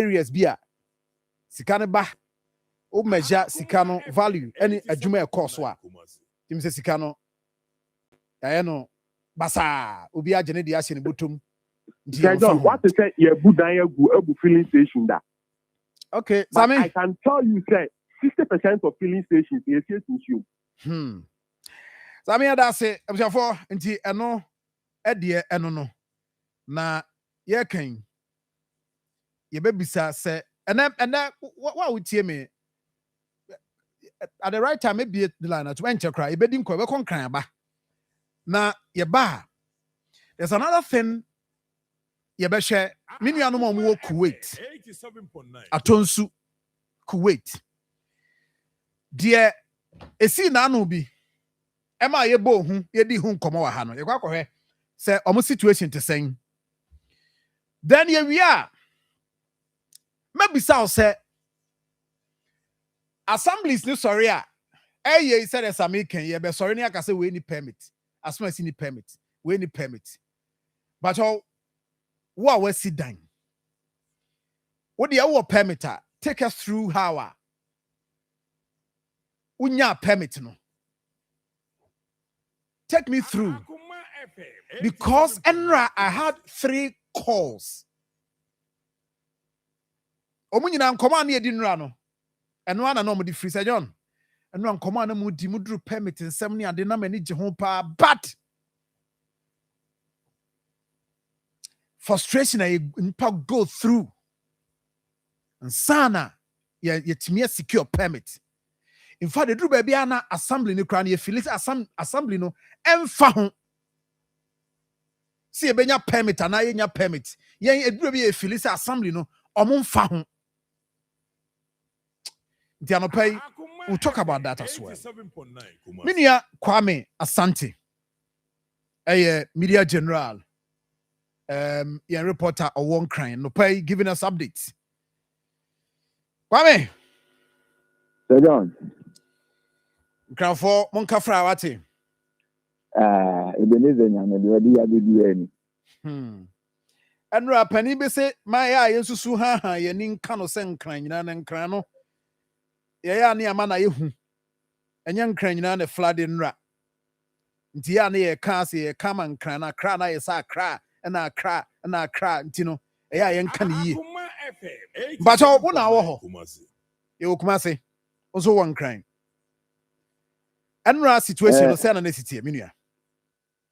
areas bia sika ne ba o measure sika no value any adwuma e cost wa tim se sika no ya no basa obi agene de ahye ne botom John, what to say you ebu filling station that. Okay, but I can tell you say 60% of filling stations is here to you. Sami ada say abusafo nti eno ede eno no na ye kan ye bebisa say and what would tie me at the right time maybe the line to enter cry be dim ko be kon kran ba na ye ba there's another thing ye be share me nuanom mo Kuwait 87.9 atonsu Kuwait die esi na anu bi ema ye bo hu ye di hu nkomo wa ha no ye kwa kohwe say omo situation te sen then ye wi a mabisa o say assemblies ni sorry a ye said as American ye be sorry ni aka say we ni permit as soon as ni permit we ni permit but all what we sit down what the our permit take us through how unya permit no take me through because Enra I had 3 calls omunyina nkoma na edi nra no eno ana no mo di free John eno nkoma na mo di mudru permit nsem ne ade na mani je ho pa but frustration I impact go through and sana yetimi secure permit in fact the dru ba bia na assembly ni kra na ye feel assembly no emfa ho see ebenya permit na ye nya permit yen edru ba ye feel assembly no omumfa ho. We'll talk about that as well. Minia Kwame Asante, a media general, reporter or one crime. No pay giving us updates. Kwame, Sir John. Crown for Monkafra Wati. Ebenezer Nyamedi Abidueni. And Rapani be say, my eye is Suha, Yanin Kano Sen Crane and Crano. Ya ni amana yehu enye nkran nyina na flood nra nti ya na ye ka se ye kama nkran na kra na ye sa kra na kra nti no ya ye nka ne yi but wo na wo ho ye Kumase oso won nkran enra situation no say na city menua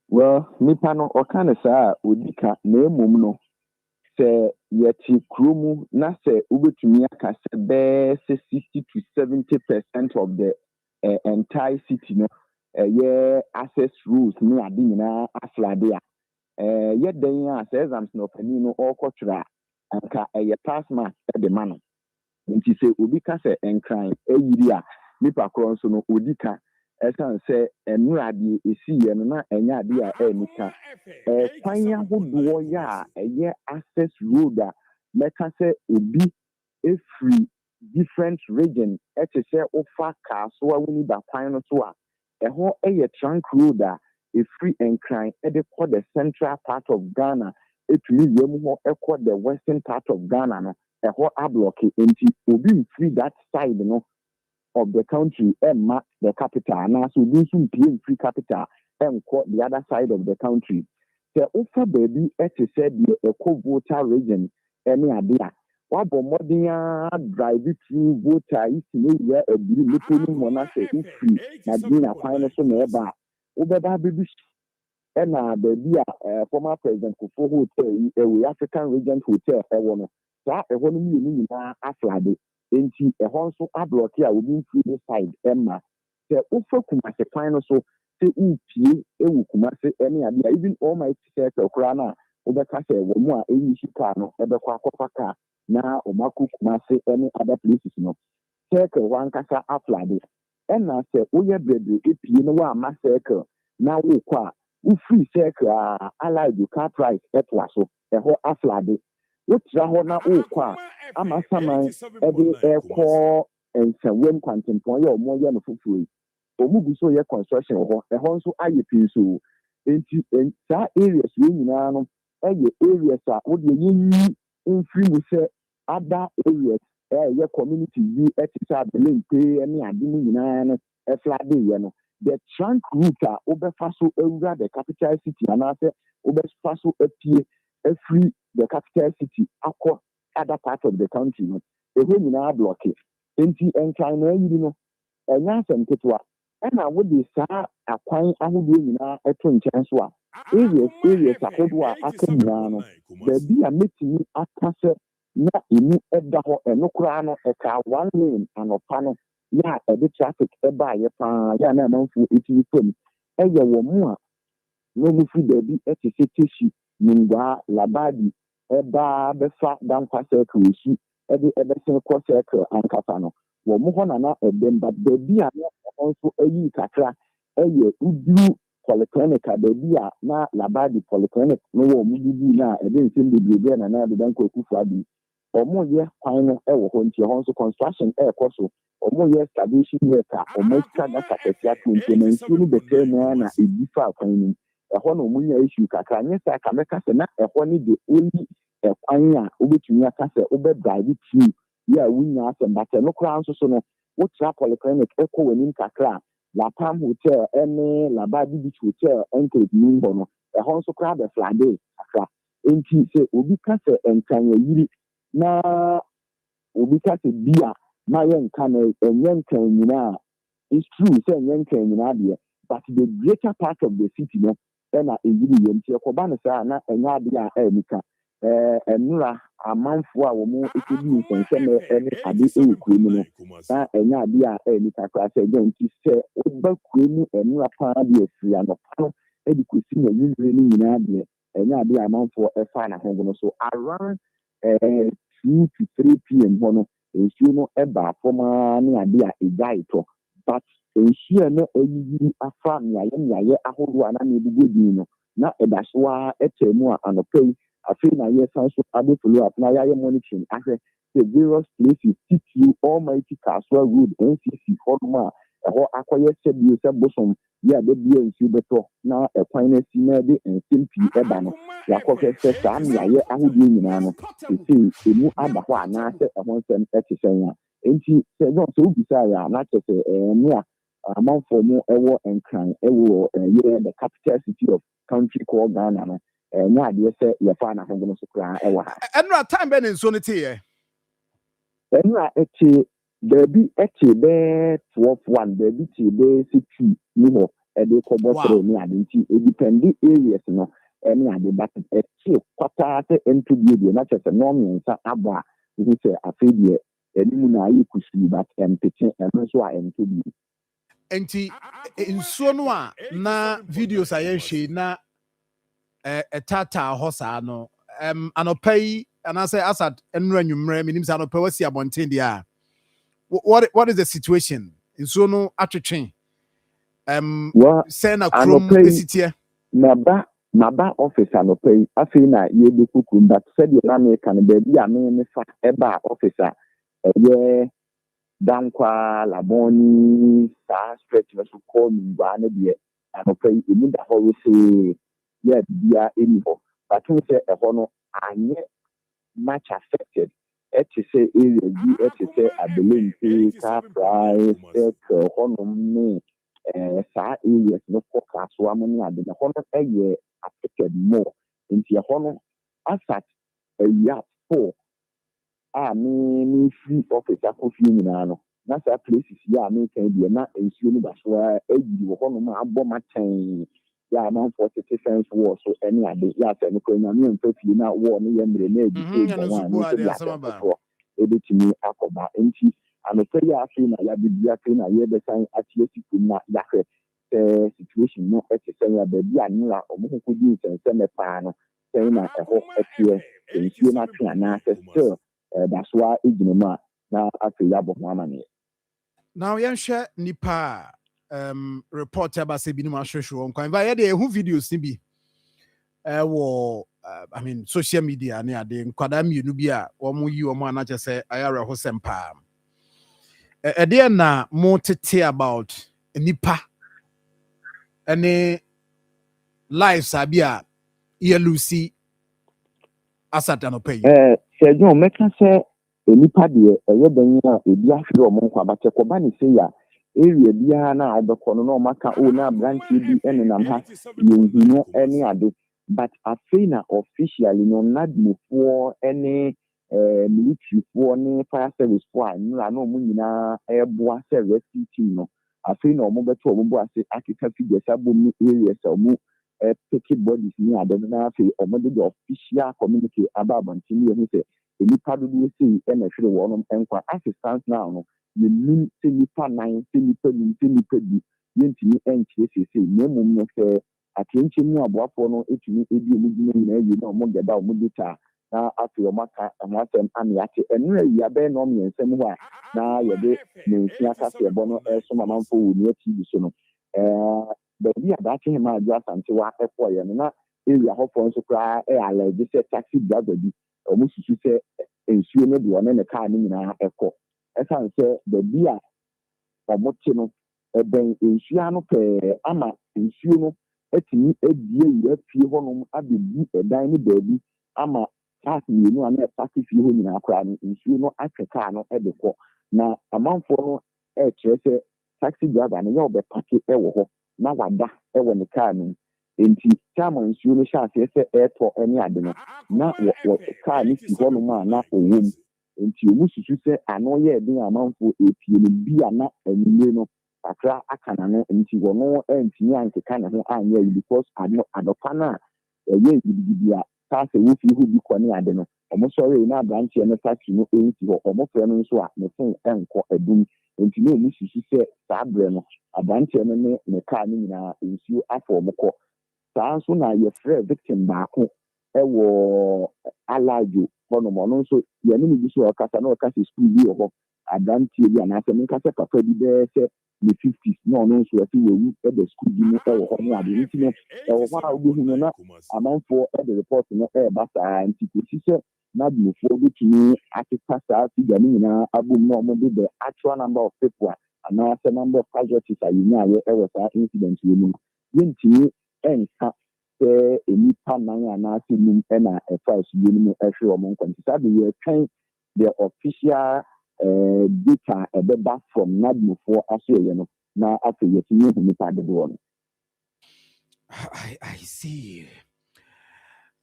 well nipa no o kan sa odika na emom no se yeti krumu na se ubetumi aka se be 60 to 70% of the entire city no access rules ni ade nyina aflade a ye den a se exams no pani no okotwra anka pass mark de mano nti se obi ka se enkran eyiri a nipa kro nso no odika esan se enurade esiye no na enya ade a enika kwanya hodo ya access road a meka se obi free different region say ofa car so a woni ba kwan no so a eho trunk road a free enkran de call the central part of Ghana etumi yem ho call the western part of Ghana no eho ablock enti obi free that side no of the country and mark the capital and so do some free capital and quote the other side of the country. The offer baby said the voter region any idea. What modern drive through voter is where a little money free Nadina financial neighbor. Obeba baby and baby former president Kufo Hotel, a African Regent Hotel, a woman. So a woman aflade. Enti ehonso ablock a obi free the side emma se ofa Kumase kwan so se upie ewu Kumase any ade even all my circle kra na obeka se wo mu a eyi shika no ebekwa akofa ka na omaku Kumase any other places no circle wan kasa aflade enna se oye brede epie no wa ma circle na wo kwa u free circle allied you car price etwa so eho aflade wotra ho na ukwa ama saman ebe call and sawem kwantempo ya omo ya no fufuo omugu so ye construction ho ehon so aye pin so enti sa areas we nyina no areas a wo de yenyi mfiri mu se other areas your community you exercise the link pay any adini na e flood you know the trunk route obefa so ewura the capital city and say obefa so apie free the capital city akọ other part of the country no ehe nyina block it enti enkan na yi no enya asem ketwa na wo de saa akwan ahodo nyina eto nkyɛn so a areas ahodo a aka nyina no baabi a metimi aka sɛ na emu ɛda hɔ ɛno koraa no ɛka 1 lane anɔpa no ya ɛde traffic ɛba yɛ paa ya na amanfo etimi pam ɛyɛ wɔ mu a no mu fi baabi ɛte sɛ teshi ningwa labadi ɛba bɛfa dankwa circle esu ɛde ɛbɛsen kɔ circle ankasa no wɔ mu hɔ na ɛbɛn ba baabi a na nso ayi kakra ɛyɛ uduru polyclinic baabi a na labadi polyclinic no wɔ mu bibi na ɛde nsɛm bebrebe na na de dankwa kufu abi ɔmo yɛ kwan no ɛwɔ hɔ nti hɔ nso construction ɛkɔ so ɔmo yɛ excavation work a ɔmo sika na kakɛse ato nti na nsuo no bɛtɛ na ebi fa kwan no ɛhɔ na ɔmo nya issue kakra nyɛ sɛ aka mɛka sɛ na ɛhɔ ne de only ɛkwan a wobɛtumi aka sɛ wobɛbride through yɛ a wonya asɛm batɛ no koraa nso so no wotra polyclinic ɛkɔ w'anim kakra La Palm Hotel ɛne Labadi Beach Hotel ɛnkɛt nim hɔ no ɛhɔ nso koraa bɛflade kakra enti sɛ obi ka sɛ ɛnkan yiri na obi ka sɛ bia na yɛnka no ɛnyɛ nkan nyinaa it's true sɛ ɛnyɛ nkan nyinaa deɛ but the greater part of the city no ɛna ɛyiri yɛ nti ɛkɔba no saa na ɛnyɛ adeɛ a ɛnika ɛnura amanfo a wɔn ɛkɛbi nsɛnsɛm ɛne ade ɛwɔ kurom no na ɛnyɛ adeɛ a ɛnika koraa sɛ ɛnyɛ nti sɛ ɔba kurom ɛnura paa deɛ afiri anɔpa no ɛde kɔsi na yiri no nyinaa deɛ ɛnyɛ adeɛ a amanfoɔ ɛfa n'ahogo no so around 2 to 3 p.m. hɔ no nsuo no ɛba fam ne ade a ɛgya etɔ but nsuo no ɛyiyi afa nneayɛ ahodoɔ a na ebubu din no na ɛda so a ɛtɛ mu a anɔpa yi afei na yɛ san so ade follow up na yɛayɛ monitoring ahwɛ the various places TTU Almighty Kaswa Road NCC hɔnom a ɛhɔ akɔyɛ sɛbio sɛ bosom yɛ a bɛbia nsuo bɛtɔ na ɛkwan no asi na ɛde nsɛm pii ɛba no yɛakɔhwɛ sɛ saa nneayɛ ahodoɔ nyinaa no ɛsei ɛmu aba hɔ anaasɛ ɛho nsɛm ɛte sɛn a enti sɛ John sɛ wobisa yɛ a na kyɛ sɛ ɛne a amanfoɔ mu ɛwɔ nkran ɛwɔ yɛ the capital city of country called Ghana no ɛnyɛ adeɛ sɛ yɛfa n'ahogo no so koraa ɛwɔ ha ɛnura time bɛ ne nsuo no teɛ ɛnura ɛte baabi ɛte bɛɛ 12-1 baabi te bɛɛ 6 ni hɔ ɛde kɔbɔ soro ne ade nti edipɛndi areas no ɛne ade but ɛte kwataa sɛ ɛnto bie deɛ na kyerɛ sɛ nɔɔmiɛnsa abɔ a ebi sɛ afei deɛ ɛnimu na ayɛ kusuu but ɛmpete ɛno nso a ɛnto bie nti nsuo no a na videos a yɛhwɛ na ɛtaataa hɔ saa no anɔpa yi anaasɛ asad nnura nnwummerɛ menim sɛ anɔpa wasi abɔnten deɛ a what is the situation nsuo no atwetwe sɛ na kurom ɛsitiɛ maba office anɔpa yi afei na yɛde kukum but sɛdeɛ na meka no baabi a me fa ɛba office a ɛyɛ dankwa labɔni saa stretch no so kɔɔ ningwaa no deɛ anɔpa yi ɛmu da hɔ wosee yɛ bia ɛni hɔ but sɛ ɛhɔ no anyɛ much affected ɛte sɛ area bi ɛte sɛ abelempe kaprai circle hɔnom ne saa areas no kɔ kasoa mo ne ade na hɔ no ɛyɛ affected more nti ɛhɔ no asat awia 4 a me free office akɔ fie nyinaa no na saa places yi a me kan deɛ na nsuo no ba so a ɛyiri wɔ hɔnom abɔ matɛn yɛ amanfoɔ tete fence wɔ so ɛne ade yɛ asɛ no kɔ nyame mfa fie na wɔ no yɛ mmerɛ na ɛdi ɛbɔ wɔn a ne nso de asɛmfoɔ ɛbɛtumi akɔba nti anɔpa yi afei na yɛabɛbi afei na yɛbɛsan akyerɛ sikom na yɛahwɛ sɛ situation no ɛte sɛ yɛ baabi a nora ɔmo ho kɔdi nsɛnsɛmɛ paa no sɛn na ɛhɔ ɛteɛ nsuo no atwe anaasɛ still da so a ɛgyina mu a na afei yɛabɔ ho amanneɛ na yɛnhwɛ nipa a report aba sɛ binom ahwehwɛ wɔn kwan ba yɛde ɛho videos ni bi ɛwɔ I mean social media ne ade nkwadaa mmienu bi a wɔn yi wɔn anakyɛ sɛ ayarɛ ho sɛm paa ɛdeɛ na mo tete about nipa ɛne lives abi a yɛ lucy asat anɔpa yi sɛ John mɛka sɛ enipa de eye dan a ebi ahwe o mo kwa bache koba ne se ya area bia na obekọ no na maka o na branch bi enenam ha yenhunu ene ade but afei na officially no nadmofo ene military for ne fire service for nra na omu nyina eboa se rescue team no afei na omu beto omu bo ase akeka figure sabom area se omu picky bodies ni ade na afei omu de official community about ntimi ye se enipa do do se ene hwere wonom enkwa assistance now no ye nim se nipa 9 se nipa nim se nipa di yentimi enche se nemum no se akenche mu aboafo no etumi edi omu di na eyi na omu geda omu dita na afei omaka amatem amiate enura ya be no miensem ho a na ye de nensia kase ebo no eso mamanfo wo ni ati so no baby adache hema adwa sante wa efo ye na area hofo nso kra allergy se taxi driver bi omu susu se ensuo no de one ne car ni nyina ekọ esan se baby a omote no ben ensuo ano pe ama ensuo no etimi edie yire fie honom abebu edan ni baby ama tax ni no na tax fie ho nyina akra no ensuo no atweka no edekọ na amanfo no kire se taxi driver no ye obepake ewo ho na wada ewo ne car no enti chama ensuo no sha se airport eni ade no na wo car ni si honom a na owom enti omu susu se ano ye den amanfo epie no bia na anime no akra akana no enti wono entini ankeka ne ho anya because adopa na ye gidibia ta se wo fi hu bi ko ne ade no omo sori na branch ne taxi no enti ho omo fe no nso a ne fon enko adum enti no omu susu se sa bre no branch ne car ni nyina ensuo afọ omko saa nso na ye frɛ victim baako ewo alajo hono no nso ye ne bi so okasa na okasa school bi ho adantie bi anase me kasa papa bi be se ne 50s no nso ati wewu e the school bi no ewo ho no ade nti no ewo ho a obi hu na amanfo e the report no e ba saa nti ko si se na dmofo bi tumi akeka saa figure ni nyina abom no mo de the actual number of people and the number of casualties are you know ewo saa incident we mu yentimi enka se enipa nan na se nim na efas yenu ehwe o mon kwanti sabe ye kan the official data ebeba from nadmofo aseye no na afi yetimi hu nipa de do no I see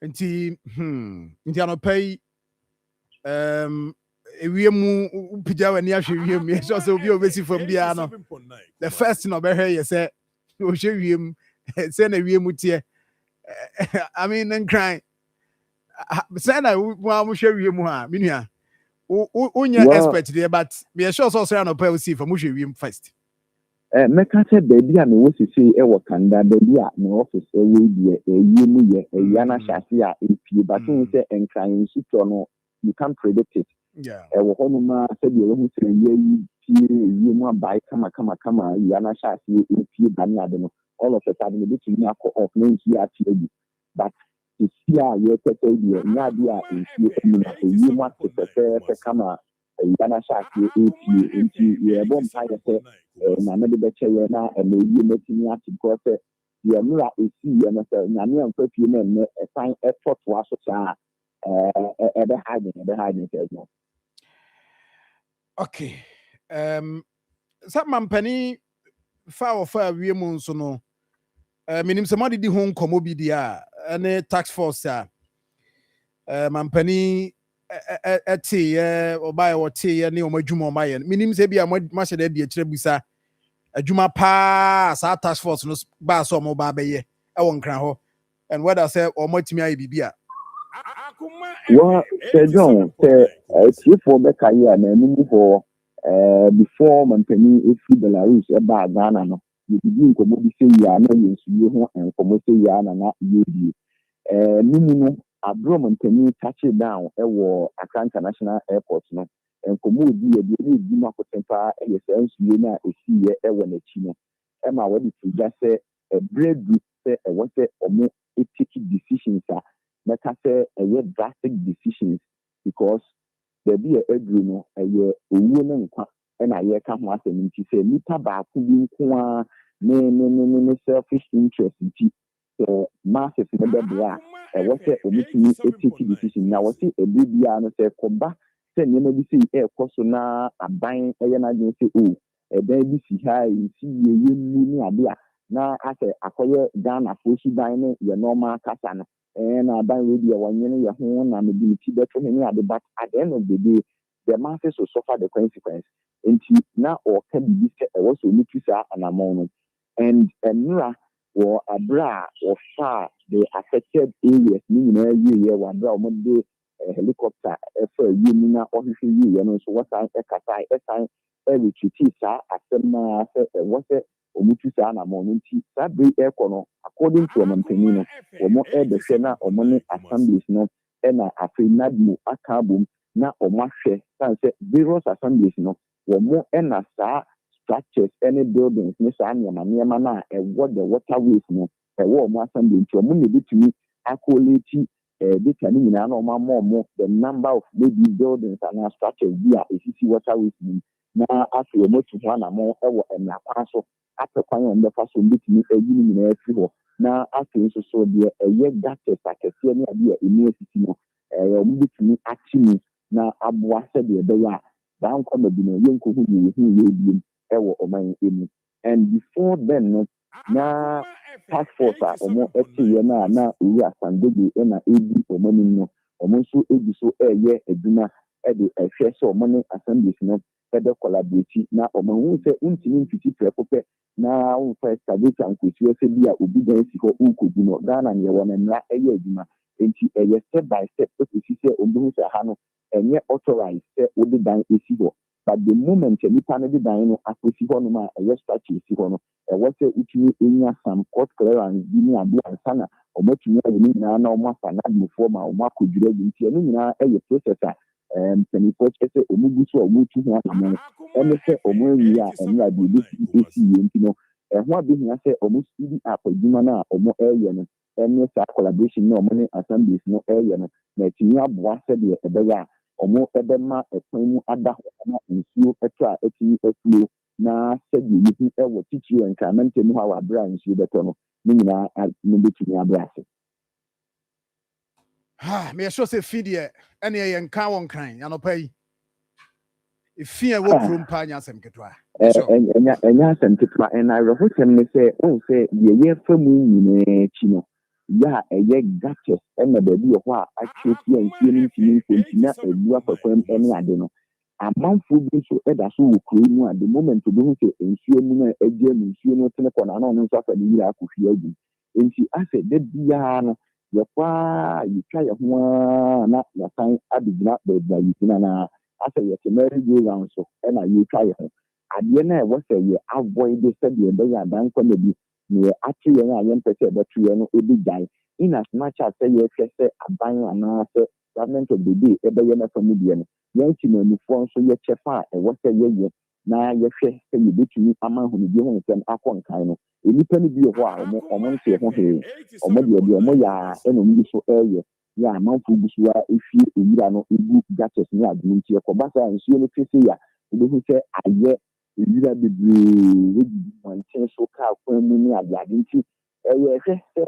nti anopai ewiemu pija wani ahwe wiemu ye so se obi obesi from bia no the first no be here say o hwe wiemu say na wiemu tie I mean nkran say na wa mo hwe wiemu ha menua unya expert there but be sure so anopai o see from hwe wiemu first meka che baby a me wo sisi e wo kanda baby a me office e wo die wiemu ye ya na hyase a epie but say nkran nsuto no you can't predict it. Yeah. Wo hono ma se de wo hu se ye tie mu abai kama ya na sha se epie ban ade no all of a sudden be tumi akọ off na nti a tie bi but isi a ye tete die nya bi a epie mu na eyi mu atete kama ya na sha se epie nti ye bom pa ye se na me de be che ye na e me yi metimi ati ko se ye nura esi ye na se na me amfa pie na me e fan e toto aso saa ebe hiding no. Okay. Some mampani fa wiemu nso no. Minim se modi di ho nkomo bi dia ene tax force a mampani ete obaye wote ne omadwuma omaye. Minim se bia ma hye da bia kire busa adwuma pa sa tax force no ba so mo ba beye e won kran ho and whether say omatimi aye bibia Well, John, for Becca here, and for before Mampany, if you Belarus, about Ghana, no, you begin to move say ya, no, you and for most ya, and not you. Minimum, a bro Mampany touch it down, Accra International Airport, no, and for more be a Dima for Tempa, and your you know, a see a chino. Emma, what did you just say? A bread group, say, a what or more taking decisions are. Make us say a drastic decisions because there be a edru no a woman and I come once and she say nita ba ku nko ne selfish interest so massive in the bra e what say omitimi take decision now what say e bibia no say koba send you maybe see air na aban na gen say oh then bi si ha si ye ni ade na ase akoye Ghana fosu ban ne ye normal kasa no na aban we dia wanyene ye ho na me bi ti beto ni ade but at the end of the day the masses will suffer the consequence enti na or can be say e was so nutrisa anamon and nura or abra or far the affected areas ni na ye wa abra mo de helicopter for yimina office you know so what I kasa retreat sa asema what omutusa na monti sa be ekono according to omanpanino omo be hwe na omo ne assemblies no na afenadmo akabom na omo hwe san say various assemblies no omo na sa structures any buildings ni sa niema na what the waterways no omo assembly nti omo ne bitumi akoleti data ni na omo the number of maybe buildings and structures via ACC waterways na afi omo tu ho na mo ewo na kwaso apekwan on the first bitumi ayini na afi ho na afi nso so de eye gates akese ni ade emu asisi no omo bitumi atimi na aboa se de be ya dan kwa bi no yenko hu ye bi ewo oman emu and before then na task force omo etiye na uri asandegi na ebi omo ni no omo nso ebi so eye aduna de ehwe so omo ne assemblies no ebe collaborate na omo hu se untimi mfiti prepope na hu fa establish ankwesi ose bi a obi dan si ho unkodu no Ghana ne wo na eye aduna enti eye step by step ofisi se omo se ha no enye authorized se odi dan esi ho but the moment nipa no di dan no akwesi ho no ma eye structure esi ho no what say utumi enya some court clearance bi ni ade ansana omotumi ayi ni na omo afa na before ma omo akodwira bi nti eno nyina eye processor penifo chese omugu so omutu ho amon ene se omo enyi a enra bi bi esi nti no ho abihia se omo speed up adwuma na omo eye no ene sa collaboration na omo ne assemblies no eye no na timi aboa se de ebeya omo ebema ekwan mu ada ho na nsuo etra etimi efuo na sɛdeɛ yɛhu ɛwɔ titiri nkraman mu ha abra nsuo bɛtɔ no ne nyinaa ne betumi abra ase me yɛsɛ sɛ fi deɛ ɛne yɛ nka wɔ nkran anɔpa yi ɛfi a wɔ kurom pa anya asɛm ketewa ɛnya asɛm ketewa ɛna awerɛhosɛm ne sɛ wohu sɛ deɛ yɛfa mu nyinaa akyi no yɛ a ɛyɛ gates ɛna baabi wɔ hɔ a atwerɛ si a nsuo no ntumi nkɔnti na ɛbu afakwam ne ade no amanfo bi nso ɛda so wɔ kuro mu a the moment obi hu sɛ nsuo mu na agye mu nsuo no tene kɔ na ɔno nso afa ne yiri akɔhwie agu nti asɛ da biara no yɛkɔ a yɛtwa yɛ ho a na yɛsan abɛgyina baabi a yɛgyina na asɛ yɛte merry go round so ɛna yɛtwa yɛ ho adeɛ no a ɛwɔ sɛ yɛ avoid sɛdeɛ ɛbɛyɛ adankɔ na bi na yɛ ate yɛn a yɛmpɛ sɛ ɛbɛto yɛn no ɛbi gyae in as much as sɛ yɛhwɛ sɛ aban anaasɛ government of the day ɛbɛyɛ n'afa mu deɛ no yɛnti na nifoɔ nso yɛkyɛ fa a ɛwɔ sɛ yɛyɛ na yɛhwɛ sɛ yɛbɛtumi ama ahomegye ho nsɛm akɔ nkan no nnipa no bi wɔ hɔ a ɔmo nte ho hwee ɔmo deɛ ɔmo yɛ a ɛna ɔmo bi so ɛyɛ yɛ amanfo bi so a efie ewura no egu gates ne adum nti ɛkɔba saa nsuo no fi se ya ebehu sɛ ayɛ ewura bebree ebi mmɔnten so kaa kwan mu ne adeade nti ɛyɛ ɛhwɛ sɛ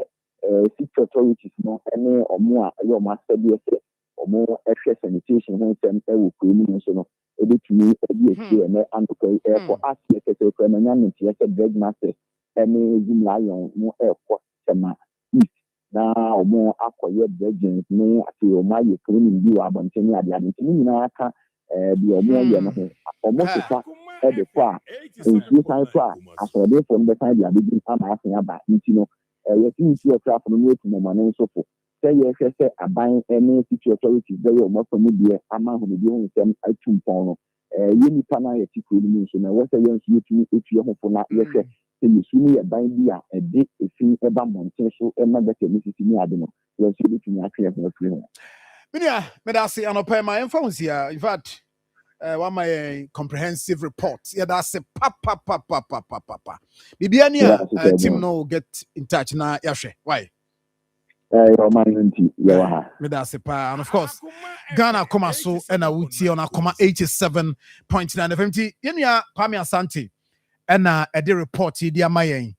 city authorities no ɛne ɔmo a ɛyɛ ɔmo asɛdeɛ sɛ ɔmo ɛhwɛ sanitation ho nsɛm ɛwɔ kurom no nso no ebetumi ɛdi ekyir ɛnɛ anokɔ ɛkɔ aseɛ kɛse kura na nya nteɛ sɛ drug masters ɛne zoom lion mo ɛkɔ sɛma east na ɔmo akɔyɛ dredging ne ate ɔmo ayɛ cleaning bi wɔ abɔnten ne adeade nti ne nyinaa ka deɛ ɔmo ayɛ no ho ɔmo sesa ɛde kɔ a nsuo san so a asɔrɔdefoɔ no bɛsan de abɛbi ama asen aba nti no yɛsi nsuo ɔtrafo no etu mɔmɔ ne nso fo sɛ yɛhwɛ sɛ aban ne city authorities bɛyɛ ɔmo afa mu deɛ ama ahomegye ho nsɛm atu mpɔn no yɛ nipa na yɛte kuro no mu nso na ɛwɔ sɛ yɛn nso yɛtumi etu yɛn ho fo na yɛhwɛ sɛ yɛsu no yɛ ban bi a ɛde efi ɛba mmɔnten so ɛma bɛtɛ ne sisi ne ade no yɛn nso yɛbɛtumi atwe yɛn ho afiri ho. Minia, medase anɔpa ma yɛmfa ho sia in fact one my comprehensive report. Yeah, that's a papa. Bibiania team no get in touch na yashe. Why? That's a pa, and of course, Ghana Akoma so and a wuti on Akoma 87.9 FM. Yenya Pami Asante and a report dia mayen.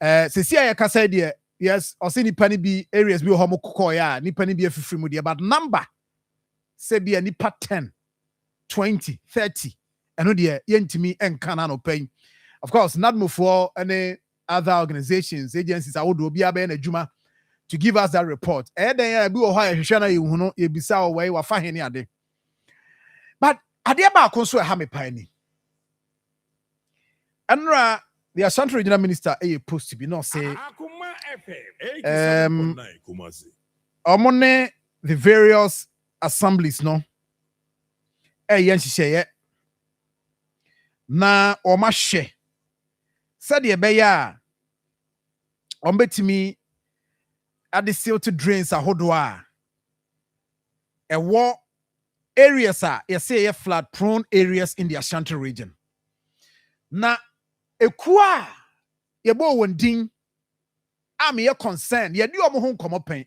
Sesia yakasa dia yes, or see ni penny be areas be homo koya, ni penny be a free media, but number say be a nipa 10, 20, 30. And no dear yentimi enka no pay. Of course, not move for any other organizations, agencies, I would be a juma to give us that report. And then be a shana you know, you be sour way or fine any day. But I dear back also a hammy piney. And the Ashanti Regional Minister a post to be not say among the various assemblies no share na oma she said the beya ombetimi at the silted drains a hodwa a war areas are say flood prone areas in the Ashanti region na ekua yebo wondin am ye concern ye di omo ho nkomo pen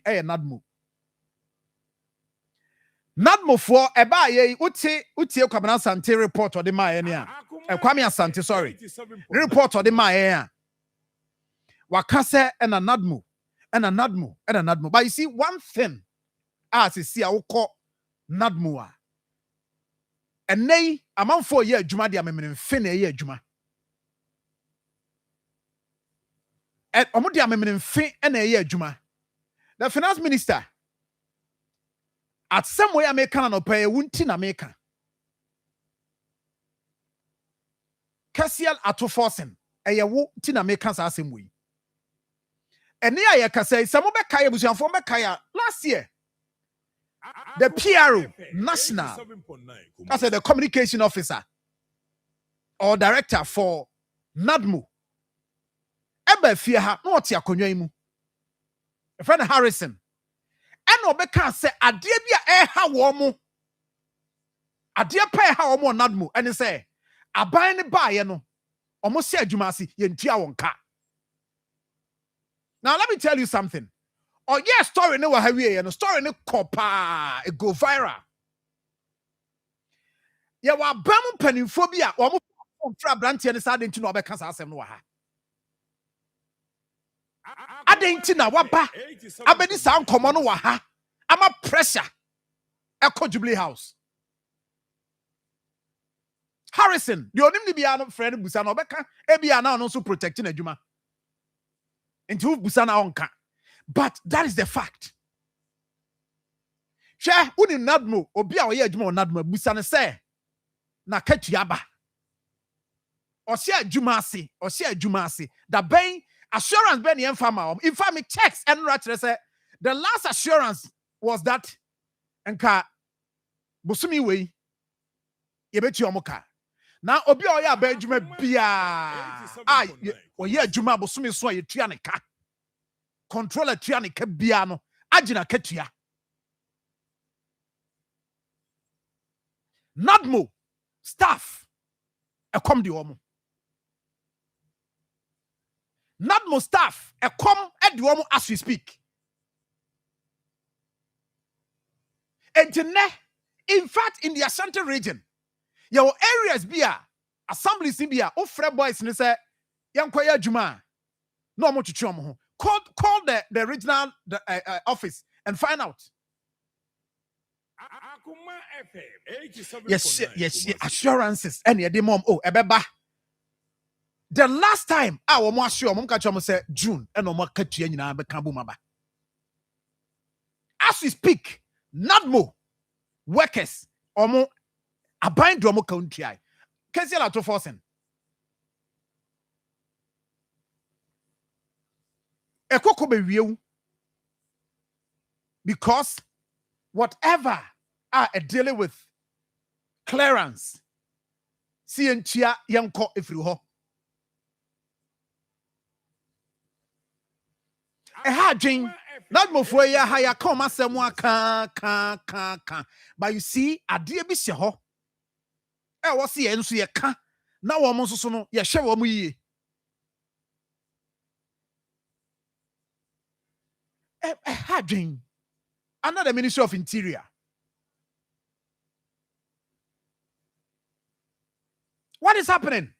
nadmo for eba ye utie kwabena sante report or the ma ye a Kwame Asante sorry report or the ma ye a wakase and a nadmo but you see one thing as you see awko nadmo a and nay amount for ye adwuma dia memene mfe na ye adwuma and omo dia memene mfe na ye adwuma the finance minister at some way American no pay wunti na American Kasial ato forcing eye wo ti na American sa asem we ene ya kasa some be kaya busuanfo be kaya last year the PRO national that's the communication officer or director for NADMO eba fie ha na oti akonwa mu a friend Harrison and obeka say ade bia ha wo mo ade pa ha wo mo NADMO and say aban ne baaye no omo se adwuma ase yentua wonka. Now let me tell you something. Oh yeah, story ne wa hawie no story ne kopa it go viral. Ya wa bam panimfo bi a omo fra brantie ne sa de nti no obeka sa asem no wa ha. Adenti na waba abedi sa nkomo no wa ha ama pressure Echo Jubilee House. Harrison, the onim ni bia no friend busa no beka e bia na no so protecting adwuma. Into busa na onka. But that is the fact. She uni NADMO obi a oye adwuma NADMO busa ne say na katuaba. O se adwuma ase. Da ben assurance ben yen farmer. In fact me checks and right say the last assurance was that enka busumi we yebetu omoka. Now obi oye abedwuma bia oye adwuma busumi so ye tua ne ka. Controller tua ne ka bia no agina katua. NADMO staff come the omo. NADMO staff come at the omo as we speak. And in fact, in the Ashanti region, your areas bia assemblies bia o free boys ne say yankoya adwuma no mo twetwe omo ho. Call the regional office and find out. Yes, assurances. And the mom, ebeba. The last time I was more sure, mom catch say June, and no more catch you na be kambu maba. As we speak, NADMO workers, omo abind dromo country. Kesi la to forcing. Ekoko be wieu because whatever are dealing with clearance see entia yanko efiri ho dwen NADMO for ya ha ya come asem aka but you see ade bi hye ho wo se ye nso ye ka na wo mo nso no ye hwe wo mo yie dwen under the Ministry of Interior. What is happening?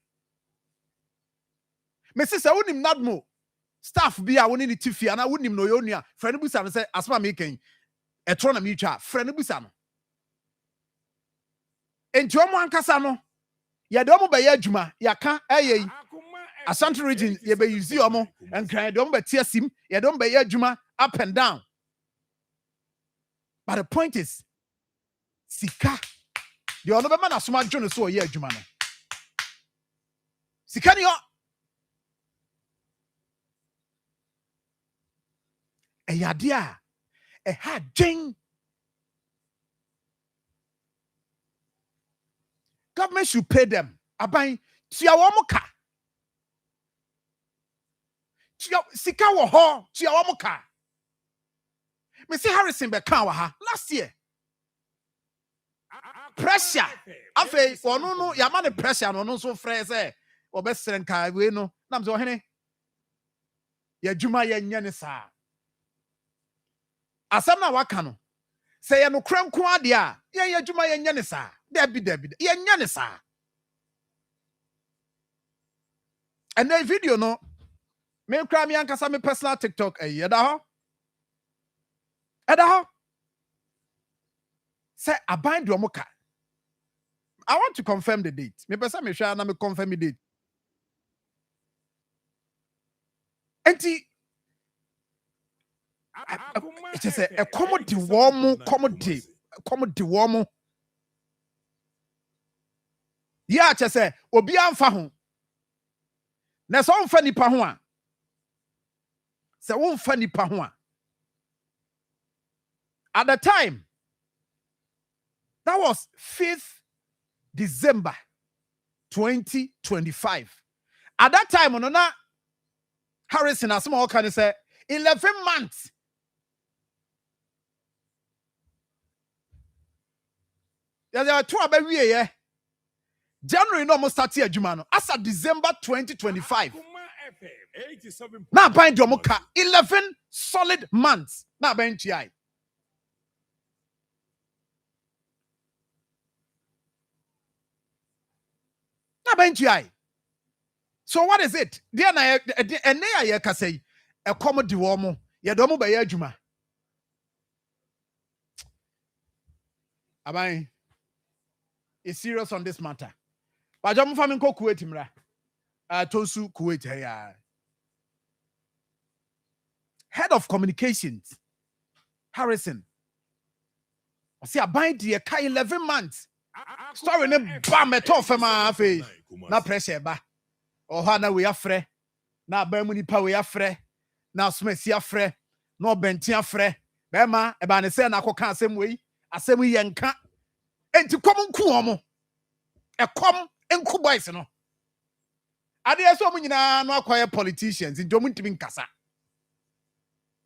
Me say unim NADMO staff bi a woni ni tifi ana unim no yonia friend busa no say asma me ken etro na me twa friend busa no enti omo ankasa no ye de omo be ye adwuma yaka ayi Asante region ye be use omo enkran de omo be tie sim ye de omo be ye adwuma up and down. But the point is sika the ono be man asoma dwo no so ye adwuma no sika ni ho eyade a ha dwen. Government should pay them. Aban tia wo mo ka. Tia sika wo ho, tia wo mo ka. Me see Harrison be kan wa ha last year. Pressure. Afi ono no ya ma the pressure no so frɛ sɛ obesren ka we no. Nam so hene. Ya dwuma ya nya ne saa. Asam na waka no. Sɛ ye no kranko ade a, ya dwuma ya nya ne saa. Dabi. Ya nya ne saa. And then video no me kra me ankasa me personal TikTok eda ho say aban do moka. I want to confirm the date. Me person me hwa na me confirm the date. Enti it is a comedy warm. Yeah, che say obi amfa ho. Na so mfa nipa ho a. Se wo mfa nipa ho a. At the time, that was 5th December 2025. At that time, on na Harrison as small can say 11 months. There are two about we January no almost start here Jumano. As at December 2025. Now buying Domoka 11 solid months. Now buying TI. So what is it? Dear na ene ya ka say e comedy wo mo ye do mo ba ya adwuma. Aban is serious on this matter. But jam fa me ko Kuwait mra. Tonsu Kuwait ya. Head of communications Harrison. I see aban de ka 11 months. Story ne ba meto fa ma afi. Na pressure ba. Oha na we afre. Na ba mu nipa we afre. Na smesi afre. Na obenti afre. Be ma e ba ne se na akoka asem we. Asem ye nka. Enti kom nku omo. E kom enku boys no. Ade eso mu nyina no akoye politicians. Nti omu ntimi nkasa.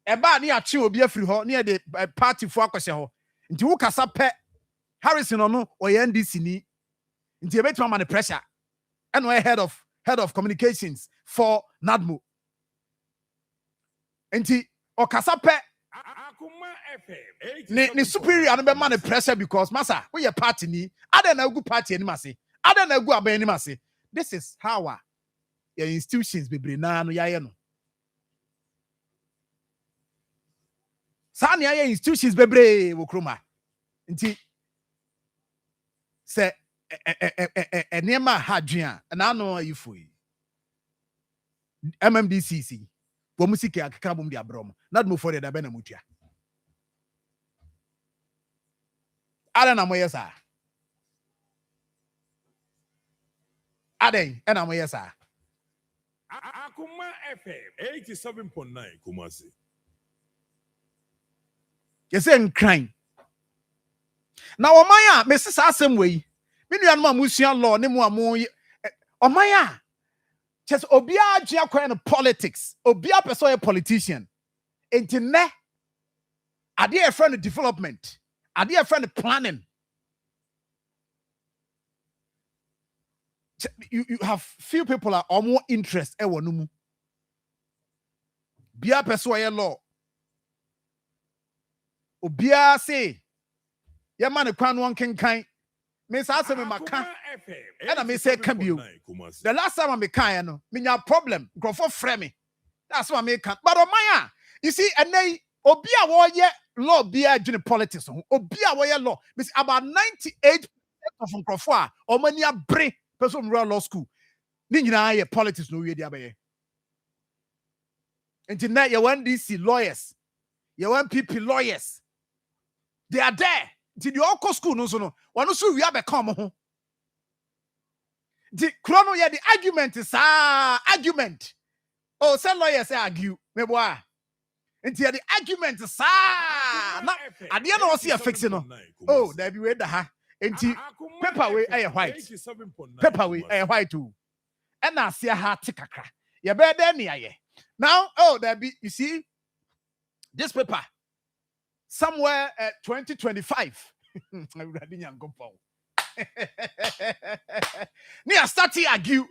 E ba ne ache obi afiri ho. Ne de party fo akwese ho. Nti wo kasa pe Harrison ono oye NDC ni. Nti ebetima man pressure. And we're head of communications for NADMO. Enti okasa pe ni superior no be man pressure because massa we party ni ada na good party ani mase ada na good aban ani mase. This is how your institutions bebre na no yaye no sa na yaye institutions bebre wo kroma nti se enema hadwea na no ayifoi MMDCC wo musike akaka bom dia brom NADMO for da be na mutua ada na moyesa aden na moyesa Akoma FM 87.9 Kumasi. Yese nkran na oman a mesisa asem wei me nuanom amusua law ne mu amo oman a chese obi agye akwan no politics obi apeso a politician enti ne ade e friend development ade e friend planning. You have few people are more interest e wonu mu bia peso ye law obia say ye man kwan won kenkan me say asem maka e na me say ka bio the last time me kan no me nya problem grofo frɛ me that's why me kan but oman you see enai obi a wo ye law bia adwene politics ho obi a wo ye law me say about 98% of Nkrofoa, or many a break person run law school. Then you know, politics no way the abaye. And tonight, you want DC lawyers, you want PP lawyers. They are there. Did you all go school? No, so no. One also we have a common. The chrono, yeah, the argument is argument. Oh, some lawyers argue. Me boy. And the argument is now at the end of see a fixing. Oh, there be way the ha. And paper way a white. Paper way a white too. And I see a heart tikakra. You better near ye. Now, oh, there be you see this paper. Somewhere at 2025. Near starting argue.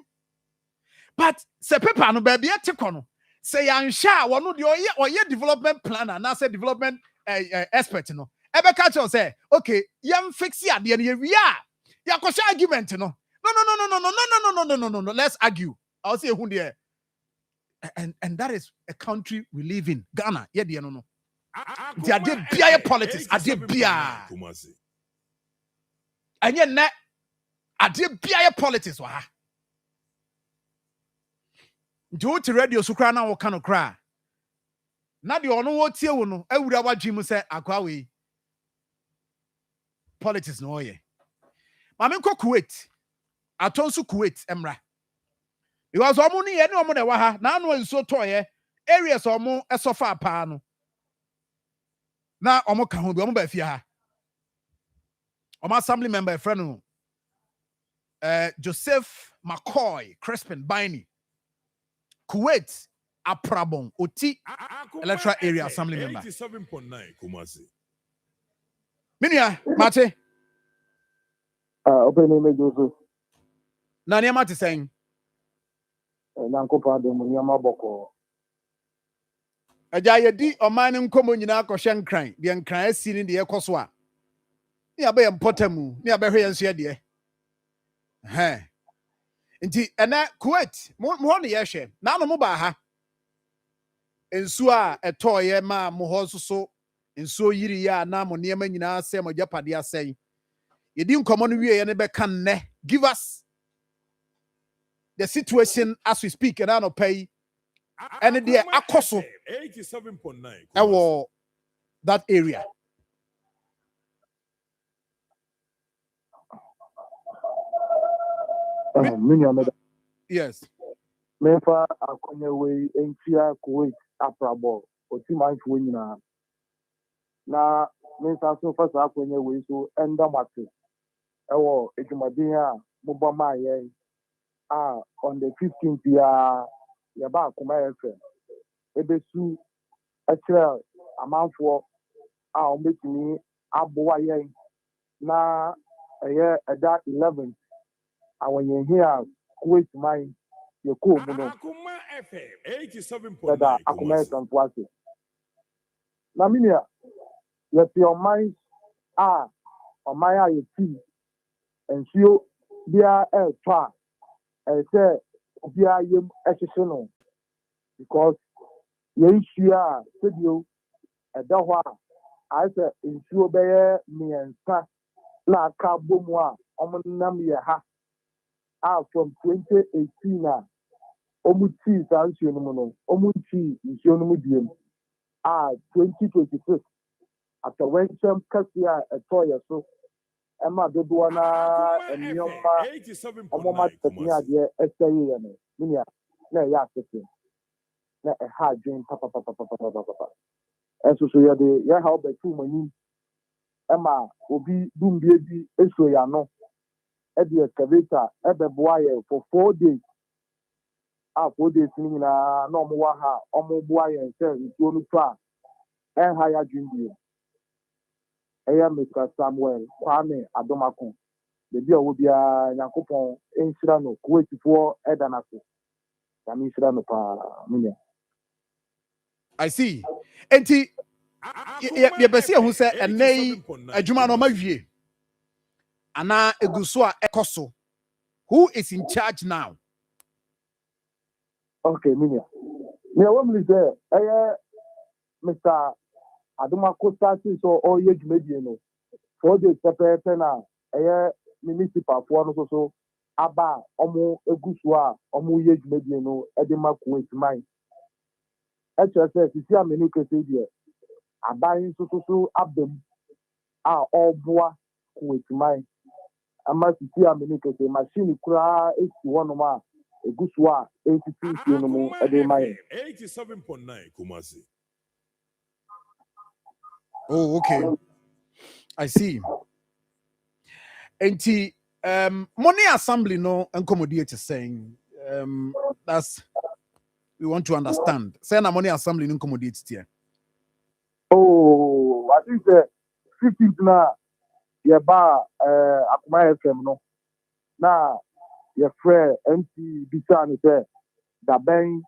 But se paper no baby atikono. Say ansha one no the or ye development planner and say development expert no. Ebe catch on say, okay, yam fix ya the we are. Ya question argument no. No. Let's argue. I'll say who there. And that is a country we live in, Ghana. Yeah, no. They are the politics. Are the bia? And yet, na are the bia politics? Wah. Do it radio sukra na wakano kra. Na the ono what here wono. I would have Jim say akwawe. Politics no ye. Mami ko Kuwait. Atonsu Kuwait emra. Because omo ni ye ni omo na wa ha. Na anu nso to ye. Areas omo esofa pa no. Na omo ka ho bi omo ba fie ha. Omo assembly member friend Joseph McCoy Crispin Biney Kuwait Aprabon Oti electoral area assembly member 87.9 Kumasi. Minia Mate Open name Joseph. na ne mate saying Nanko pa de mu nyama boko. Aja yedi oman nkomo nyina akɔhye nkran de nkran asi ne de ekoso a ne abe mpotamu ne abe hwe yenso de nti ena Kuwait mo ne yehwe na no mo ba ha ensu a etoye ma mo ho so ensu yiri ya na mo niema nyina se mo japade asen yedi nkomo no wie ye ne be kan ne give us the situation as we speak and no pay and the akoso 87.9 ewo that area. Yes. Mefa akonye we entia Kuwait Aprabo oti manfo nyina. Na mensa so fa sa akonye we so enda mate. Ewo edwumaden a mobo ma ye on the 15th ya ba Akoma FM. Ebesu actual amanfo a ombetumi aboa ye na eye eda 11 awon here Kuwait mine ye ko mu no Akoma FM 87.9 da Akoma FM fuase na minia ye ti on mine ye ti ensuo bia twa say bia yem ehwehwe no because ye issue studio eda ho I say ensuo beye miensa na aka bomu a omunam ye ha from 2018 omuti sansuo no mu no omuti nsuo no mu diem 2026 after when some kasia etoye so ema dodo na enioma omoma tenya de eseye no minia na ya tete na ha dwen papa eso so ye de ya ha obetu mani ema obi dumbie bi eso ya no e de excavator e be boa ye for 4 days 4 days ni na omo wa ha omo boa ye se ntuo no twa e ha ya dwen eya Mr. Samuel Kwame Adomako bebi owo bia Yakopon ensira no Kuwaitifo edanase ya mi nsira no pa munya. I see enti ye bese hu se enei adwuma no mawie ana eguso a ekoso who is in charge now? Okay munya me wa mi say eya Mr. Adomako starting so all ye dwumadie no 4 days pepe na municipal for so aba omo egusu a omo ye dwumadi no e de ma Kuwait man e chere say sisi amenu kese die aban so abem a oboa Kuwait man ama sisi amenu kese machine kura esi wono ma egusu a esi no mu e de ma 87.9 Kumasi. Oh, okay. I see. Enti money assembly no accommodate saying that's we want to understand. Say na money assembly no accommodate here. oh I think 15th na ye ba Akoma FM no na ye frɛ MP bisa ne sɛ da bɛn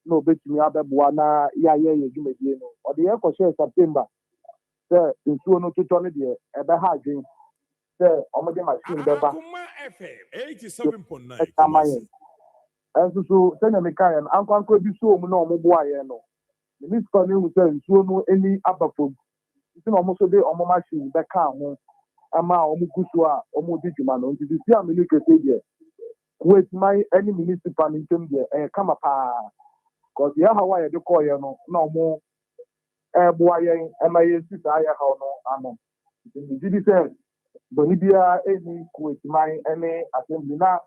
na obetumi abɛboa na ye dwumadie no ɔde yɛ kɔhyɛ September sɛ nsuo no totɔ no deɛ ɛbɛha adwen sɛ ɔmode machine bɛba Akoma FM 87.9 ɛtama Kumasi. yɛn ɛnso so sɛnea meka yɛ no ankwankwa bi so mu na ɔmo boa yɛn no municipal no hu sɛ nsuo no ani aba fam nti na ɔmo so de ɔmo machine bɛka ho ama ɔmo gu so a ɔmo di dwuma no nti sisi amene kese deɛ Kuwait man ɛne municipal no ntɛm deɛ ɛyɛ kama paa cause yɛ haw a yɛde kɔɔyɛ no na ɔmo ɛboa yɛn ɛma yɛn si saa yɛ haw no ano nti gye di sɛ bɔne biara ɛni Kuwait man ɛne assembly na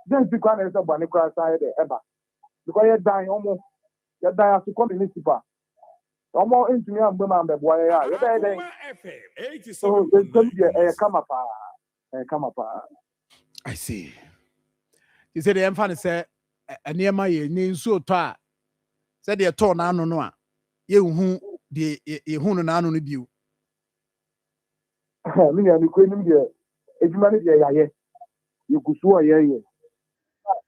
den si kwan na ɛsɛ bɔne koraa saa yɛ dɛ ɛba because yɛdan ɔmo yɛdan asokɔ municipal ɔmo ntumi ambɔ ma mbɛboa yɛ a yɛbɛyɛ dɛn Akoma FM so 87.9 ntɛm deɛ ɛyɛ Kumasi. kama paa I see. You say the emphasis say nneɛma yɛ ne nsuo tɔ a sɛ deɛ tɔɔ n'ano no a yɛnhu deɛ yɛhu no n'ano no bio. me nua mekɔ anim deɛ adwuma no deɛ yɛayɛ yɛgu so a yɛyɛ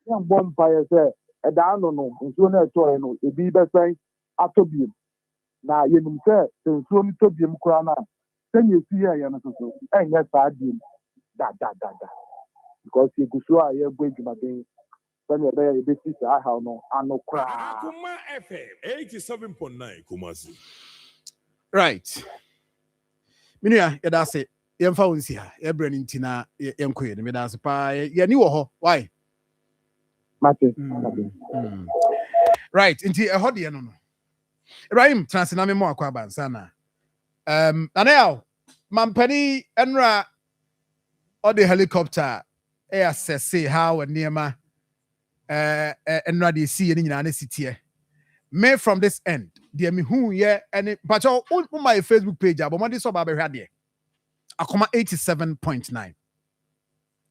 yɛmbɔ mpaeɛ sɛ ɛdaa no no nsuo no ɛtɔɛ no ebi bɛsɛn atɔ biem na yɛnim sɛ sɛ nsuo no tɔ biem koraa no a sɛnea ɛsi yɛɛyɛ no soso ɛnyɛ saa biem da because yɛgu so a yɛbɔ adwumaden sɛnea ɛbɛyɛ yɛbɛsi saa haw no ano koraa Akoma FM 87.9 Kumasi. Right. Minua yɛda ase yɛmfa wo nsi ha yɛbrɛ no nti na yɛnkɔ yɛ no meda ase paa yɛni wɔ hɔ why mate right nti ɛhɔ deɛ no Ibrahim transe na me mo akɔ abansa na anel mampani enra ɔde helicopter assess how nneɛma enra de see ni nyina na sitie me from this end deɛ me hu yɛ ɛne pacho on my Facebook page abomode so ba behwa deɛ Akoma 87.9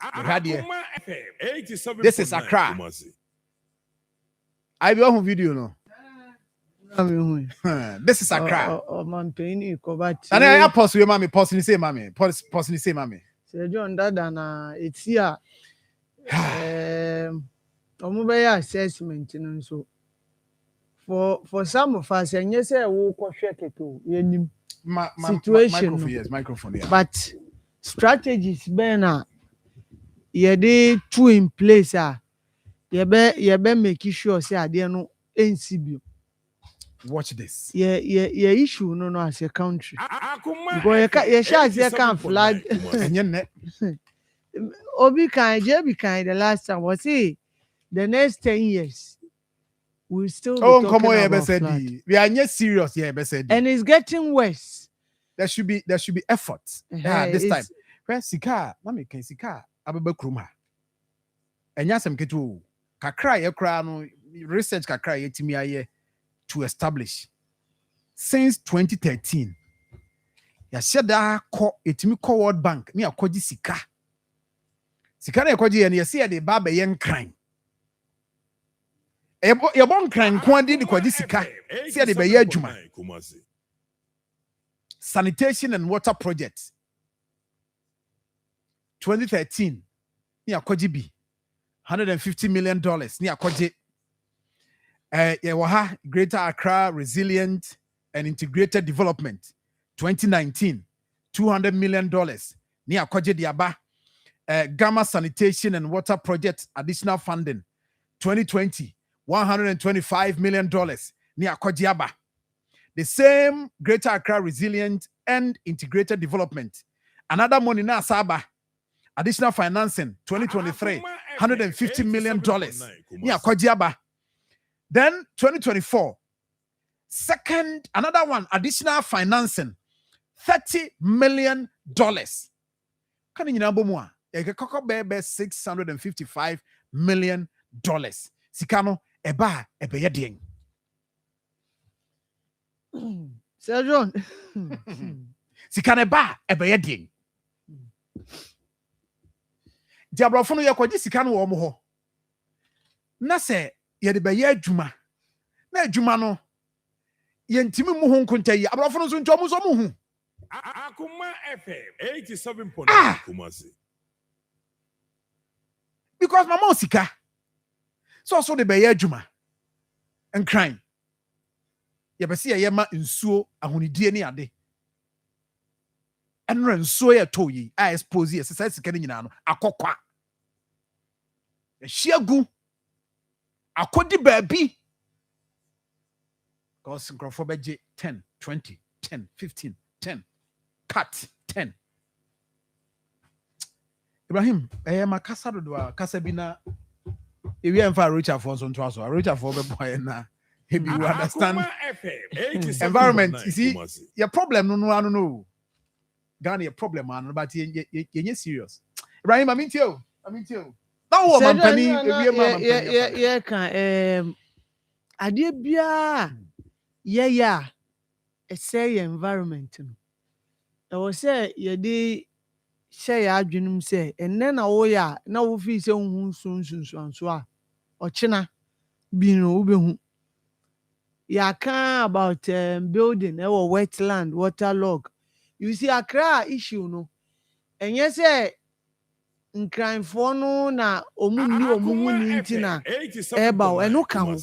Akoma FM 87.9 This is Accra. Kumasi. I be on video no Huh. this is Accra Mampeni Kobati. and I post you mami post ni say mami Sir John Dada na it's here. Omubaya assessment and so for some of us, and yes, I will check it too. Situation. Microphone, yeah. But strategies, Bena, ye dey two in place. Ye be make sure say I didn't know NCB. Watch this. Yeah, issue no as a country. Akoma Because you can't flag. And yet, Obi kind, JB kind. The last time was the next 10 years we'll still be talking come on, about flood. we are not serious, yeah, And it's getting worse. there should be effort. This It's- time. Where sika, mami can sika, ababa kruma. And yasem ketu, kakra ye kra no research kakra ye timi aye to establish since 2013. Ya sheda ko etimi ko World Bank ni akoji sika. Sika na akoji ye ne se de ba be ye nkran. Ye bon kran ko adi de kwaji sika. Se de be ye adwuma. Kumasi. Sanitation and water project 2013 ni akoji bi $150 million ni akoji Greater Accra Resilient and Integrated Development 2019 $200 million ni akoji diaba Gamma Sanitation and Water Project additional funding 2020 $125 million ni akoji aba. The same Greater Accra Resilient and Integrated Development. Another money na Saba additional financing 2023 $150 million. Yeah, Kojiaba. Then 2024, another one, additional financing $30 million. Can you know more? $655 million. Sikano eba ebeyeding. Sir John. Sikano eba ebeyeding. Diabrofono yakwaji sikano wo mo ho. Na se ye de beye adwuma. Na adwuma no ye ntimi mu ho nkonta yi. Abrofono so ntomo so mu hu. Akoma FM 87.9 Kumasi. Because mama sika. So de beye adwuma. Enkran. Ye be se ye ma nsuo ahonidie ni ade. Enra nsuo ye to yi a expose ye sesa sika ni nyina no akokwa. Ehyiagu akodi baabi. Because nkrofo 10, 20, 10, 15, 10. Cut 10. Ibrahim, makasa do kasa bi na ewi enfa Richard for so nto aso. Richard for be boy na. Maybe you understand environment. You see, your problem no. Ghana your problem man, but you serious. Ibrahim, I mean to you. That woman penny yeah can ade bia yeah say environment no. I was say ye dey share ya adwenum say enne na wo ya na wo fi say hu so a ochina bi no wo behu ya kan about building e wetland waterlog. You see Accra issue no enye say nkranfo no na omu ni ntina eba eno ka ho.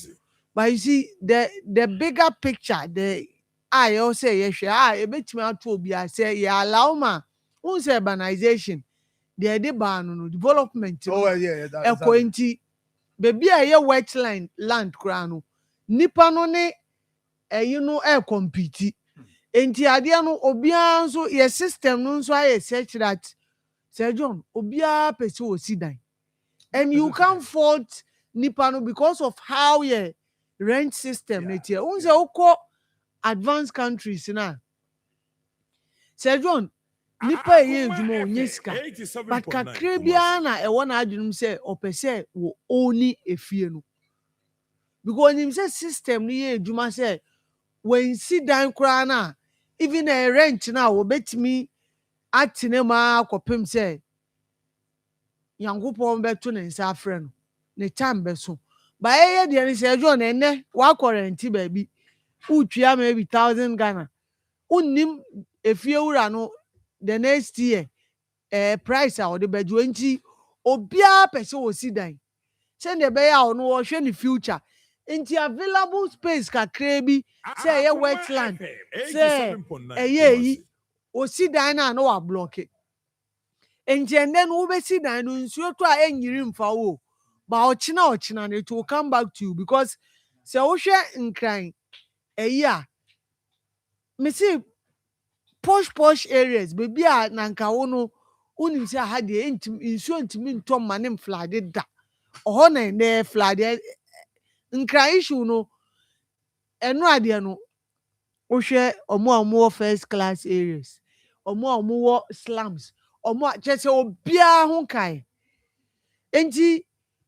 But you see the bigger picture, the I also say ebetimi ato obi say ya allow ma un say urbanization the no development nti baby aye wetland land kra no nipa no ne compete nti ade no obi anso your system no nso aye search that Sir John obi a pese o si dan and you can't fault nipa no because of how your rent system netie un say ukọ advanced countries na Sir John nipa ye edwuma onye sika but kakra bia na e wona adwunum say opese wo oni efie no because him say system ni ye edwuma say when si dan kra na even a rent na wo betimi atine ma akopem say yankopon beto ne nsa afre no ne time be so ba ye de ni Sir John enne wa quarantine baabi utua maybe 1,000 Ghana unnim efie wura no the next year price a the bedu nti obia pese wo si dan send the be ya no wo hwe ni future nti available space kakra bi say ye wetland say yi o si dan na no wa block nti and then wo be si dan no nsuo to a enyiri mfa wo ba ochina na it will come back to you because say wo hwe nkran a me see posh areas baby a nanka wo no unim say ha de insuo ntimi ntom ma ne flood da oho na ne flood nkran issue no eno ade no wo hwe omo first class areas omo slums omo chese obia ho kai enti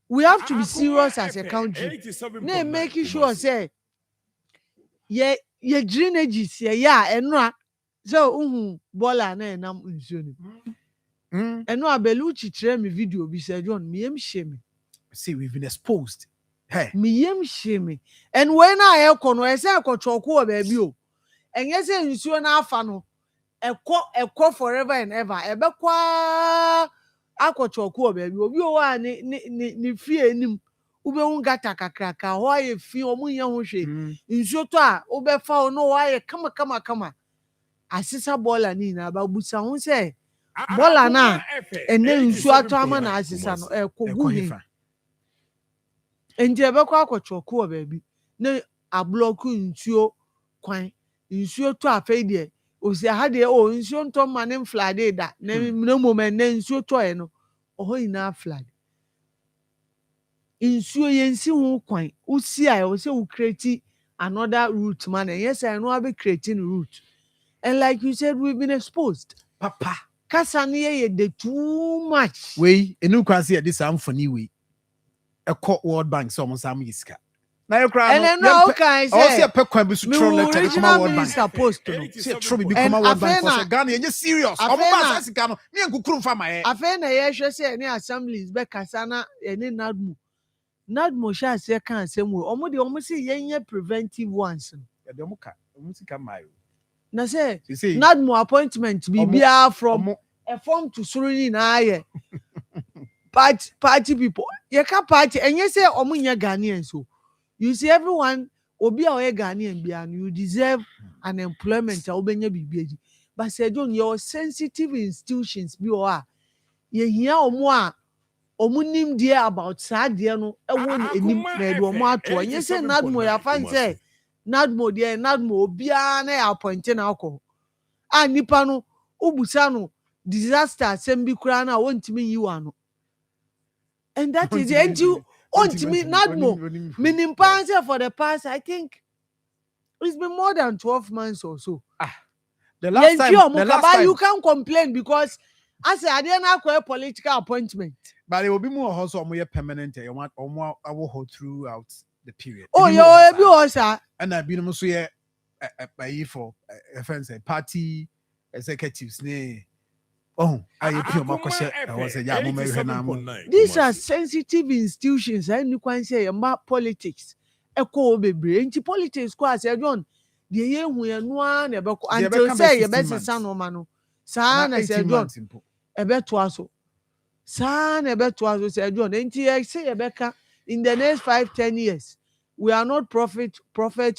we have to be serious as a country na make sure say ye drainages ye eno a so bola na enam nsuo ni eno abelu chichire me video bi Sir John me yem shame see we've been exposed me yem shame and when I no e say akotwoko o ba bi o enye say nsuo na afa no ekọ forever and ever ebekwa akotwoko o ba bi obi o wa ni fie enim ube gata kakraka ho aye fi omu nya ho hwe nsuo to a obefa no wa aye kama asisa bola ni na ba busa ho se bola na ene nsuo ato ama na asisa no ekogu hi enje ebekwa akotwoko o ba bi na ablock nsuo kwan nsuo to afei de osi ha de o nsuo ntɔ ma ne flood da na moment na nsuo tɔe no ɔhɔ nyinaa flood nsuo yɛnsi ho kwan usi a o se o create another route man yes I know be creating route and like you said we've been exposed papa kasa ne yɛ de too much we enu kwan se this amfoni we ɛkɔ World Bank so mo sam yiska na ye kra no and no okay say pɛ kwan bi so tro letter come World Bank supposed to know say tro bi come World Bank for say Ghana ye serious omo ba sika no me nkukuru mfa ma ye afei na ye hwɛ say any assemblies be kasa na any nadmo sha say kan asem we omo say yenye preventive ones ya de omo sika mai na say nadmo appointment bibia from a form to suruni na aye party people ye ka party enye say omo nya Ghanaians so you see everyone obi a oye Ghanaian bia you deserve an employment a obenya bibia but say John your sensitive institutions bi o a ye hia omo a omo nim dia about saade no ewo enim na e do omo ato enye say nadmo ya fan say nadmo dia nadmo obi a na ya appoint na akọ a nipa no obusa no disaster asem bi kura na wontimi yiwa no and that is the you ontimi nadmo minim panse for the past I think it's been more than 12 months or so the last time you can't complain because I say I didn't have a political appointment but it will be more also more permanent you want more hold throughout the period oh you be also and I been so here for friends party executives ne oh I was a yeah these are sensitive institutions and you can say about politics echo bebre nti politics ko as John de ye hu ye no an e be until say ye be sesa no ma no sa na say John e be to aso sa na e be to aso say John nti ye say ye be ka in the next 5-10 years we are not prophets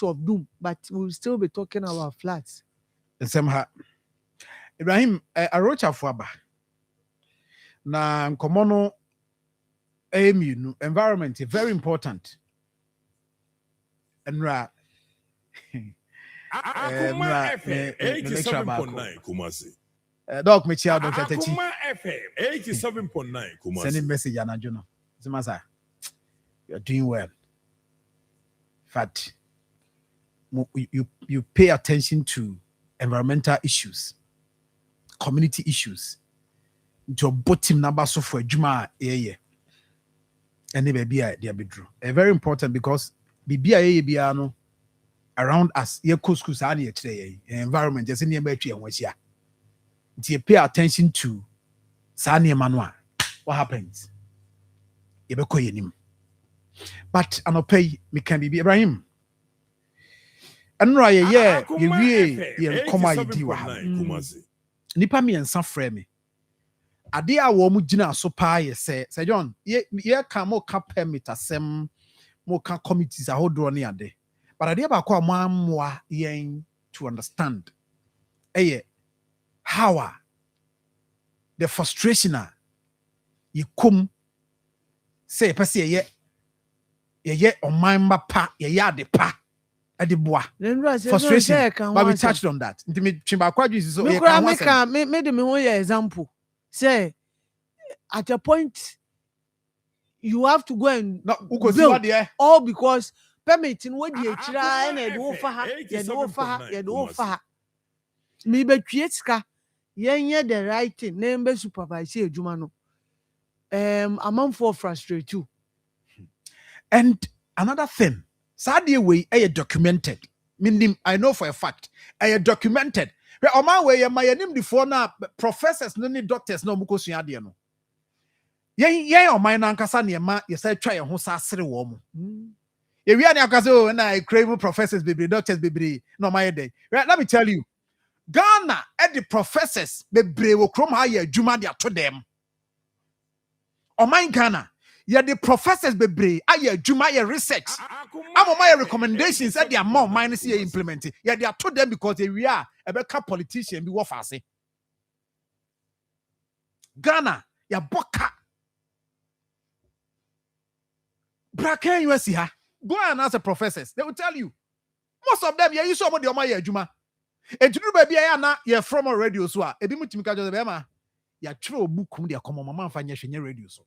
of doom but we will still be talking about floods somehow Ibrahim arocha fuaba na nkomo no emu environment is very important enra Akoma FM 87.9 Kumasi. Doc Michelle Dr. Techi. Akoma FM 87.9 Kumasi. Sending message Anajuno. Zimasa. You're doing well. In fact, you pay attention to environmental issues, community issues. Your bottom number so for Juma and they be a bedroom. Very important because biano around us ye couscous ani today environment just in the battery and what's ya. You pay attention to Sani Manua. What happens? You be koyenim. But I no pay me can be Ibrahim. And right yeah, you really come out nipa me and some frame. Ade a wo mu gina so pa ye say John ye ka mo ka permit asem mo ka committees a hold on ade but ade ba ko amwa yen to understand how the frustration you come say pese ye on my pa ye ade pa ade boa frustration but we touched on that me chimba kwadwi so me de me one example say at a point you have to go and build all because permitting what you try and do over me be create yenye the right thing name be supervise adwuma no amount for frustrate too. And another thing sadly way documented meaning I know for a fact documented on my way my name before now professors no need doctors no muko sua de no yen on my nankasa ne ma ye say twa ye ho sa sere wo mo ye wi an akase o na crave professors baby doctors baby no my day right let me tell you Ghana the professors baby wo krom ha ye adwuma de ato dem on my Ghana ye the professors baby aye adwuma ye research am my recommendations at the amount minus ye implement ye they ato them because we are a politician be wo fase Ghana ya boka Braken you see ha go and ask the professors they will tell you most of them you somebody on my adwuma Ejuru baby ya na ye from radio so a ebi mutimi ka jo be ma ya twerɛ obukum de akɔmɔ mama mfa nyɛ hwenye radio so.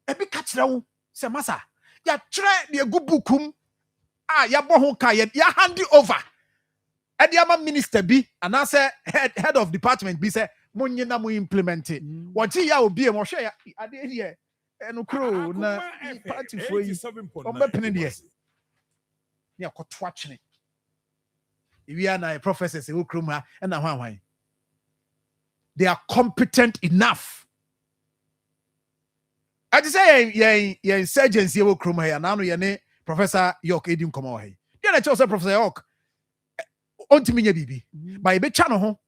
Ebi ka kyerɛ wo se masa ya twerɛ de egu bukum a ya bɔ ho ka ya hand over. Edi ama minister bi anase head of department bi say monye na mo implement it. Wɔgye ya obi e mo hwɛ ya ade here eno kro na party for yi ɔmbɛpene de. Ne akoto atwene. We are now professors who kruma and now they are competent enough. I just say yeah insurgency who kruma here now no Professor York edim come away. Then I chose Professor York ontiminya bibi by be channel ho.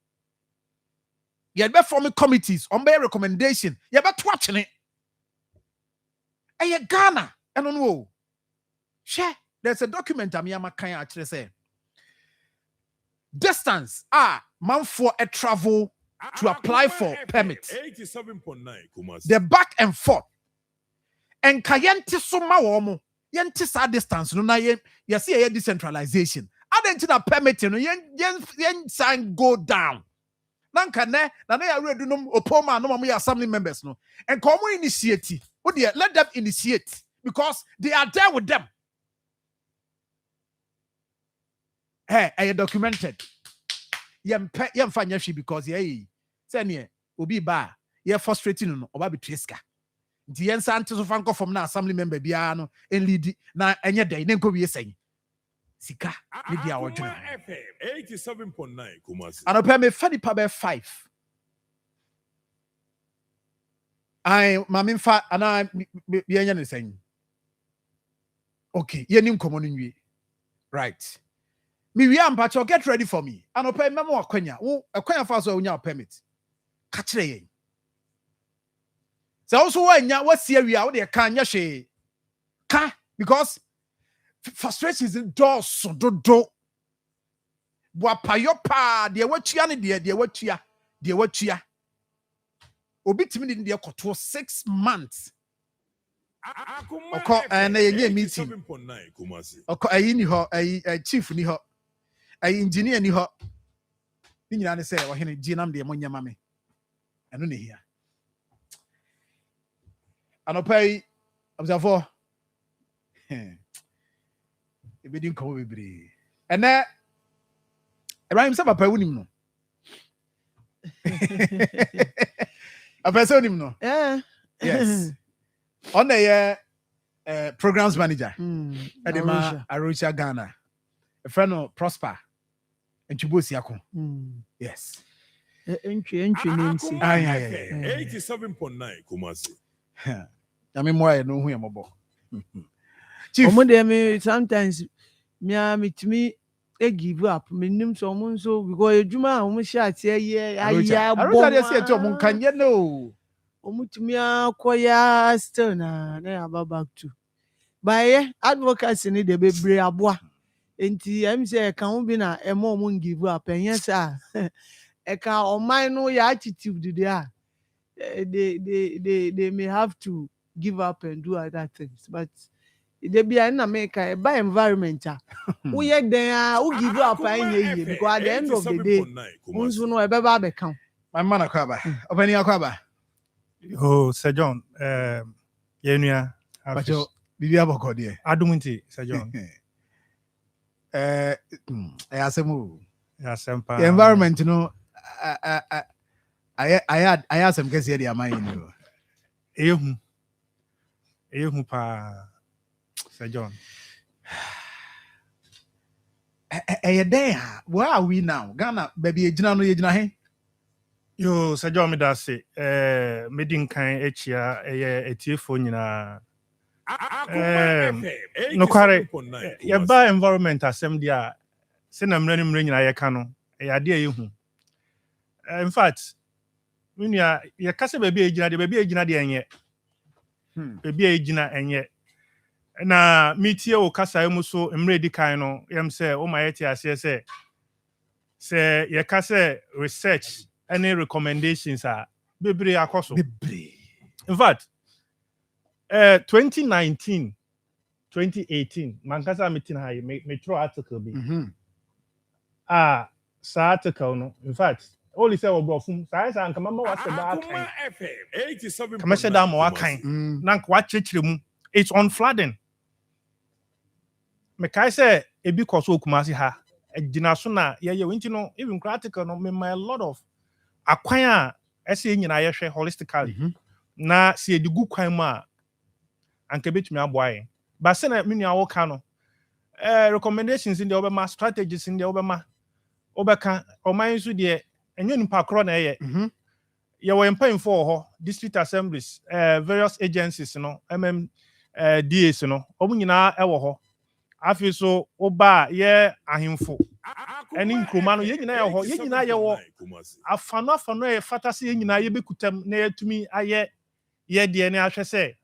You be forming committees on by recommendation. You be watching it. Eye Ghana and on wo. Share there's a document amiyama kan actually say distance Marfo a travel to apply for permit. 87.9 The back and forth. And kayenti suma womo. Yenti sa distance no na yen see a decentralization. Adenti na permit no yen sign go down. Nanka ne na ya ready no opoma no mo ya assembly members no. And come initiate. Let them initiate because they are there with them. Hey, I documented. Yem fanya because ye say ne obi ba ye frustrating no oba betreska. Nti yen san so fanko from na assembly member bia no en lead na enye den ne nko wie sen. Sika ne dia wodwena. 87.9 Kumasi. Anopa me fa nipa be 5. I mami fa ana ye nya ne sen. Okay, ye nim komo no nwie. Right. Me we am patch get ready for me. And open memo akwanya. Wo akwanya fa so onya permit. Ka kire yen. So also wanya wasi awia wo de ka nya hwe. Ka because frustrations in doors so dodo. Boa payo pa de watua ne de watua. Obi timi de koto 6 months. Oko na yenye meeting. 87.9 Kumasi. Oko ayi ni ho ayi chief ni ho. Ayi engineer ni ho. Ni nyina ne say wo hene ginam de mo nyama me. Eno ne hia. Anopai observe. Ebedi nko bebre. Ene Ibrahim say papa wunim no. Apesa wunim no. Yes. On the programs manager, Edema Arusha Ghana, a friend of Prosper and Chibusiako. Yes. Entry names. 87.9 Kumasi. I mean, more I know who I'm about. Chief, sometimes me give up. Me name someone so we go Juma, almost shot here. I said to Mon can you know? Omutumia koya still na back to by advocacy ni de bebre aboa enti em say ka ho bi na emo mo give up enye sa e ka oman no ya attitude there they may have to give up and do other things but they be na make a by environment we ye den who give up enye because at the end of the day unso no e be ba be kan my man akwaba obani akwaba. Oh, Sir John, Yenua, but you be able to go Aduminti, Sir John. I assume the environment, you know, I had some guess here, the mind. You, Sir John. There, where are we now? Ghana, baby, you know, Yo, Sir John, me da say, medin kan echia etiefo nyina. No kware, ye ba environment asem dia, se na mre nyina ye ka no, e ade ye hu. In fact, when you kase baby ejina de enye. Baby ejina enye. Na metie wo kasa emu so mre di kan no, yem say o ma yeti ase say ye kase research any recommendations are bebre akoso. In fact, 2019, 2018, mankasa meeting high me throw article be. sa article no in fact only say obrofum science and kama ma wase da Akoma kan FM 87. kama se da ma wa kan na nka wa chechire mu it's on flooding me kai say ebi koso Kumasi ha gina so na ye winti no even article no me a lot of akwan a ese nyina ye hwe holistically na se edigu kwan mu a anka betumi aboaye ba se na menu awo ka no recommendations in the obama strategies in the obama obeka oman so de enye nipa kro na ye ye wo empan for ho district assemblies various agencies no DAs no omu nyina e wo ho afi so oba ye ahemfo eni nkroma no ye nyina ye ho ye nyina ye wo afano e fatase ye nyina ye bekutam na yatumi aye ye de ne ahwe se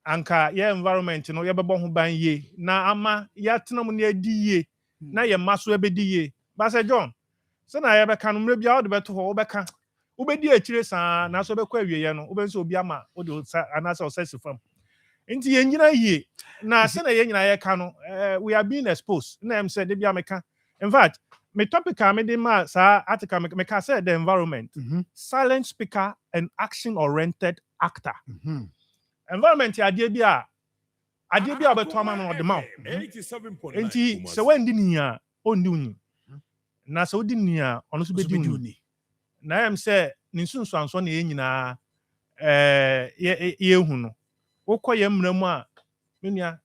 anka ye environment no ye bebo ho ban ye na ama ya tenam na edi ye na ye maso ebedi ye ba se John se na ye beka no mre bia wo de beto ho wo beka wo bedi akire saa na so bekwa awie ye no wo benso obi ama wo de anasa osesi fam nti ye nyina ye na se na ye nyina ye ka no we are being exposed na em said bia meka in fact me topic am de ma sa article me ka say the environment silent speaker and action oriented actor environment ade bia obeto ama no de ma 87.9 enti se wendi ni a ondi uni na se odi ni a ono so bedi uni na em say ni sunsuanso na ye nyina ye hu no wokọ ye mramu a menua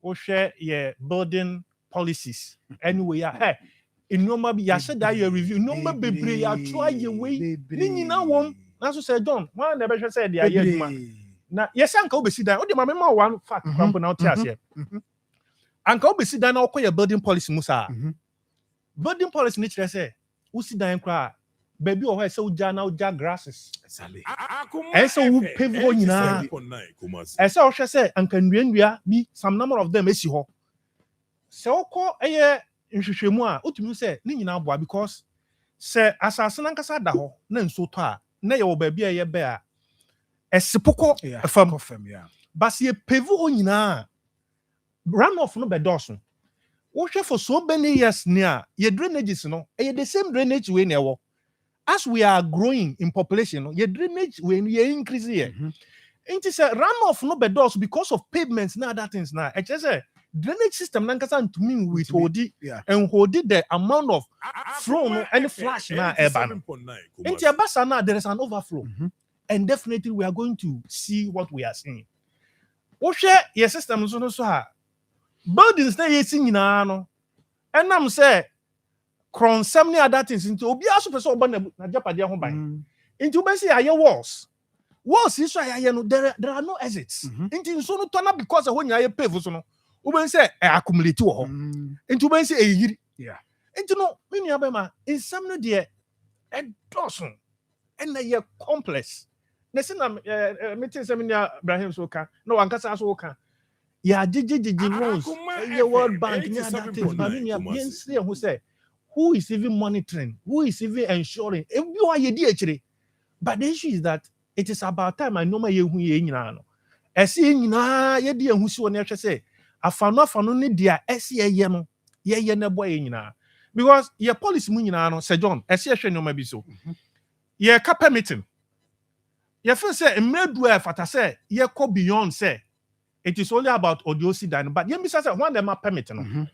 wo hwe ye building policies anyway ya inoma bi ya sheda ye review inoma bebre ya try ye way ni nyina wom na so say John one na be hwe say de aye aduma na yes anka obesi dan o de ma me ma one fact kwampo na otia ase anka obesi dan na wokọ ye building policy musa building policy ni kire say wo si dan kra baby o ho say uja na uja grasses ese wo pave ho nyina ese o hwe say anka nduandua bi some number of them esi ho se okọ eye nhwehwemu a otumi say ni nyina aboa because se asase na nkasa da ho na nso to a na ye wo baby eye be a esipoko fam ya but ye pave ho nyina run off no be dosun wo hwe for so many years near ye drainages no the same drainage we na wo as we are growing in population, your drainage when you increase here. It is a runoff no be doors because of pavements and other things now. It is a drainage system nankasa to me with Hodi and Hodi the amount of flow no any flash now urban. Into Abasa now there is an overflow. And definitely we are going to see what we are seeing. O share your system so buildings na yesi nyina no. And I'm say so many other things into obi aso person oba na japade ho ban into be say aye walls is so aye no there are no exits into so no turn because of when you pave so no obi say accumulate wo ho into be say yiri into no me nua be ma insam no de e dosun and na ye complex na say na meeting say me nua Ibrahim so ka na wankasa so ka ya jiji loans ye World Bank ni other things but me nua bien say who say who is even monitoring? Who is even ensuring? But the issue is that it is about time I know my yehu ye nyina no. Esi nyina ye de ehu si woni ehwe say afano ne dia esi ye no ye na boy nyina. Because your policy mu nyina no Sir John esi ehwe no ma bi so. Ye ka permitting. Ye feel say emredu e fata say ye go beyond say it is only about odiosi dan but ye mi say one dem ma permit no.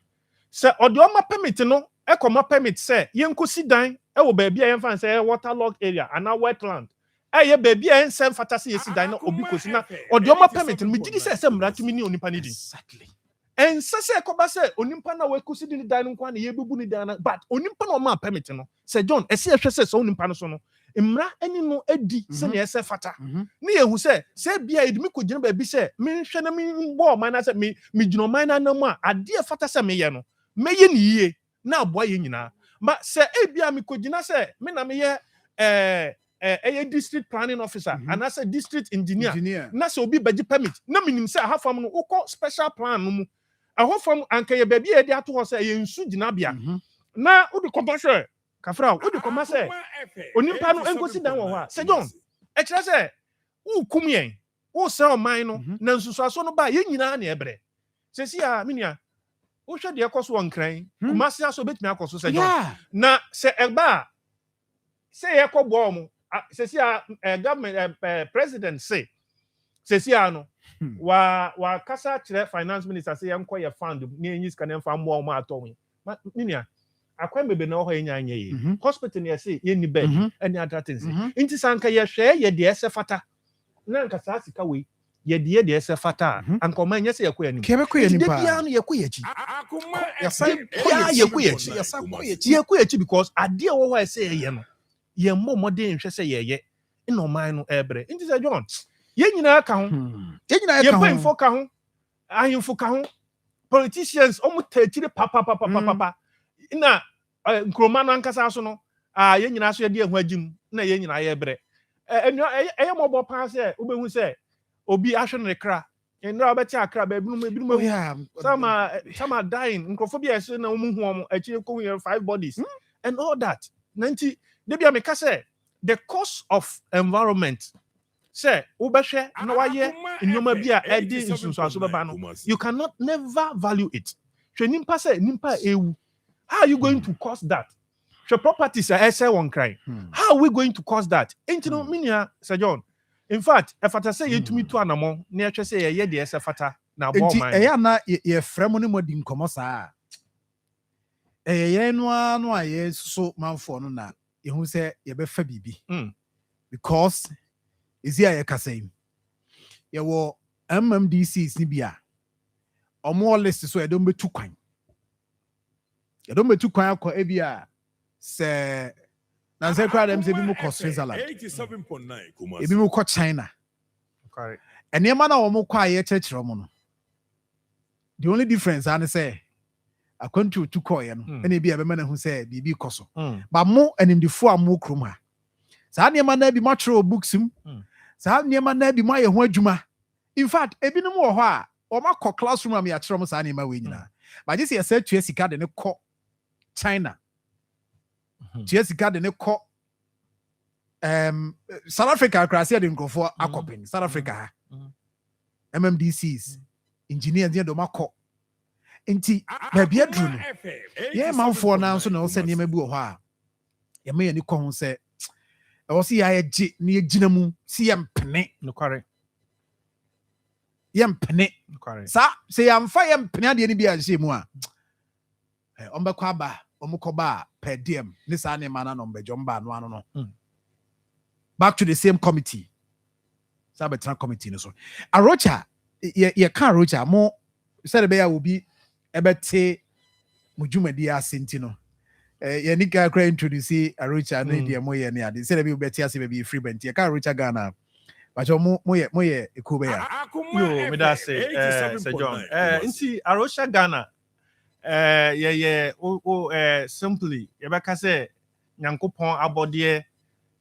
Say odioma permit no Akoma permit say yenkosi dan e wo baabi a yemfa say waterlogged area and a wetland ye baabi a ensem fata say yesi dan na obi kosi na odioma permit no migidi say mratimi ni onipa ni din exactly and say ekoba say onipa na we kosi din dan no kwa na ye bebu ni dan na but onipa na o ma permit no say John ese ehwe say so onipa no so no imra ani no edi say na ese fata ni yehu say bia edimi ko gina baabi say me hwe na me bo man na say me gino man na nam a ade fata say me ye no meye ni yie na aboa ye nyina ma se ebia me kogina se me na me ye district planning officer and as a district engineer na se obi baji permit na minim se ahafam no ukọ special plan no mu ahofam anka ye baabi ye de ato ho se ye nsu gina bia na odi kọbọhwe kafra odi kọma se onimpa no enkosi dan wo ho a se John e kire se ukum yen wo se oman no na nsusuaso no ba ye nyina na ebre se si a minia Who should the cost one crying? Kumasia so bit me akoso say Yeah. na se eba say ekọ bomb say government president say no wa kasa kire finance minister say yanko ye fund ni enyi sika na fa mo ma atọ ma ninia akwa mbebe na ho enya anya ye hospital ne say ye ni bed any other things inti sanka ye hwe ye de ese fata na nka sa sika we ye de ese fata anka ma nya say ye ko ya ni Kebe ko ye ni pa bia no ye ko ye chi Akoma ye ko ye chi ye ko ye chi because ade wo ho say ye no ye mmomode nhwe say ye ye ino man no ebre inti say John ye nyina ka ho ye pemfo ka ho ahemfo ka ho politicians omo tachire papa na nkroma no ankasa so no ye nyina so ye de ehu agim na ye nyina ye bre eye mobo pa se obehu se obi ahwe ne kra enra obeti akra ba ebinum some are dying nkrophobia so na omu hu omo achi ko 5 bodies and all that 90 debia me ka se the cost of environment say ubehwe na waye nyoma bia edi nsunsu aso beba no you cannot never value it hwe nimpa say nimpa ewu how are you going to cost that hwe properties are say one cry how are we going to cost that intino minia Sir John in fact if I say yetumi to anamo na hwe say ye de ese fata na bo man eya na ye frem no modi nkomo saa ye no anu aye so manfo no na yehu say ye be fa bibi because is here ye kasai ye wo MMDCs ni bia omo list so ye don betu kwan akọ ebia se na se kra dem se bi mu ko Switzerland 87.9 Kumasi ebi mu ko China correct enema na wo mu kwa ye chechero mu no the only difference an say akwantu tu ko ye no ene bia be mana hu say bibi koso ba mo animdifo amu krom ha sa enema na bi matro books mu sa enema na bi ma ye ho adwuma in fact ebinom wo ho a o makọ classroom am ya kire mo sa enema we nyina ba je se ye sa tue sika de ne kọ China tue sika de ne kọ South Africa krasi de nkrofo akọpin South Africa ha MMDCs engineers de do makọ nti ba bia dru no ye manfo na nso na wo se niam bi wo ho a ye me ye ni kọ ho se e wo se ya ye gi na ye gina mu si ye mpene no correct ye mpene sa se ya mfa ye mpene ade ni bia hye mu a ombekọ aba omukọba per diem ni sa ne mana no mbejomba no ano no back to the same committee sabetra committee no so arocha ye ka arocha mo said be ya obi ebete mujumadi asenti no ye ni ka kra introduce arocha no dia mo ye ne ade said be obeti ase be free bent ye ka arocha Ghana but mo ye ekobe ya yo me da say Sir John nti arocha Ghana simply yebeka say nyankopon abode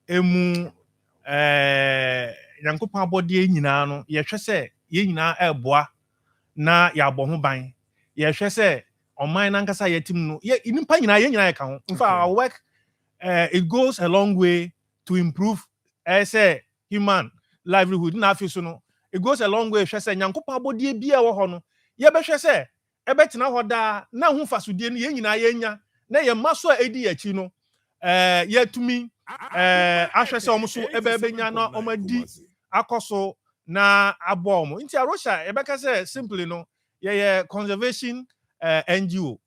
emu nyankopon abode nyina no ye hwe say ye nyina eboa na ya bo ho ban ye hwe say oman na nkasa yetim no ye nimpa nyina ye nyina ye ka ho in fact our work it goes a long way to improve say human livelihood na afiso no it goes a long way hwe say nyankopon abode bia wo ho no ye be hwe say ebetina hoda na hu fasudie no ye nyina ye nya na ye maso edi achi no ye tumi ahwese omso ebe nya na omadi akoso na abom nti arosha ebeka say simply no ye conservation NGO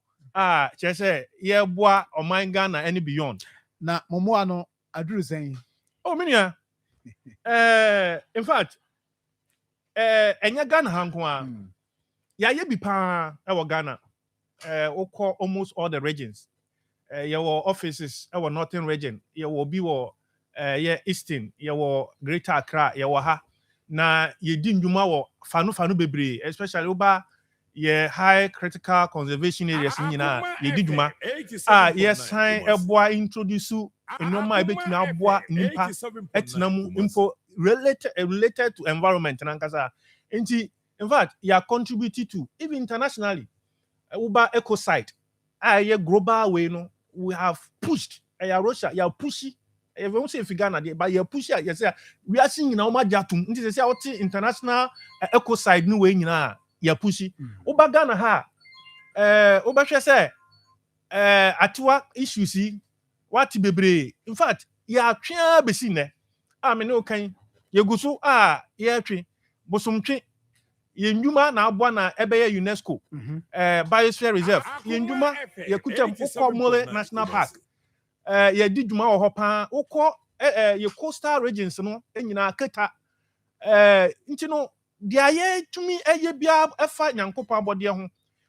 chese ye boa oman Ghana and beyond na momo ano aduru sen oh minia in fact enya Ghana hanko a ya ye bi pa e wo Ghana oko almost all the regions your offices our northern region your bi wo eastern your greater Accra your ha na ye di ndwuma wo fanu bebre especially oba ye high critical conservation areas nyina ye di ndwuma ye sign eboa introduce enoma ebetumi aboa nimpa etinamu info related to environment nankasa nti in fact you are contributing to even internationally uba ecosite a global way no we have pushed Russia you pushy if you say Ghana but you push you say we are seeing na omajatum nti say what international ecosite no way nyina you pushy uba Ghana ha wobɛhwɛ sɛ atiwa issues yi wati bebree in fact ya twea besi nnɛ a me ne okan yegu so a yɛtwe bosomtwe yɛndwuma na aboa na ɛbɛyɛ UNESCO biosphere reserve yɛndwuma yɛkutam wokɔ Mole National Park yɛdi dwuma wɔ hɔ paa wokɔ yɛ coastal regions no nyinaa keta nti no deɛ yɛtumi ɛyɛ bia ɛfa nyankopɔn abɔdeɛ ho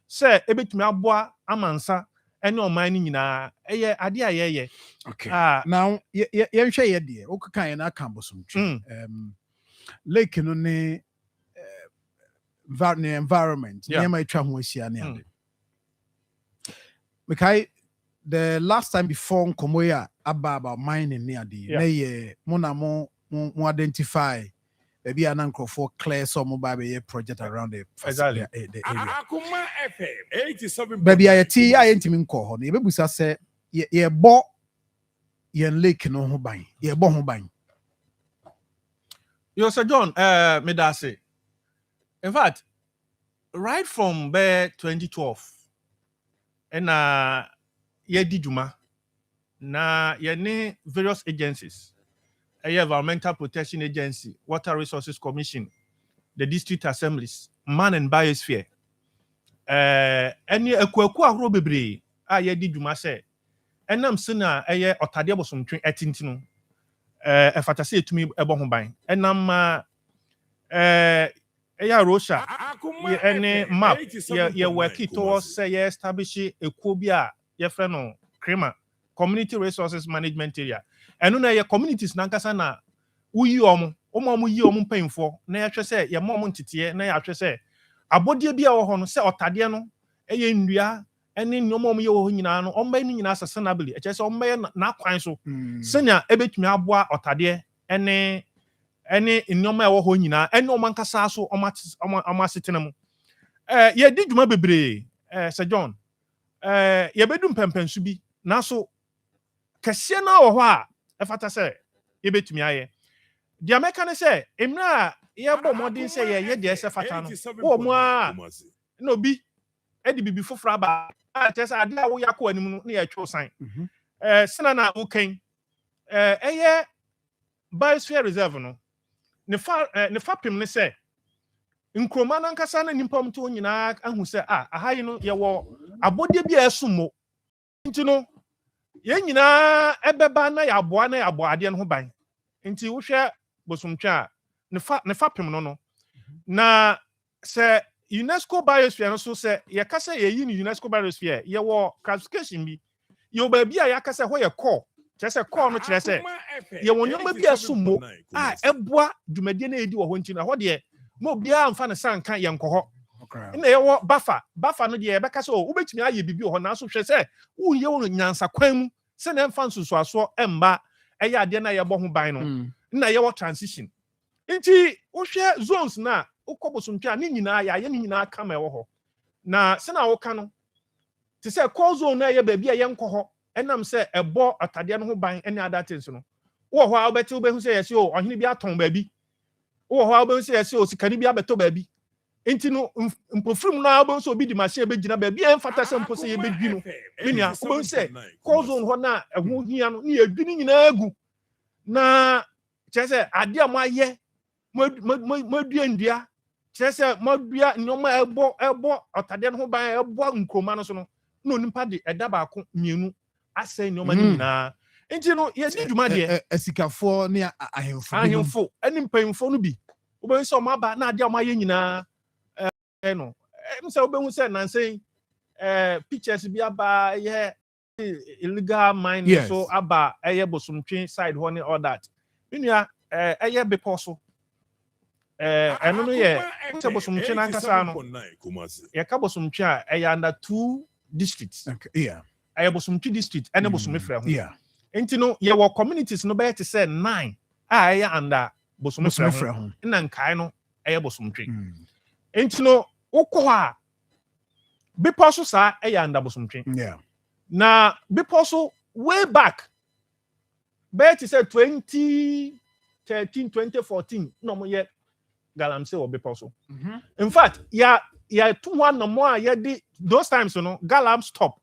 sɛ ɛbɛtumi aboa amansa ɛne ɔman no nyinaa ɛyɛ ade a yɛyɛ okay now yɛnhwɛ yɛ deɛ wokeka yɛ no aka bosomtwe lake no ne environment nneɛma atwa ho ahyia ne ade mekai the last time before nkɔmmɔ yi a aba about mining ne ade na yɛ mo na mo identify baabi a na nkurɔfoɔ clear sɛ ɔmo ba bɛyɛ project around the area Akoma FM 87. baabi a yɛte a yɛntumi nkɔ hɔ no yɛbɛbusa sɛ yɛbɔ yɛn lake no ho ban yɛbɔ ho ban yo Sir John me da say in fact right from 2012 and yɛdi dwuma na yɛne various agencies Environmental Protection Agency, Water Resources Commission, the district assemblies, Man and Biosphere. Any ekwaku ahoro bebree a yɛdi dwuma sɛ ɛnam sena ɛyɛ ɔtadeɛ bosomtwe ɛtintino ɛfata sɛ etumi ɛbɔ ho ban ɛnam ɛyɛ Rosha ɛne map yɛ work towards sɛ yɛ establish ekuo bi a yɛfrɛ no CREMA, Community Resources Management Area. Ɛno na yɛ communities nankasa na woyi ɔmo yi ɔmo mpanyinfoɔ na yɛhwɛ sɛ yɛ ma ɔmo nteteɛ na yɛahwɛ sɛ abɔdeɛ bi a wɔ hɔ no sɛ ɔtadeɛ no ɛyɛ nnua ɛne nneɛma ɔmo yɛ wɔ hɔ nyinaa no ɔmo bɛyɛ no nyinaa sustainably ɛkyerɛ sɛ ɔmo bɛyɛ n'akwan so sɛnea ɛbɛtumi aboa ɔtadeɛ ɛne nneɛma a ɛwɔ hɔ nyinaa ɛne ɔmo ankasa so ɔmo asetena mu yɛdi dwuma bebree Sir John yɛbɛdu mpɛmpɛnso bi naso kɛseɛ na wɔ hɔ a ɛfata sɛ yɛbɛtumi ayɛ deɛ mɛka ne sɛ emra a yɛbɔ mmɔden sɛ yɛyɛ deɛ ɛsɛ fata no wɔ mu a na obi ɛde bibi foforɔ aba a kyerɛ sɛ ade a woyɛ akɔ anim no ne yɛtwe san sena na wokan ɛyɛ biosphere reserve no ne fa pem ne sɛ nkroma nankasa na nipa mto nyinaa ahu sɛ aha yi no yɛwɔ abɔdeɛ bi a ɛso mo nti no yɛn nyinaa ɛbɛba na yɛaboa adeɛ no ho ban nti wohwɛ bosomtwe a ne fa pem no na sɛ UNESCO biosphere no so sɛ yɛka sɛ yɛyi ne UNESCO biosphere yɛwɔ classification bi yɛwɔ baabi a yɛaka sɛ hɔ yɛ core kyerɛ sɛ core no kyerɛ sɛ yɛwɔ nneɛma bi a ɛso mo a ɛboa dwumadie no ɛdi wɔ hɔ nti na hɔ deɛ ma obiara mfa ne sanka yɛnkɔ hɔ na yɛwɔ bafa no deɛ yɛbɛka sɛ wobɛtumi ayɛ biribi wɔ hɔ nanso hwɛ sɛ woyɛ wo nyansa kwan mu sɛ na ɛmfa nsusuasoɔ ɛmba ɛyɛ adeɛ na yɛbɔ ho ban no na yɛwɔ transition nti wohwɛ zones na wokɔ bosomtwe a ne nyinaa yɛayɛ ne nyinaa kama ɛwɔ hɔ na sɛ na woka no te sɛ core zone na ɛyɛ baabi a yɛnkɔ hɔ ɛnam sɛ ɛbɔ atadeɛ no ho ban ɛne other things no wowɔ hɔ a wobɛhu sɛ yɛsɛ ɔhene bi atɔn baabi wowɔ hɔ a wobɛhu sɛ yɛsɛ sikani bi abɛtɔ baabi nti no mpofirim no a wobɛhu sɛ obi di machine bɛgyina baabi a ɛmfata sɛ mpo sɛ yɛbɛdwi no menua wobɛhu sɛ core zone hɔ no a ɛho hia no ne yɛdwi no nyinaa gu na kyerɛ sɛ adeɛ a moayɛ moadua ndua kyerɛ sɛ moadua nneɔma ɛbɔ ɔtadeɛ no ho ban ɛbɔ nkuroma no so no na onipa de ɛda baako mmienu asɛe nneɔma no nyinaa nti no yɛdi dwuma deɛ asikafoɔ ne ahemfo ɛne mpanyimfoɔ no bi wobɛhu sɛ ɔmo aba na adeɛ a ɔmo ayɛ nyinaa no sɛ wobɛhu sɛ nansɛn pictures bi aba ɛyɛ illegal mining so aba ɛyɛ bosomtwe side hɔ ne all that menua ɛyɛ bepɔ so ɛno no yɛ sɛ bosomtwe nankasa no yɛka bosomtwe a ɛyɛ under 2 districts ɛyɛ bosomtwe district ɛne bosome frɛ ho nti no yɛwɔ communities no bɛyɛ te sɛ 9 a ɛyɛ under bosome frɛ ho na nkae no ɛyɛ bosomtwe nti no wokɔ hɔ a bepɔ so saa ɛyɛ under bosomtwe na bepɔ so way back bɛyɛ te sɛ 2013 2014 na ɔmo yɛ galamsey wɔ bepɔ so in fact yeah, 2-1 no more. Yeah, those times, you know, Galam stop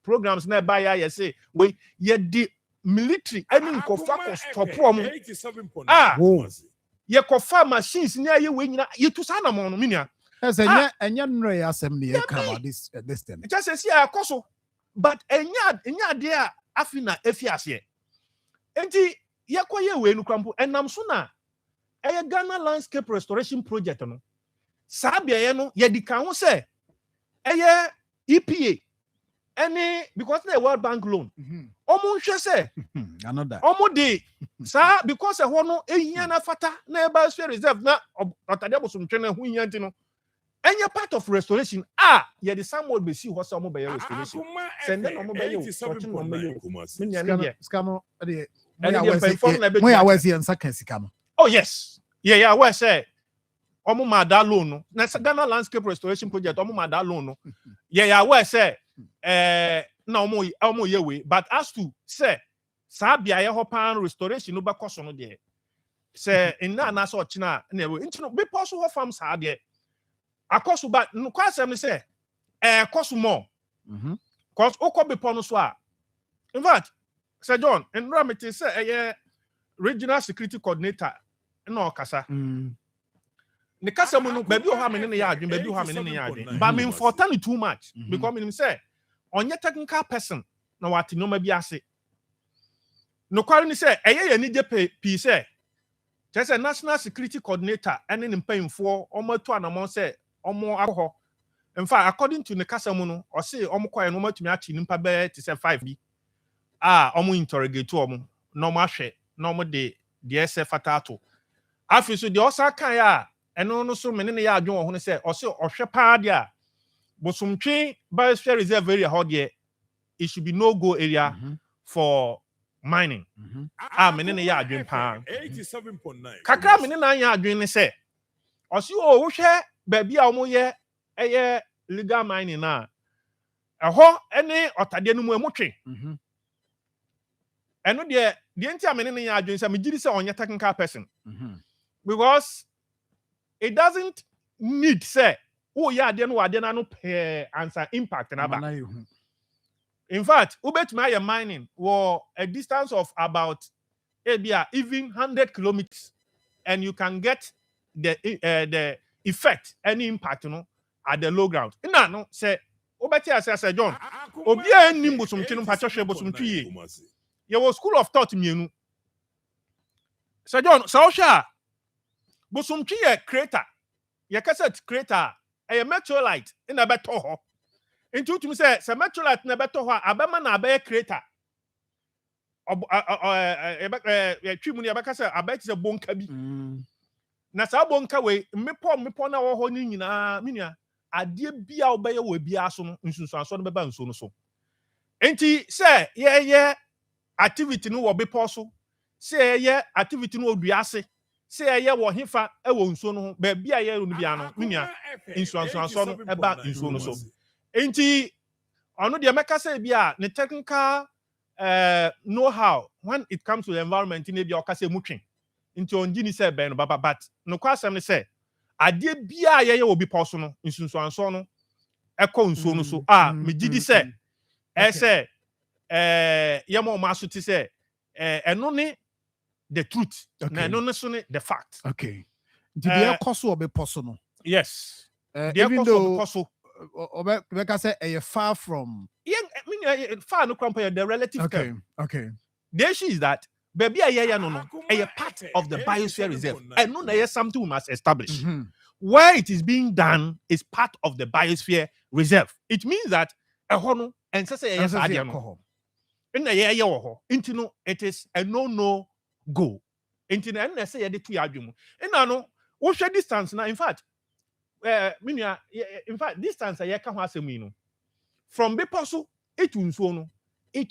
programs nearby. Yeah, say, we yeah, the military, I mean, Kofa stop. 87.9. Ye kofa machines near you when you to sana mon minia. As a no assembly about this thing. Just says yeah, koso. But enya there afina efiase. Enti ye kwaye we nu krampo enam so na Ghana landscape restoration project no. Sabia ye no ye di kan ho se EPA any because the World Bank loan. Omo hwe se another. Omo de sa because e ho no ehia na fata na biosphere reserve na otade bosomtwe na ho hia nti no. Any part of restoration ye the somewhat be see what some be restoration. Send them omo be you. Scano we are in second scano. Oh yes. Yeah, where say omo ma da loan no. Na Ghana landscape restoration project omo ma da loan no. Yeah, where say na omo ye we but as to say sabia ye hopan restoration no ba koso no de say na so china na we ntino be poso ho farm sa de akoso but no kwasem say koso more cause okọ be pono so a in fact Sir John and Ramete say regional security coordinator na okasa ne kasa mu no ba bi o ha me ne ya adwen ba bi o ha me ne ya adwen but me important too much because me say onye technical person na wati no ma bi ase no kwari ni say ye ni je pi say say national security coordinator ene ne mpanyimfo omatu anamon say omo akọ in fact according to the kasamu no o say omo kwaye no matumi achi nimpa be ti say 5 bi omo interrogate omo no mo ahwe no mo de SF atato afi so de osa kan ya eno no so mene ne ya adwon ho ne say o say ohwe pa de a bosomtwe biosphere reserve area how there it should be no go area for mining. Mene ne ya adwen pa 87.9. kakra mene na ya adwen ne say o say o wo hwe ba bia omo ye legal mining na ɛhɔ ene otade no mu emotwe eno de enti amene ne ya adwen say me gidi say onye technical person because it doesn't need say ya ade no wade na no answer impact na ba in fact ubetumi aye mining for a distance of about even 100 kilometers and you can get the effect any impact at the low ground na no say ubeti ase John obi anim bosomtwe no pacho hwe bosomtwe ye was school of thought mienu Sir John so hwe bosomtwe ye crater ye cassette crater a meteorite in a beto ho into to say meteorite na beto ho abema na abe crater twimu ne abeka say abeti se bonka bi na sa bonka we mepo na wo ho ni nyina menua ade bia obeye wo bia so no nsunsuanso no beba nso no so enti say ye activity no wo bepo so say ye activity no oduase say ye wo hefa e wo nso no ba bia ye no bia no menua nsunsuanso no eba nso no so enti ono de meka say bia ne technical know how when it comes to the environment in bia o ka say mutwen enti onji ni say ben no baba but no kwasem ne say ade bia ye wo bi poso no nsunsuanso no ekọ nso no so me gidi say say ye mo ma so ti say eno ne the truth na eno ne so ne the fact okay did the coso be poso no yes even though obeka say far from far no compare the relative term. Okay the issue is that baby no part of the biosphere reserve and no there is something we must establish where it is being done is part of the biosphere reserve. It means that no and say yes no in the it is a no go into the say ya de tu adwum no wo hwe distance na in fact distance ya ka ho asem no from Beposo it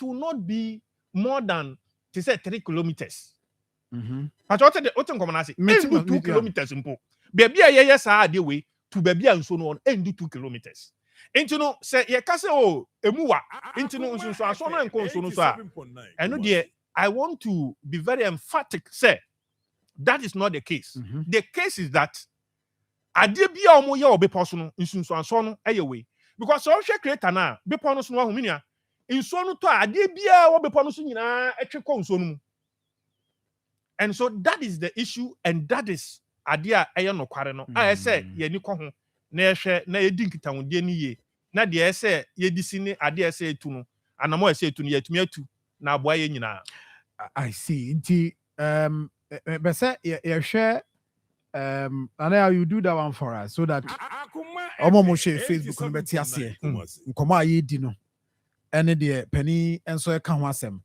will not be more than to say 3 kilometers. But what the come na say 2 kilometers mpo baby ye sa ade we to baby nso no endu 2 kilometers. Into no say ye ka say emuwa into no nso aso no enko nso no so a eno de I want to be very emphatic say that is not the case. The case is that ade bia omo ye obepo so no nsunsuanso no we because so hwe creator na bepo no so no ahomenia nsuo no to ade bia obepo no so nyina etwe ko nsuo no mu. And so that is the issue, and that is ade a eye no kware no a say ye ni ko ho na ehwe na edi nkitawode ni ye na de say ye disi ni ade say etu no anamo say etu no ye tumi atu na aboa ye nyina. I see. But say you share and now you do that one for us so that Omo share Facebook no beti ase nkomo aye di no ene de pani enso e ka ho asem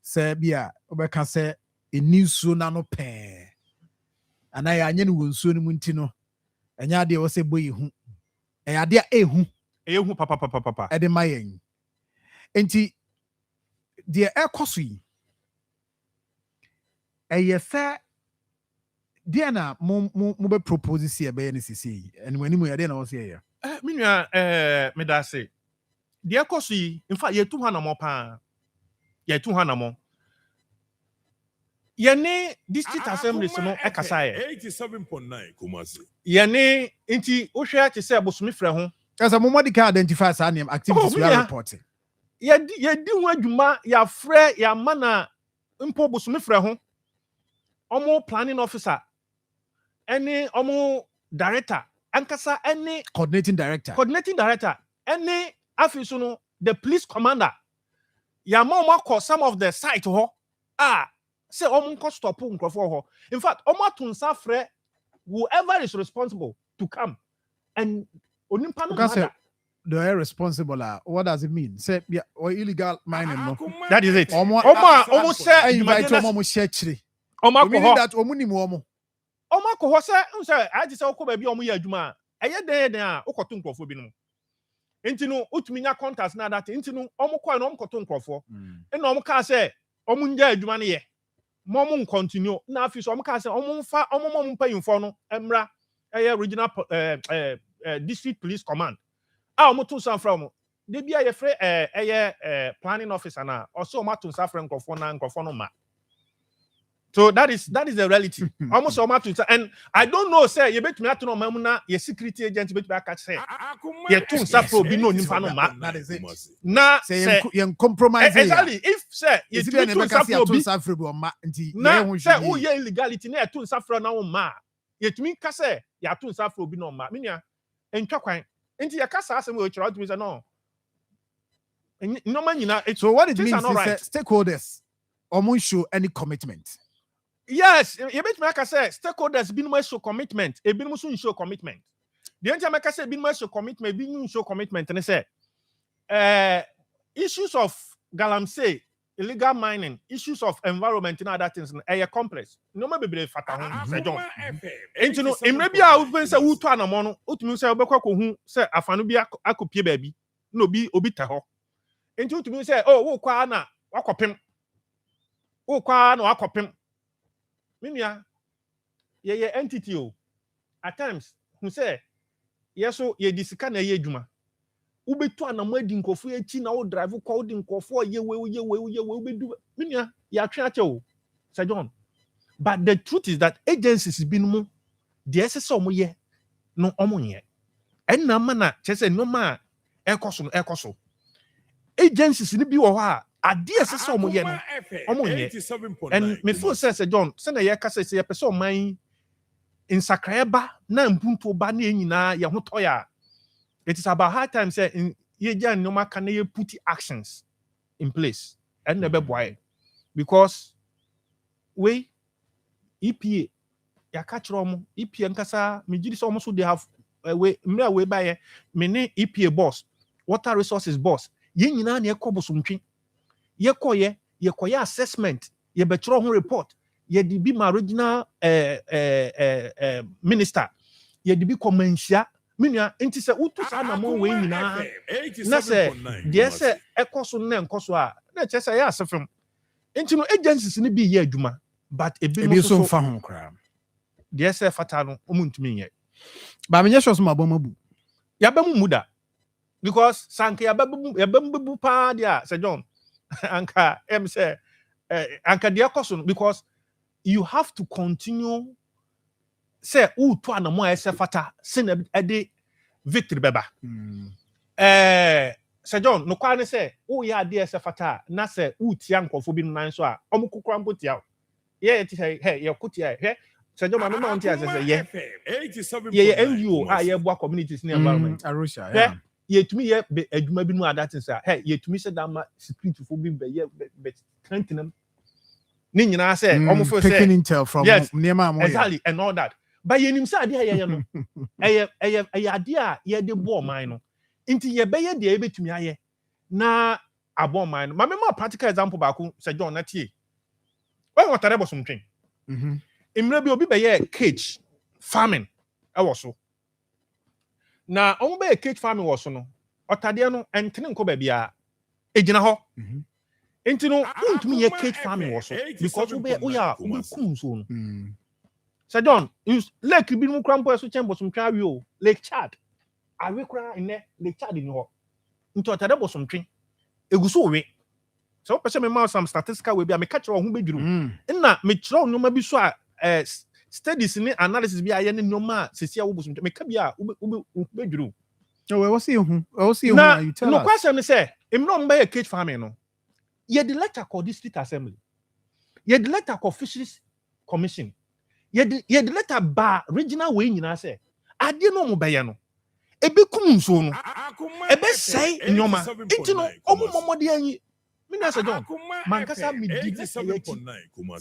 say bia obeka say enisu na no pe ana ya anye no wonsuo no munti no enya de wo say boyi hu eya de ehu papa e de mayen enti de ekoso yi say dia na mo be propose si ebe ne sisi and when mu ya dia na wo say ya minua me da say de ekoso yi in fact ye tu ha na mo pa ye tu ha na mo yene district assemblies no ekasa ye 87.9 Kumasi yene nti wo hwe ate say bosumi frɛ ho as a moment can identify some activities we are reporting ye di ho adwuma ya frɛ ya mana mpo bosumi frɛ ho omo planning officer any omo director ankasa any coordinating director any afiso no the police commander ya ma call some of the site ho say omo nko stop nkrofo ho in fact omo atunsa frɛ whoever is responsible to come and onimpa no matter they are responsible. What does it mean? Say or illegal mining no. That is it. Omo say invite omo share chiri. Omo meaning that omo ni mo omo. Omo akọ say I just say okọ ba bi omo ya adwuma eye den a okoto nkrofo bi no. Enti no utumi nya contacts na that enti no omo kọ na omo koto nkrofo. E na omo ka say omo nya adwuma ne ye. Mo continue na afi so omo ka say omo mfa omo mpanyimfo no emra eye regional district police command. Omo to san from de bia ye frɛ planning officer na also omo to san from nkrofo na nkrofo no ma. So that is the reality. Almost all matter. And I don't know, say you bet me at no mamuna, your security agent bet back at say. You too suffer be no nimfano. That is it. Na say you compromise. Exactly. If say you too suffer be na say oh yeah illegality na too suffer na ma. You to me ka say you too suffer be no ma. Minia entwa kwan. Enti ya kasa asem we chira to me say no. No man nyina. So what it means is that stakeholders almost show any commitment. Yes, you bet me I say stakeholders been more show commitment. E been so show commitment. The entire make say been more show commitment, been show commitment and say issues of galamsey, illegal mining, issues of environment and other things are complex. No me be fata ho say John. Enti no emre bia wo pen say wo to anamo no, otumi say obekwa ko hu say afanu bi akopie baabi. Na obi ta ho. Enti otumi say oh wo kwa na wakopem. Wo kwa na wakopem. Minia ye entity o at times who say yes so ye disika na ye adwuma ubetu anamo adi nkofo echi na wo drive ko di nkofo ye we ubedu minia ya twa ache o Sir John, but the truth is that agencies been mu de ese omo ye no omo ye en na ma na chese no ma ekoso agencies ni bi wo ho a ade ese so omo ye no omo ye and me feel say Sir John say na ye ka say ye pese oman insakraeba na mpuntu ba na nyina ye ho toya. It is about high time say ye jan no ma can ye put actions in place and never boy because we EPA ya catch romo EPA nkasa me gidi so almost they have we buy me ne EPA boss water resources boss ye nyina na ye kobosomtwe ye koye assessment ye betro ho report ye di bi ma regional minister ye di bi komansia minua enti se utu sa na mo we nyina na se de se ekoso na enkoso a na che se ya asefem enti no agencies ni bi ye adwuma but ebi so fa ho kra de se fata no omuntumi ye ba menye so ma bomabu ya ba mu muda because sanke ya ba bu pa dia Sir John anka say anka dia koso because you have to continue say to anamo ese fata se na ede victory beba Sir John no kwa ne say ya ade ese fata na say tia nkofo bi nan so a omukukura mpotia ye ti say hey ye kotia he Sir John ma no ntia say ye 87 ye NGO a ye boa communities and environment Arusha yeah ye tumi ye adwuma bi no adatin say hey ye tumi say that ma security fo bi be ye be strengthen ni nyina say omfo say taking intel from Nema Amoya exactly and all that but ye nim say ade ye no eye ade a ye de bo man no inti ye be ye de e betumi aye na abo man no ma me practical example ba ko Sir John na tie when water bo somtwen imre bi obi be ye cage farming e wo so na omo be cage farming wo so no otade no entene nko ba bia ejina ho enti no untumi ye cage farming wo so because we ya kum so no Sir John lake bi mu krampo so chembo so ntwa wi o Lake Chad awe kra ene Lake Chad ni ho nti otade bo so ntwen eguso we so pese me ma some statistical we bia me catch ho bedwuru na me kire no ma bi so a studies ni analysis bi aye ne nyoma sesia wo bo so me ka bi a bedwuru we will see you na you tell no us question say imno mba cage farming no ye the letter called district assembly ye the letter called fisheries commission ye the letter ba regional way nyina say ade no mo beye no ebe kum nso no ebe sei nyoma enti no omo de anyi me na Sir John mankasa me did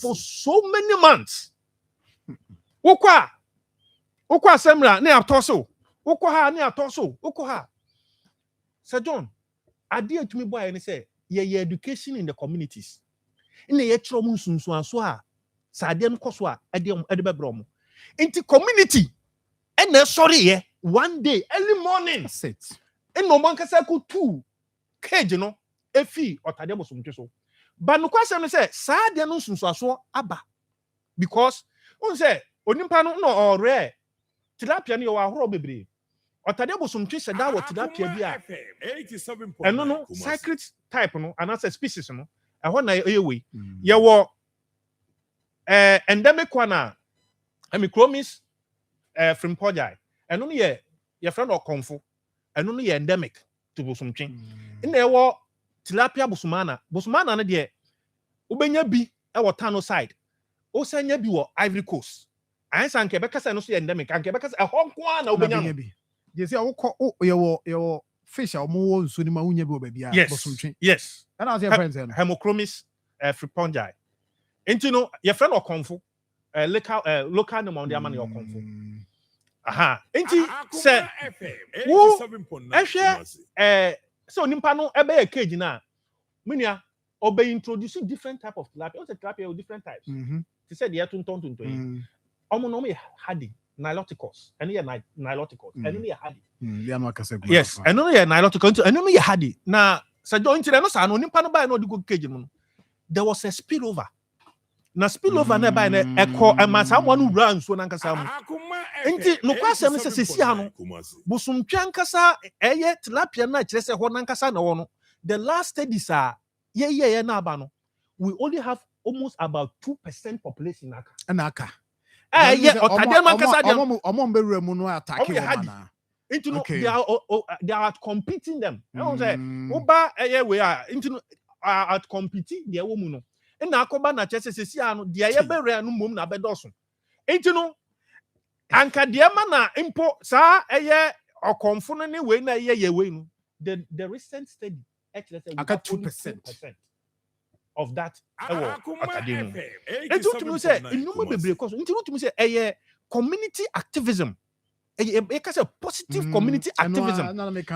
for so many months wokwa semra na atoso wokwa ha na atoso wokwa ha Sir John ade atumi boy ni say ye education in the communities ina ye kiro mu nsunsu aso a sade no koso a ede bebro mo inti community ena sorry ye one day early morning sit eno man kasa ko two cage no efi otade bo somtwe so ba no kwasem no say sade no nsunsu aso aba because on say onimpa no no ore tilapia no wa horo bebre otade bo somtwe se da wo tilapia bi a eno no secret type no anasa species no ehọ na eyewe ye wo endemic one a Amicromis frimpojai eno no ye friend okonfo eno no ye endemic to bosomtwe na ye wo tilapia bosumana no de ubenya bi e wo tano side o sanya bi wo Ivory Coast ansa nke bekasa no so ye endemic anke bekasa ehọ nko na ubenya bi je say ye wo fish a mo wo nso ni ma wunya bi wo ba bia bosomtwe yes and as your friends no Hemocromis fripongi enti no your friend okonfo local no on the amani okonfo aha enti say wo ehwe so nimpa no ebe e cage na menua obe introducing different type of tilapia o say tilapia with different types they said ye tonton omo no me hardy niloticus and ye niloticus and me hardy ya no akase go yes and no ye niloticus and me hardy na Sir John ntire no sa no nimpa no ba no di go cage no there was a spillover na spillover na ba na ekọ amasa mo no wura nso na nkasa mu enti no kwasem no sesia no bosomtwa nkasa eye tilapia na kire se ho na nkasa na wo no the last studies are ye na aba no we only have almost about 2% population aka yeah otade man nkasa de omo mbewura mu no attack wo mana into no they are competing them I don't say oba eye we are into at competing the wo mu no na akoba na chese sesia no de ye bewura no mom na bedoso into no anka de ma na impo sa eye okonfo no ne we na ye we no the recent study actually said aka 2% of that academy it to me say inuma bebre cause into to me say eye community activism e ka say positive community activism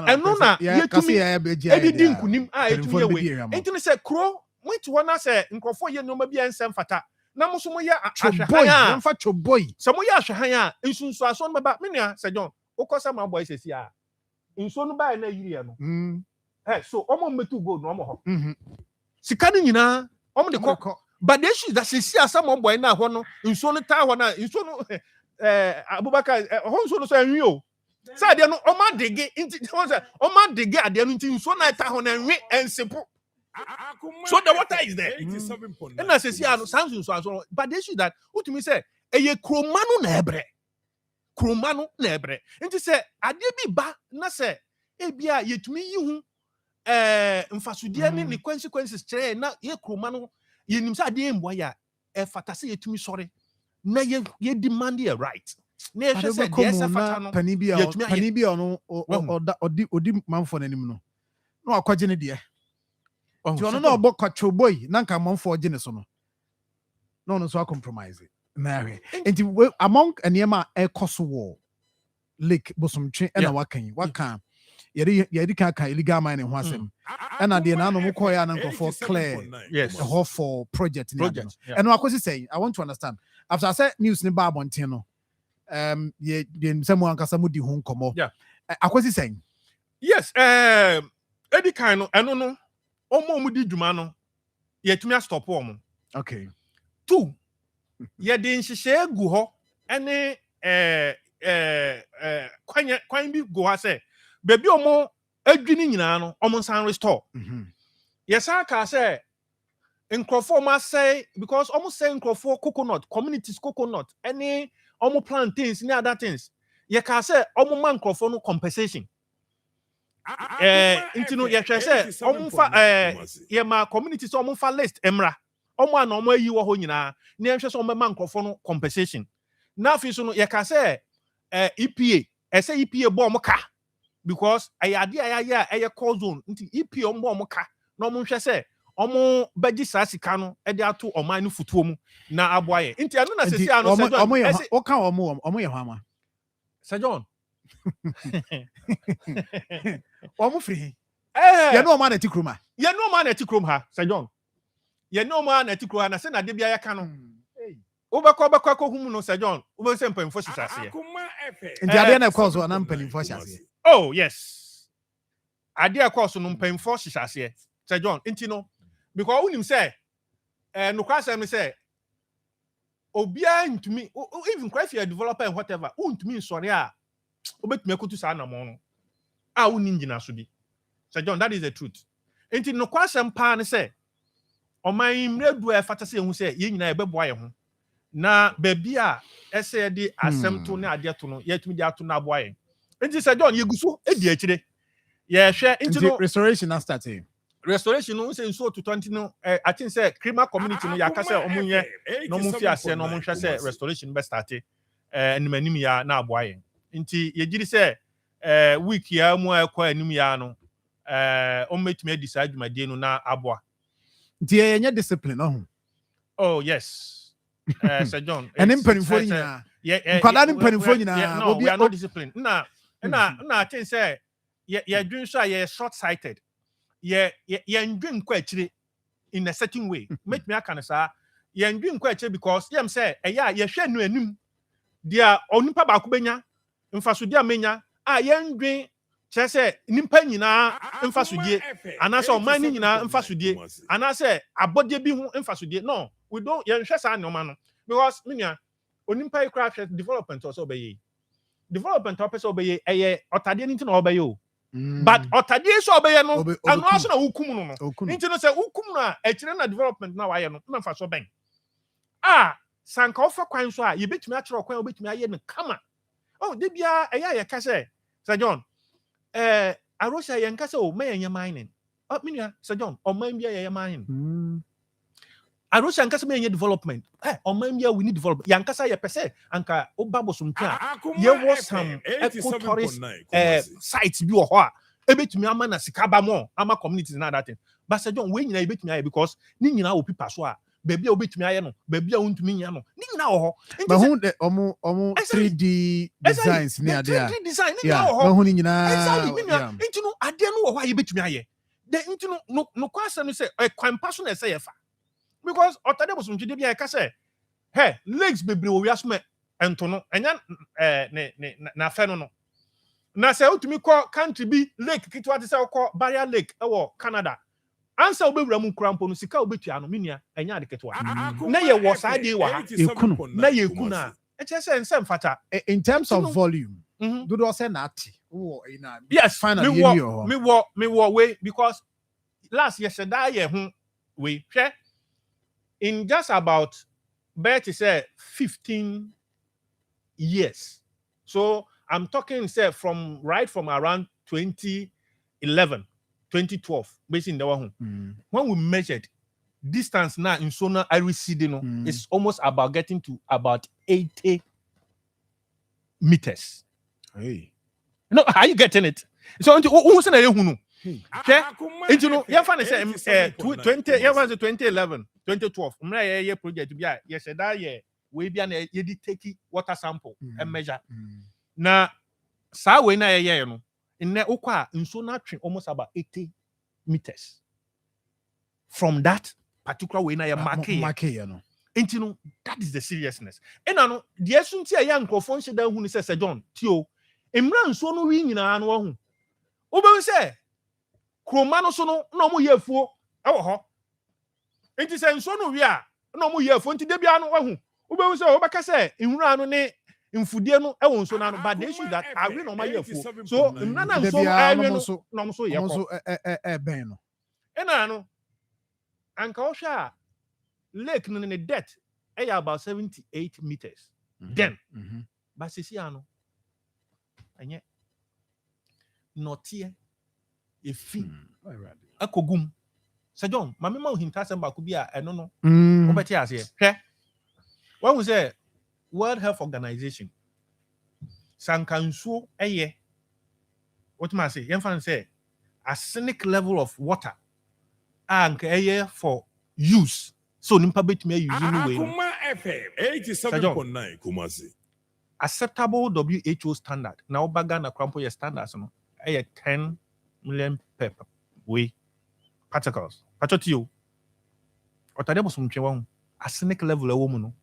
and no na ye to me e di nkunim a e to me we into say kro wait one say nkofo ye noma bia nsem fata na mo so mo ye ahwehan a fa choboy so mo ye ahwehan a nsunsu aso no ba me nua Sir John okosa ma boy sesi a nso no ba na yiri no so omo metu gold no omo ho sika ni nyina omo de kọ but the issue that sesi asam boy na ho no nso no ta ho na nso no Abubakar ho nso no so anwi o sa de no omo adege nti omo adege ade no nti nso na ta ho na anwi ensepo. So the water is there. 87.9. And I say, but the issue that what me say, a kromanu na ebre. kroma no na ebre nti se ade bi ba na se ebia yetumi yi hu mfasodie ne consequences kire na ye kroma no yenim se ade emboa ya fata se yetumi sori na ye demand your right na ye hwe se de se fata no pani bi ono odi manfo nanim no na akwaje ne de ti ono na obọ kwatwo boy na nka manfo oje ne so no no so compromise na hwe enti among eniema ekoso wo lake bosomtwe na wakan yɛde ka illegal mining ho asɛm ɛna deɛ na no mo kɔ ya na nkɔfo clear the for project ɛno akosi sɛ I want to understand after I said news ne ba abɔnten no ye nsɛm ankasa mu di ho nkɔmɔ akosi sɛ yes edi kan no ɛno no ɔmo di dwuma no yɛtumi stop ɔmo okay 2 yɛde nhyehyɛ gu hɔ ɛne kwan bi go ha sɛ bebi omo adwini nyina no omo san restore yesa ka say nkrofo ma say because omo say nkrofo coconut communities coconut any omo plantains ni other things ye ka say omo man nkrofo no compensation nti no ye hwe say omo fa ye ma communities omo fa list emra omo an omo ayi wo ho nyina na ye hwe say omo man nkrofo no compensation na afi so no ye ka say EPA say EPA bo omo ka because ayade aye call zone nti EP omo ka na omo hwe se omo bagi sa sika no e de ato oman no futuo mu na aboaye nti anu na sesi anu se o ka omo ye hwama Sir John omo free ye no omo na tikroma ha Sir John ye no omo na tikroma na se na de bia ye ka no obekọ hum no Sir John obo se mpemfo sisase nti ade na cause na mpemfo sisase oh yes ade cause no mpemfo sisase Sir John nti no because unim say no kwase me say obia ntumi even if you are developer and whatever untumi nsori a obetumi akotu sa na mo no a uni ngina so bi Sir John that is the truth nti no kwase mpa ne say oman mredu e fata say hu say ye nyina e beboa ye ho na baby a ese de asem to ne ade to no yetumi de ato na aboa ye nti Sir John yeguso edi akire ye hwe nti no restoration na starting restoration no say so to 20 no I think say criminal community no yakase omunye no mu fiase no mu hwe say restoration be start animanim ya na aboa ye nti yegiri say week ya mu akwa anim ya no ometumi decide adwumade no na aboa nti yenye discipline oh yes Sir John and impenfo nyina nkwada ni impenfo nyina obi no discipline na I think say ye dwen so ye short sighted ye ndwen kwa akire in a certain way make me akana sa ye ndwen kwa akire because yem say eya ye hwe no anim dia onipa ba ko benya mfasodi amenya ye ndwen che say nimpa nyina mfasodie anase o man nyina mfasodie anase abode bi hu mfasodie no we don't ye hwe sa no no because minia onimpa e craft development also obeye development also obeye eye otade ni nti na obeye o but otade so obeye no anu aso na hukum no nti no say hukum no a ekire na development na waye no na mfa so ben sanka ofa kwan so a ye betumi a kire kwan obetumi aye no kama oh de bia eya ye ka say Sir John arosha ye nka say o mayenye mining minia Sir John o man bia ye mining Arusha ankasa me yenye development omambia we need development yankasa ye pese anka obabosomtwa ye was some eco-tourist sites bi wo ho a ebetumi ama na sikaba mo ama communities na that thing but Sir John we nyina ebetumi aye because ni nyina wo pipa so a bebia obetumi aye no bebia wontumi nya no ni nyina wo ho but who the omo 3D designs ni ade a 3D design ni nyina wo ho who ni nyina exactly nti no ade no wo ho a ye betumi aye de nti no kwasa no say kwampa so na say ye fa because otade bosomtwe de bia e ka say lakes bebre wo wiasome ento no enya na fe no na say utumi ko country bi lake kitwa te say ko barrier lake e wo Canada ansa obewura mu krampo no sika obetua no menua enya ade ketwa na ye wo sa de wa na ye kuna e che say nsem fata in terms of volume do do say na ati wo ina yes finally me wo we because last yesterday ye hu we hwe in just about bet say 15 years So I'm talking, say, from around 2011, 2012, based in the one. When we measured distance now in Sona Iris it's almost about getting to about 80 meters. Hey. No, are you getting it? So who's in a okay? And you know, you find say 2011, 2012. Year project be yes that year we be an you take water sample and measure. Now, sa we na year no in na ukwa nso na twen almost about 80 meters from that particular way na ya mark no. And you know, that is the seriousness. And I know the essence here young microphone she dan hu ni say John tio emra nso no wi nyina no hu obe say kroma no so no na mo yefuo e wo ho enti say nso no wi a na mo yefuo enti de bia no hu obe say obeka say enwura no ne mfudie no e wo nso na no but they should that awe no ma yefuo so emra na nso awe no no so ye ko ben no ena no anka wo hwa lake no in the depth about 78 meters. Then, but see, ano, anye, not here, a fee, a kogum. Sir John, my mama him task about could be a no, but yes, here. What was a World Health Organization? Sankansu, a year. What must I say? Young say, arsenic level of water, and a year for use. So nimpa betime use no way. Akoma FM 87.9 Kumasi. Acceptable WHO standard. Na obaga na krampo your standards no. 10 million per way particles. Patotio. Otade bo sumtwe won. Arsenic level ewo mu no.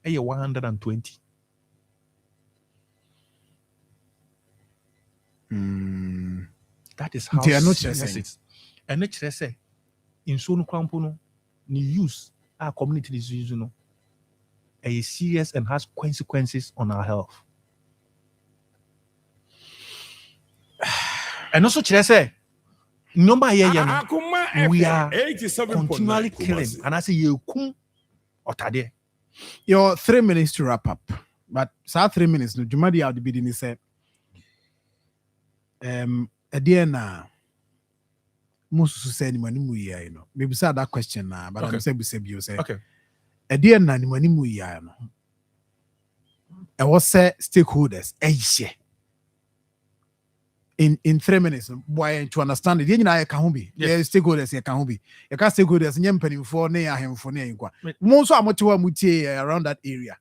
120. That is how serious it is. And it say in so no krampo no ni use our community is using, you know, is serious and has consequences on our health. And also, say, number here, we are continually killing. And I say, you come or tade. Your 3 minutes to wrap up. But 3 minutes, no, Jumadi out the bidding said, Adiana. Most say money mu ya you know maybe say that question now but I'm say you say okay e dey na ni money mu ya no e was say stakeholders share in 3 minutes boy to understand it you know can ho be stakeholders you can ho be you can stakeholders nyem panimfo na ya hemfo na yankwa mo so amotewa mutie around that area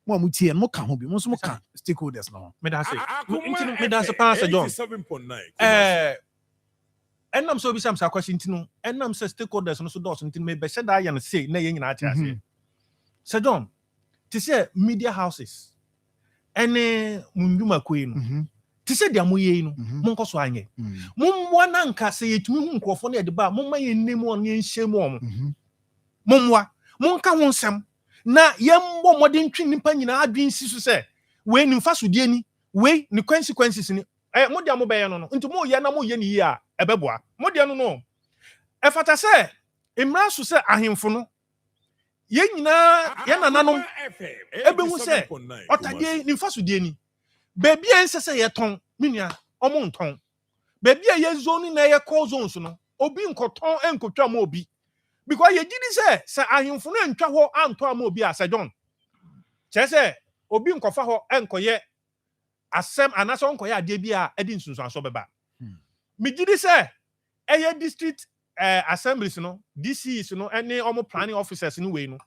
mo mutie mo can ho be mo so mo can stakeholders no me da say me da say Pastor John 87.9 and I'm so be some question tino and I'm say stakeholders no so do something me be say that yan say na yen nyina ati ase Sir John to say media houses ene munduma koi no to say dia moye no monko so anye momwa na nka say yetumi hu nkrofo na de ba momma yen nemu on yen hyemu om momwa monka ho nsem na yembo modern twi nipa nyina adwen si so say we ni mfa so die ni we ni consequences ni mo dia mo be ye no no nti mo ye na mo ye ni yi a ebeboa mo dia no no e fata se imra so se ahemfo no ye nyina ye nananom ebe hu se otade ni mfa so die ni baby ense se ye ton minia omo nton baby ye zone na ye call zones no obi nkoton enkotwa ma obi because ye gidi se ahemfo no ntwa ho anto ama obi a Sir John se obi nkofa ho enkoye asem anaso nkoye ade bi a edi nsunsu aso beba me gidi se eye district assemblies no DCs no any omo planning officers no we no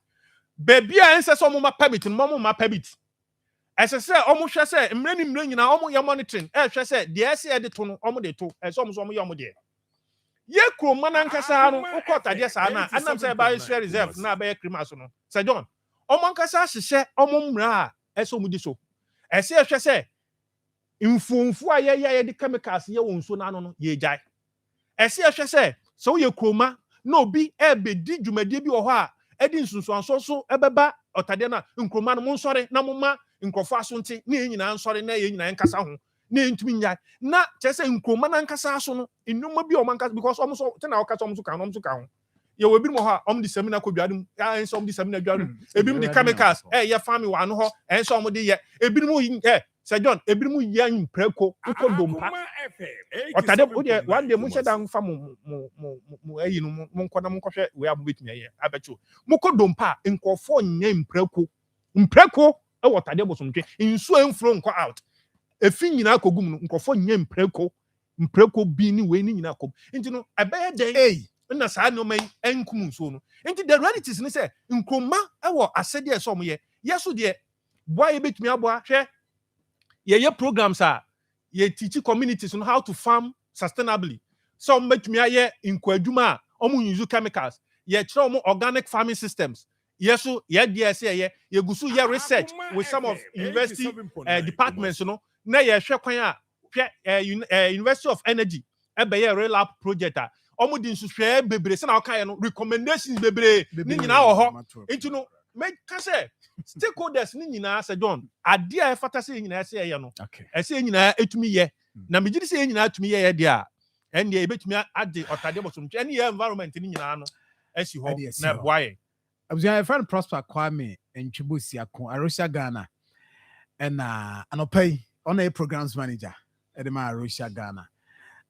baby a ense so omo ma permit no omo ma permit ese se omo hwe se mre nyina omo ye monitoring hwe se de ese e de to no omo de to ese omo so omo ye omo de ye kroma na nkasa no ukota de sa na anam se ba Israel reserve na ba ye krimas no Sir John omo nkasa hye omo mra a ese omo di so ese hwe se mfumfu a ye de chemicals ye wonso na no ye jai ese hwe se so ye kroma na obi ebe di dwumade bi wo ho a edi nsunsu anso so ebeba otade na nkroma no monsore na momma nkrofo aso nti na enyina nsore na enyina nkasa ho na entumi nya na chese nkroma na nkasa aso no enuma bi o man nkasa because omo so te na okasa omo so kan ho ye we bi mo ha omo di seminar ko dwadum ya enso omo di seminar dwadum ebi mo di chemicals ye farm wa no ho enso omo di ye ebi mo Sir John, ebimu yan preko, uko dompa. Otade ode one day mun sheda mfa mo ayi no mun koda mun kohwe we abobetumi aye abecho. Muko dompa nkofo nyem preko. Mpreko e wotade bosomtwe. Nsu enfro nko out. Efi nyina akogum no nkofo nyem mpreko bi ni we ni nyina akom. Nti no abeye den na saa no man enkum nso no. Nti the realities ni say nkroma e wo asede e so mo ye. Yeso de boy betumi aboa hwe ye programs are ye teach communities on how to farm sustainably. Some betumi aye nkwaduma omu use chemicals. Ye try omu organic farming systems. Yeso ye dey say ye gusu ye research with some of university departments no na ye hwe kwan a University of Energy e be ye real lab project a omu di nsuhwe bebre se na oka no recommendations bebre ni nyina wo ho enti no make say stakeholders ni nyina say John ade a efata say nyina say ye no e say nyina etumi ye na megidi say nyina etumi ye de a ende e betumi ade otade bosomtwe ene ye environment ni nyina no esi ho na boaye abuja friend Prosper Kwame Ntwibosi akon Arusha Ghana ena anopai on a programs manager edema Arusha Ghana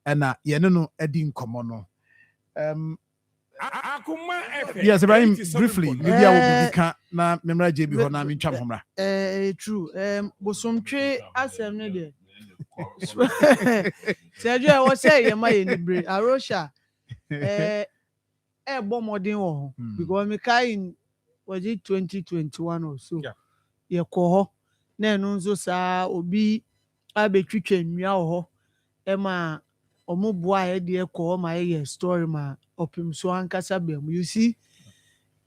ena ye no edi nkomo no Akoma FM. Yes, Ibrahim, briefly, maybe I will become na memra JB ho na mentwam homra. True. Bosomtwe asem ne de. Sergio was say ye my ni Arusha bo modern wo because me kai was it 2021 or so. Ye ko ho na enu nso sa obi abetwitwa nnua ho ma omuboa ye de ko ma ye story ma opim so ankasa bem. You see,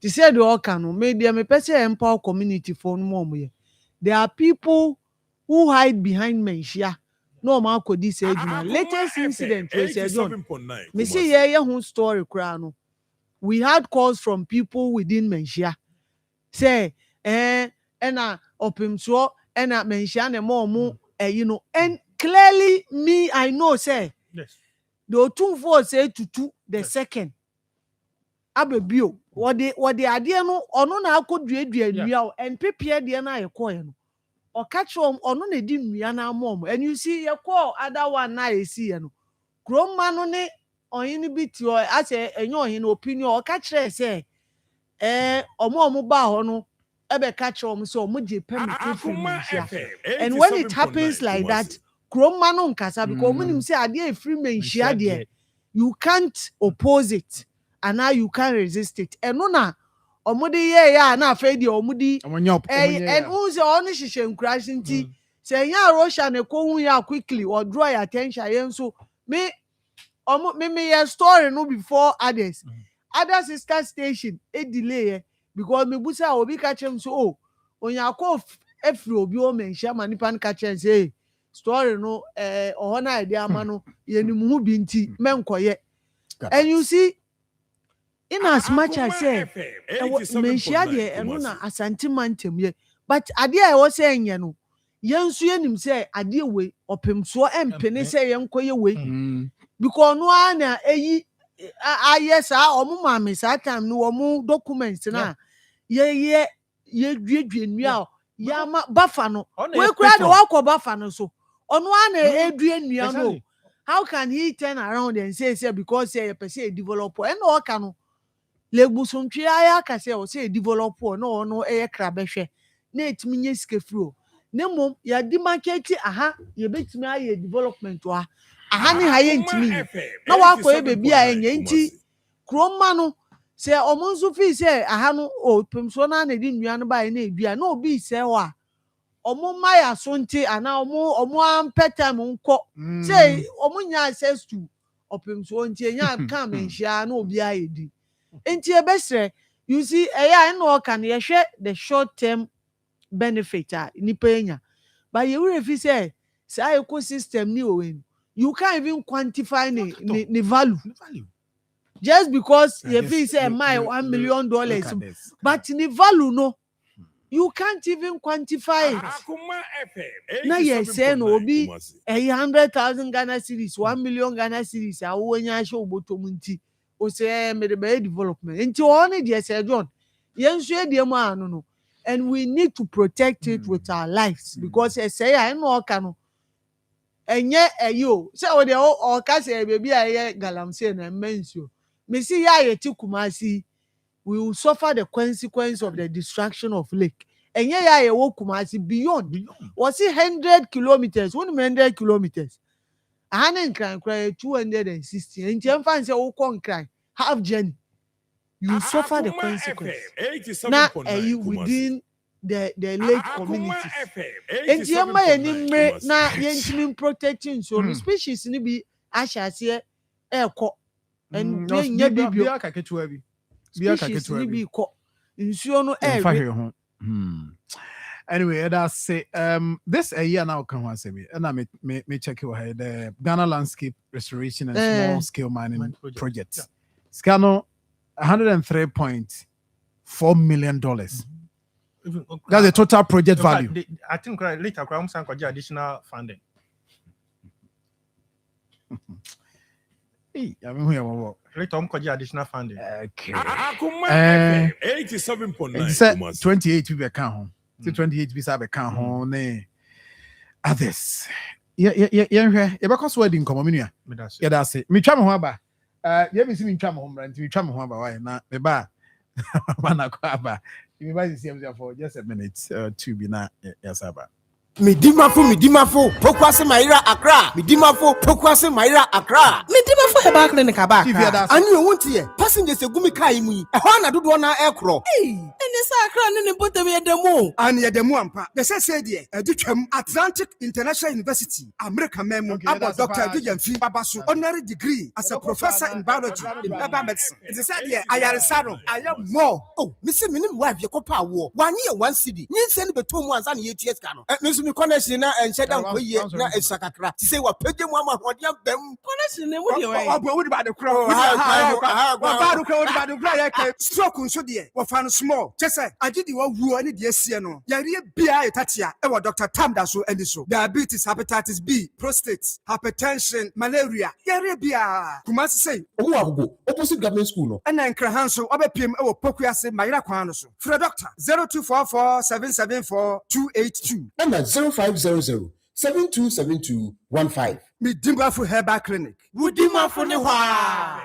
they said all can media me person empower community for no more. There are people who hide behind menshia. No man could this age. Latest incident we said John. Me see ye whole story crown. We had calls from people within menshia. Say ena opim so ena menshia ne more you know, and clearly me I know say yes the 2 say to 2 the second abebio what the idea no ono na akodua nua and prepare the na yekoye no o catch ono na di nua na amom and you see ye call other one na ye see no kroma no ne oyin bi ti o ase enyo oyin opinion o catch say omo ba ho no ebe catch say omo je permit and when it happens like that kroma no nkasa because omo nim say ade free menhia there you can't oppose it and now you can't resist it and no na omudi ye ya na afedi omudi and unse onu hihye nkurash nti say ya Russia ne ko hu ya quickly or draw your attention yen so me your story no before others other sister station e delay because me busa obi ka chem so oh onyako efri obi o menhia manipa nka chem say story no oho na ide ama no yenim hu bi nti menkoye and you see in as much as say menhia de eno na asante mantem ye but ade a wo say enye no yensu yenim say ade we opemso empene say yenkoye we because no na eyi ayesa omo mame sa time no omo documents na ye duedue nua ya ma bafa no we kura de wakọ bafa no so ono na edue nua no how can he turn around and say because say a person developer and no ka no legbusomtwe aya ka say o say developer no ono krabehwe na etimi nye skefro ne mom ya di market aha ye betimi aye development wa aha ni haye ntimi na wakọ bebi a enye nti kroma no say omonso fi say aha no o pemso na di nua no ba na edua na obi say wa omo maya so nti ana omo ampetam nko say omo nya access to opemso nti nya ka menhia na obi ayedi nti ebesre you see eya no kan ye hwe the short term benefit ni penya but you refi say ecosystem ni owen you can't even quantify the value just because you feel say my $1 million but the value no you can't even quantify it. Now you say no be 100,000 Ghana cedis, 1 million Ghana cedis. I want you show botomunti. O say me the development. Into only the say John. Yen share the man no. and we need to protect it with our lives because say I know can enye eyo say o de o ka say baby aye galamsey na mensu me see ya ye ti Kumasi we will suffer the consequence of the destruction of lake enye ya ye wo Kumasi beyond was it 100 kilometers 100 kilometers ahanen kran 260 enti emfa say wo kon kran half journey you suffer the consequence now within the lake communities enti ema yenimre na yentimi protecting so species ni bi ahyase eko and nya bibio bia kaketwa bi species ni bi ko nsuo no ewe anyway that's say this a year now can one say me and I me check your head the Ghana Landscape Restoration and Small Scale Mining Project scano $103.4 million. That's the total project value. I think later I'm saying additional funding. Hey, I mean who later I'm additional funding. Okay. Akoma 87.9. 28 we account home. 28 we sabe account home ne others. Yeah, because wedding come me yeah that's it. Me twa me ho aba. Yeah me see me twa me ho brand me twa me ho aba why na me ba mana ko aba. Me ba see for just a minute to be na yes aba. Midimafo, Pokwase Maira Accra. Midimafo, Pokwase Maira Accra. Midimafo Heba Clinic Aba. And you won't hear passengers a gumi kaimi. A Hana do one aircraw. Hey, and the Sacra and put away the moon. And yet the Muampa. The said here, Atlantic International University, America Memo, about Dr. Vivian Fee Babasu, honorary degree as a professor in biology in Baba medicine. It is said here, I am Saro, I am more. Oh, Mr. Minim wife, your copa war. 1 year, 1 city. You send the 2 months and 8 years. Me connection na enche dan ko ye na esakakra ti say wa pege mu ama hodiam bam connection ne wo de wai wo de ba de kro wo ba do kro wo de ba de kro ya ka stroke nso de wo fa no small chese agidi wo wuo ne de asie no yare bia etatia e wo Dr. Tamda so eni so diabetes hepatitis B prostate hypertension malaria yare bia Kumasi say owo agogo opposite government school no na nkra hanso obepiem e wo Pokuase Mayira kwan no so free doctor 0244 774 282 number 0500-727215. Midimafo Herbal Clinic. Wudimafo ne hwa.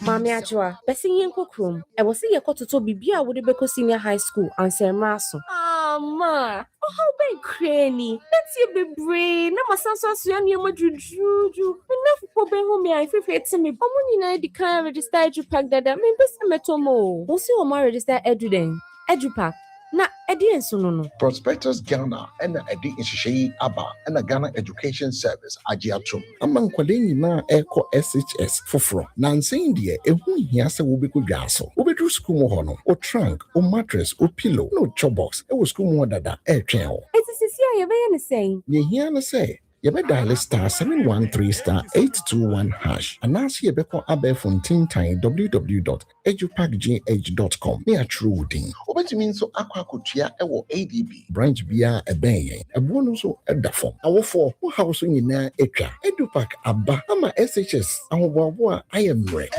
Mami Ajwa, besi yenko krom. E wosi ye kototo bibia wo de beko senior high school ansema so. Ma, how be cranny. Let's ye be brain. Na masanso so yan ye majuju. Enough po be ho me afefe eti me. Omo nyina di kan register edupack dada. Me bese metomo. Wo si o ma register eduden. Edupack. Na edi enso no Prospectus Ghana and edi inshishi aba and Ghana Education Service agiatum among kwade nyina eko SHS foforo na nsen de ehu hia se wo beku dwaso wo bedru school mo ho no o trunk o mattress o pillow no chobox e wo school mo dada e twen ho sisi ya be ne say ye hia na say you better dial *713*821# and now see a beco abe fontin time www.edupackgh.com. Me a true ding. Obet means so aquacutia ewo ADB branch bia a bay a bonus so a dafo. Our four house in na etra Edupack abba ama SHS and wawa I am re.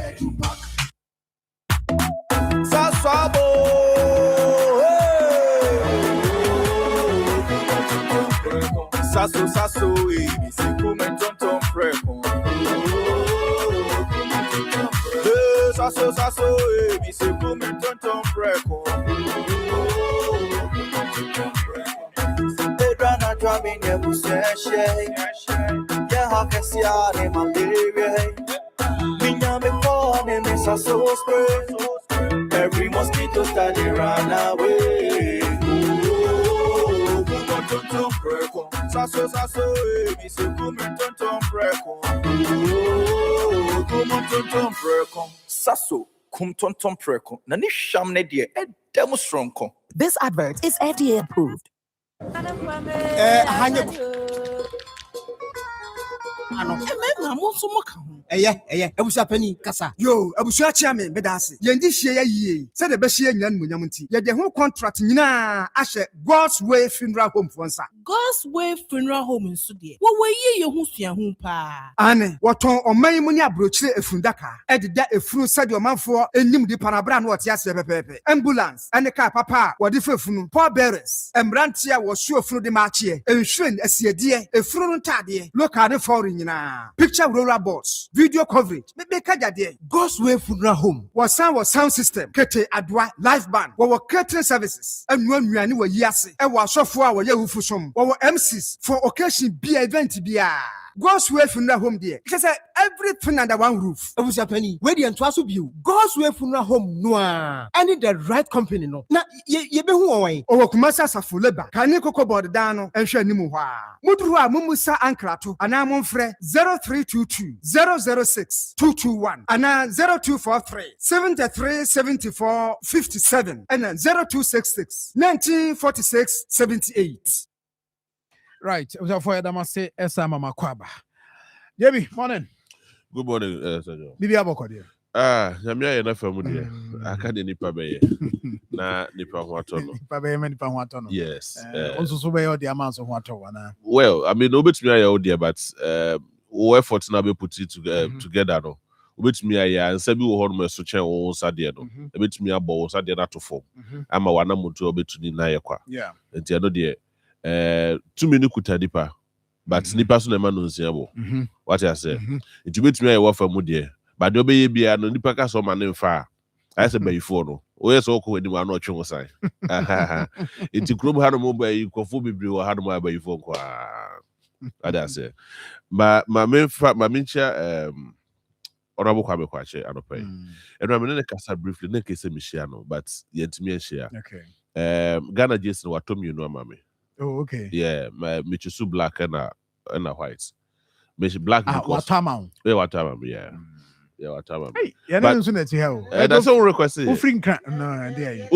Sasso, mi se come tonton freco. Sasso, mi se come tonton freco. Ebrana drami ne buseshe. Ya hakesia ne malaria. Minya me phone me sasso spray. Every mosquito study run away. Sasso, mi se come tonton freco. Come tonton freco. Sasso, come tonton freco. Nani sham ne die e demo stronko. This advert is FDA approved. Hanye ano mo so mo ka ho Ebusia penny kasa. Yo, Ebusia chairman bedase. Yendi share ye. Said the best year nyan munyamunti. Ye the whole contract nyina ashe God's Way Funeral Home fonsa. God's Way Funeral Home in Sudie. What way ye hu sua hu pa? Ane, waton oman mu ni abrochire efundaka. Edida efunu said your man for enim di panabra no otiase pepepe. Ambulance, ane car papa, wadi fefunu. Poor bearers. Embrantia was sure funu de marchie. Enshrin esiedie, efunu ntade. Loka de foreign nyina. Picture roller boards, video coverage. Maybe kajade. God's Way Funeral Home. Was sound system. Kete adwa live band. Wawa catering services. And one we wa yase. E wa sofo a wa ye hufusom. Wawa MCs for occasion be event bia. God's Way Funeral Home there. It says everything under one roof. Ebusia penny. Where the entwaso bio. God's Way Funeral Home noa. I need the right company no. Na ye be hu owan. Owo kumasa safo leba. Kani koko board dano enhwe nimu hwa. Muduru a mumusa ankrato. Ana momfre 0322 006 221. Ana 0243 73 74 57. And 0266 1946 78. Right. So for Damase Esa Mama Kwaba. Debbie, morning. Good morning, Sergio. Bibi aboko dia. Nyamia ye na famu dia. Aka de nipa be na nipa ho ato no. Nipa be me nipa ho ato no. Yes. Onso so be your the amount of ho ato wana. Well, I mean, obetumi aye o dia, but we effort na be put it together no. Obetumi aye ansa bi wo ho no so chen wo sa de no. Obetumi abo wo sa de na to form. Ama wana mutu obetuni na ye kwa. Yeah. Enti ano de too many kuta nipa, but nipa so na ma no nsiabo. What I say? It bet me I for mu but do be bia no nipa ka so ma ne mfa. I say be for no. O yes o ko edi ma no twe sai. It krom ha no mo ba yi kofo bebre wo ha no ma ba yi for kwa. What I say? Ma mincha honorable kwame kwache anopai. And I'm going to kasa briefly na kese mi share no, but yentimi share. Okay. Ghana Jason watom you know mama. Oh, okay. Yeah, my Michusu black and a white. Michi black because Watama. Yeah, Watama, yeah. Yeah, Watama. Hey, you're not going to tell. That's all request. Who free no, there.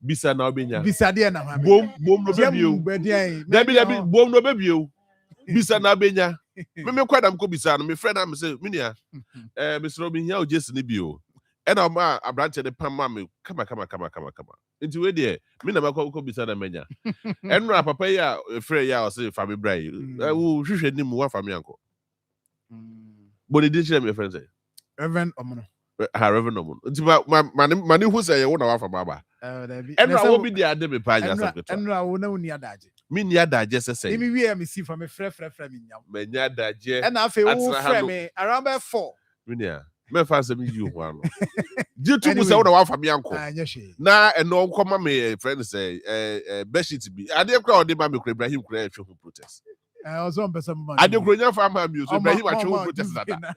Bisa na obinya. Bisa dia na mama. Bom no baby o. Debi bom no baby o. Bisa na obinya. Me kwada mko bisa no me friend am say minia. Mr. Robin here o Jason ni bi o. E na ma abrante de pam ma me kama. Nti we de me na makọ bisa na menya. Enra papa ya frɛ ya o say family brai. Wo hwehwɛ ni mu wa family anko. But it didn't me friend say. Reverend Omono. Reverend Omono. Nti mani hu say wo na wa family ba. Enra wo bi de ade me pa nya secretary. Enra wo na uni adaje. Me ni adaje say. Me wi am see from me frɛ me nyam. Me nya adaje. And afi wo frɛ me around by 4. Minia. Me fa say me you one. Due to say wo na wa family anko. Na eno nkoma me friend say beshit bi. Ade kra ode ma me kra Ibrahim kra atwe ho protest. Also mpesa mama. Ade kra nya fa ma mi so Ibrahim atwe ho protest dada.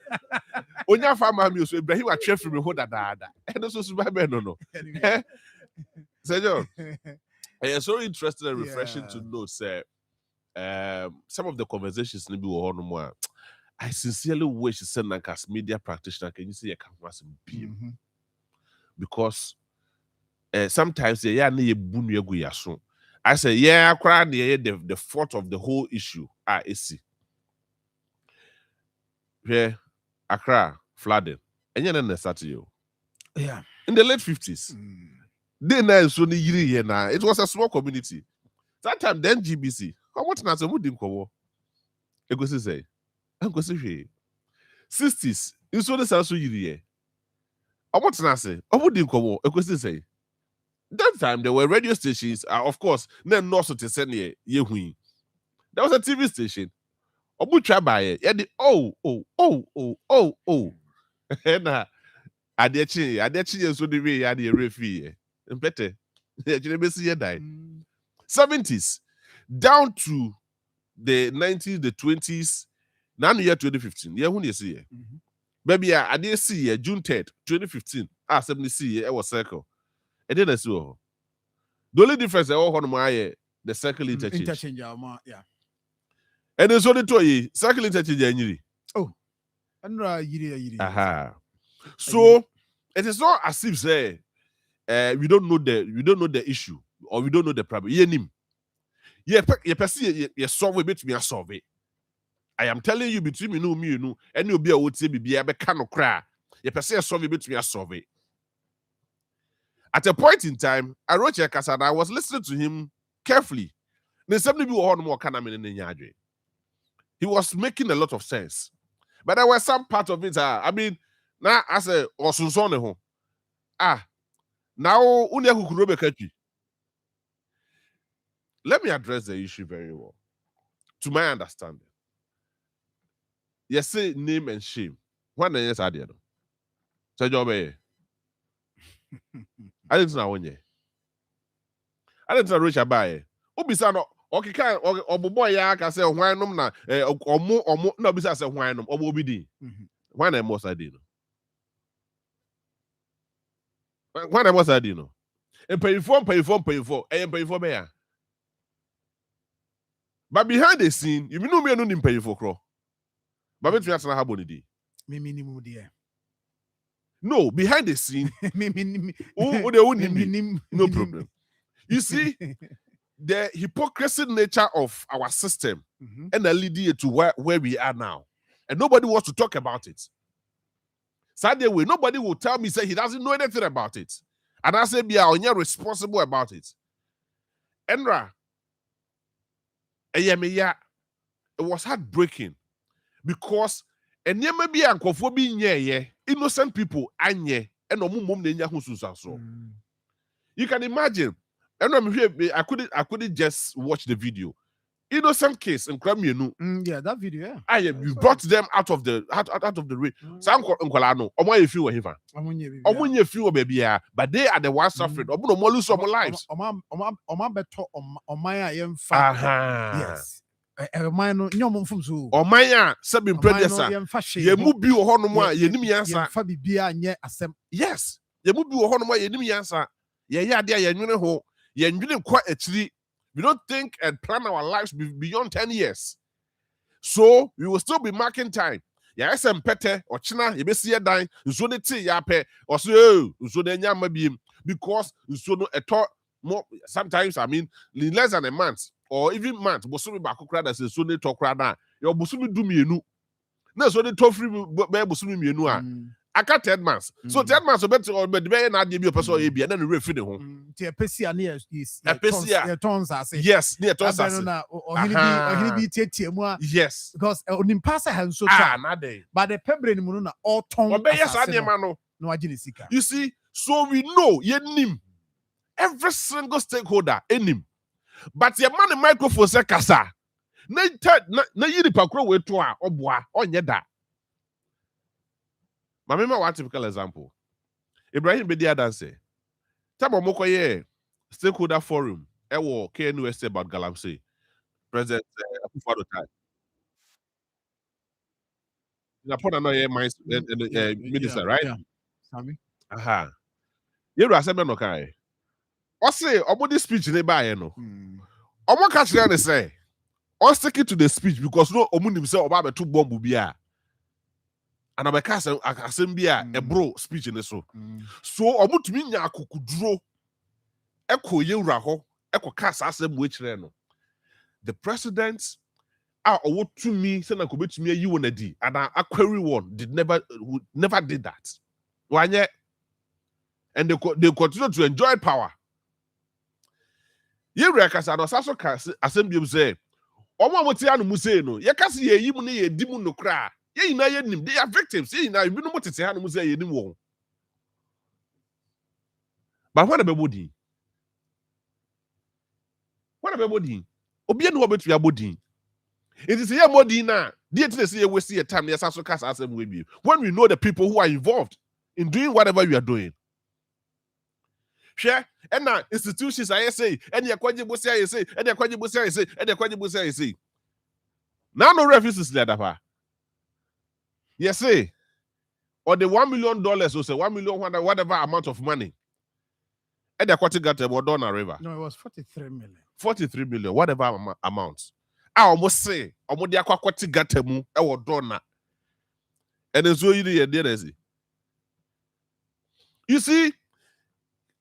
Onya fa ma mi so Ibrahim atwe free me ho dada. Eno so su ba be no. Sergio. It's so interesting and refreshing to know say some of the conversations ni bi wo ho no mo a I sincerely wish send like as media practitioner can you see a canvas beam because sometimes yeah na bunu egu yaso I say yeah cry the fault of the whole issue AC here Accra flooding and you know start you in the late 50s they na so ni yiri here na it was a small community that time then GBC how much na so mu dim kowo ego say 60s, you saw the Sansu Yiri. I want to say, I wouldn't come. I could say, that time there were radio stations, of course, then not so to send ye. There was a TV station. I would try by it. Yeah, oh. And I did change so the way I had a referee. And better, you see you die. 70s, down to the 90s, the 20s. Now year 2015, yeah, when you see it. Baby, I did see June 3rd, 2015. 70 see it was circle. I didn't see the only difference I want my the circle interchange. Yeah. And there's only two circle interchange. Oh, yiri. Aha. So it is not as if say we don't know the issue or we don't know the problem. Yeah, person you solve it, me solve it. I am telling you between me no me no and you be a would say be a no cry. You per se solve between a solve. At a point in time, I wrote a casa and I was listening to him carefully. There's something more kind of in the he was making a lot of sense. But there were some part of it. I mean, now I say Osunzone. Now let me address the issue very well. To my understanding. Yes, say name and shame. When yes, I did. So job I didn't know when you. I didn't know Richard Baye. Ubisano, okay, can or boy, ya can say why no na or more no bisa say why no or obidi. When I must I did. When I must I did no. And pay for, and pay for me. But behind the scene, you know me and no pay for crow. But me not have money. Me minimum dear. No, behind the scene, no problem. You see, the hypocrisy nature of our system and the lead to where we are now. And nobody wants to talk about it. Sadly, nobody will tell me, say he doesn't know anything about it. And I say, be responsible about it. Enra, it was heartbreaking because innocent people anye and you can imagine. I couldn't just watch the video. Innocent case in Kramienu. Yeah, that video. You brought them out of the rain. Some Nkolano, Omo few here. Omo few baby, but they are the ones suffering. Omo no lose some lives. Oma beto omaya yemfa. Yes. Omaya no nyom mfum so. Omaya sabin predecessor. Ye mu bi wo hono mo a ye nim yansa. Yemfa bibia anye asem. Yes. Ye mu bi wo hono mo a ye nim yansa. Ye ya de ye nwene ho. Ye nwene kwa akiri. We don't think and plan our lives beyond 10 years. So we will still be marking time. Yeah, SM pete or China, you be see a dine, so the tea yape, or so the nyama beam, because so no a talk more sometimes, I mean, in less than a month or even month, Bosumi Bakukra that says so they talk rather. Your Bosumi do me no. No, so they talk free Bosumi me. I got 10 months. So 10 months, but the way not give you a person, and then the refit home. The Pesia near is a Pesia tons, I say. Yes, near tons. Yes, because Unimpasa has so but the Pebble Mununa all tons. No, I didn't see. You see, so we know Yenim every single stakeholder in him, but your man microphone say Kasa. Na yiri pakro we to a obwa onye da. I remember one typical example. Ibrahim Bedia Danse. Tabo Mokoye stakeholder forum. Ewo KNUS about Galamsey. President Akufo-Addo time. Napona no ye minister, right? Yeah. Sami. Aha. Yeru aseme no kai. O say omo this speech ne ba ye no. Omo ka kire ne say. O stick to the speech because no omo nim say oba be to bomb bia. And I'm a a bro speech in the so. So I want to mean ya kukudro. Eko ye uraho. Eko kasa asem wechre no. The president would to me send a could to me you on a D. And a query one would never did that. Why yet? And they continue to enjoy power. Ye rekasa no saso assembly say. Omo motiano museno. Ye kasi ye yimu ne ye dimu no kra. They are victims. But what about body? What about body? Obian will be your body. It is a body now. Dear, we see a time. Yes, also cast us with you. When we know the people who are involved in doing whatever you are doing. Share and now institutions I say, and your quadribusia I say, and your quadribusia I say, and your quadribusia I say. Now no refuses that. Yes, say, or the $1 million or say 1 million, whatever amount of money. And the quarter got about Donna River. No, it was 43 million. 43 million, whatever amount. I almost say, almost the aquatic got a move, or Donna. And then so you did. You see,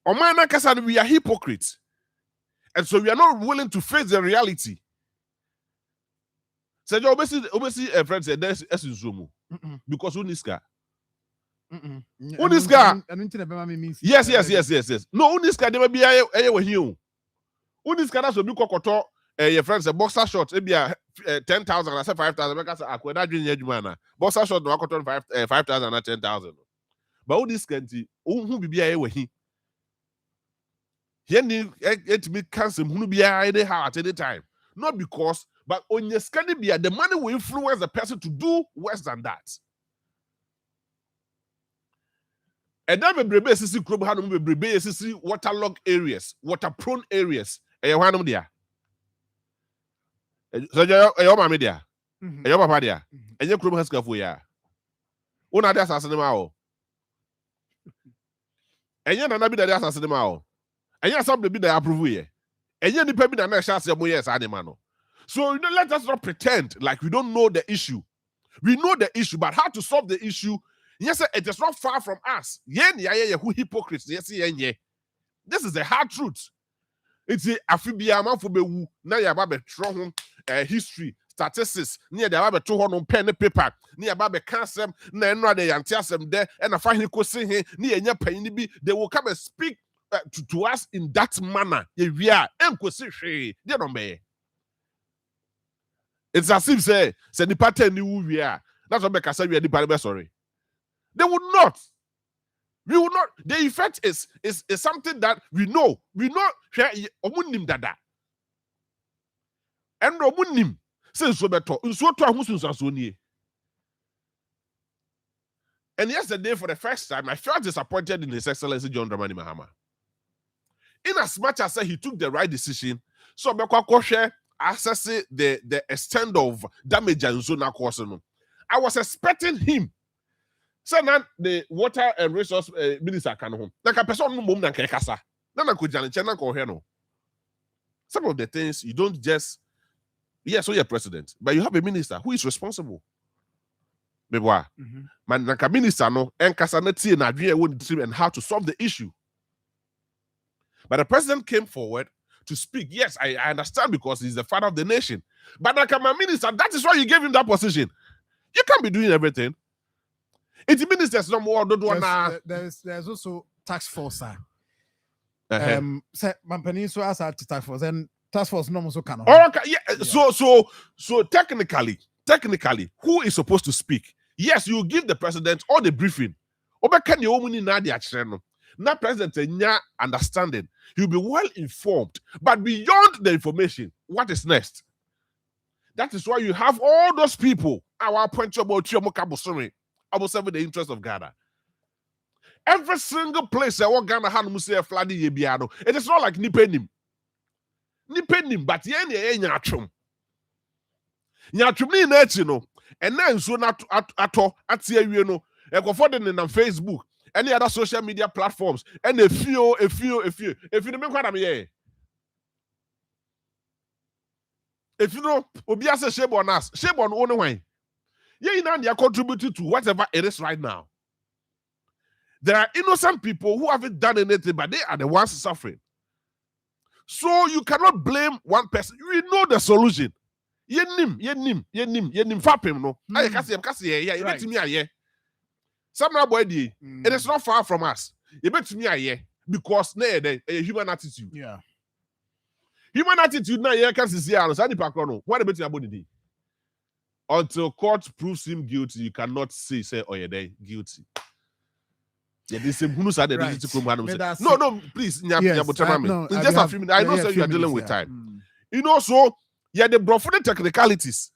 on my nakasad, we are hypocrites. And so we are not willing to face the reality. Say you obesi a friend say there's esuzumu because uniska. Uniska. Yes. No uniska dey be aye we here. Uniska na so bi kokoto your friend say boxer shorts e be 10,000 I say 5,000 because akweda dwen adwuma na. Boxer shorts no kokoto 5,000 and 10,000. But uniska nti hu bibia aye we here. Here ni it me cancel hunu bia any how at any time. Not because but on your Scandinavia, the money will influence the person to do worse than that. And then we brebe sisi club hanum we brebe sisi waterlogged areas, water-prone areas. Eyo hanum dia. So eyo mama dia. Eyo papa dia. Enye club has kafu ya. Una dia asase ma o. Enye na bi dia asase ma o. Enye asam bi da approve ye. Enye ni pe bi na chance mo yes anima no. So let us not pretend like we don't know the issue. We know the issue, but how to solve the issue? Yes, it is not far from us. Who hypocrites? Yes, this is the hard truth. It's a afibia man for be na ya ba be tro history, statistics, near the ba to ho pen and paper, near ba be cansem na enra de yantiasem there, and I find he ko say he near nya pan bi, they will come and speak to us in that manner. We are enkwesi hwe, they don't be. It's as if say the pattern new we are. That's what make us say we are the sorry. They would not. We will not. The effect is something that we know. We know. Omunim dada. And omunim says so better. And yesterday, for the first time, I felt disappointed in His Excellency John Dramani Mahama. In as much as he took the right decision, so assessing the extent of damage and zone course. I was expecting him. So now the water and resource minister can home. Like a person no mum na kasa. Na na kujana chena ko he no. Some of the things you don't just yes, so you're president, but you have a minister who is responsible. Beboa. Man na minister no enkasa na tie na adwe won and how to solve the issue. But the president came forward to speak. Yes, I understand because he's the father of the nation. But like my minister, that is why you gave him that position. You can't be doing everything. It's ministers no more. There's also task force. Say Mampani so as a task force and task force no so can. Okay, yeah. So technically, who is supposed to speak? Yes, you give the president all the briefing. Obekani omuni na di achire. Now, President Nya understanding, he'll be well informed. But beyond the information, what is next? That is why you have all those people. Our point about serving the interest of Ghana. Every single place I want Ghana had Musa Fladi Yebiano. It is not like Nipenim, but Nyachum. Nyachum ni you know. And then so not at you know. I go for them on Facebook. Any other social media platforms, and a few. If you don't what I'm here. If you know, Obiase shame on us, shame on only way. Yeah, you know, they are contributing to whatever it is right now. There are innocent people who haven't done anything, but they are the ones suffering. So you cannot blame one person. You know the solution. Yenim. Fapim no. I kasi yeah. You bet me yeah. Somebody, it is not far from us. You bet me here because a human attitude. Yeah. Human attitude now you can see what about your body? Until court proves him guilty, you cannot say oh yeah, they guilty. Yeah, this same who said that no, please. In just a few minutes, I know you are dealing with time. You know, so yeah, the bro for the technicalities.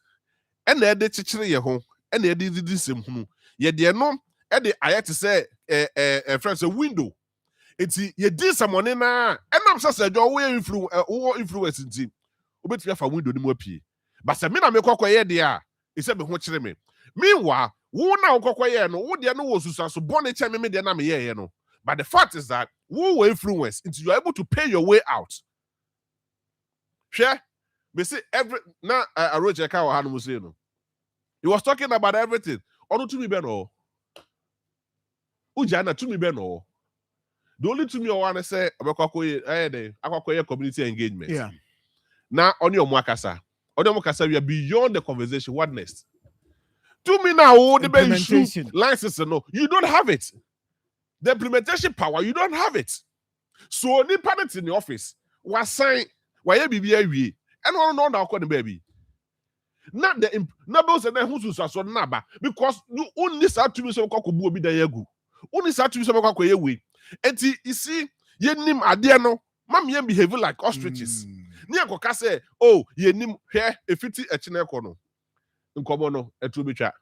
And they teach you home, and they did this same. Yeah, they know. And I had to say, friends, a window. It's you did someone in and I'm just saying, you're influence in team. But you have a window, the more P. But I mean, I'm a cocoa there. It's a bit watching me. Meanwhile, who now cocoa no, what they know was so born a time, me, then I'm here, no. But the fact is that who will influence until you're able to pay your way out. Share? We see every now I wrote a car or no. He was talking about everything. Or to me, Beno. Ujana to me beno. The only to me I want to say about community engagement. Yeah. Now on your mwakasa, we are beyond the conversation. What next? To me now, the implementation license, no, you don't have it. The implementation power, you don't have it. So the parents in the office was saying, why you be and no now call the baby. Not the numbers and then who's so naba because you only start to be so cockable be the yagu. Only start to be so cockable. And you see, ye nim adiano, mammy behaving like ostriches. Near Coca say, oh, ye nim here a 50 a chinecono. In Comono, a true bitch. A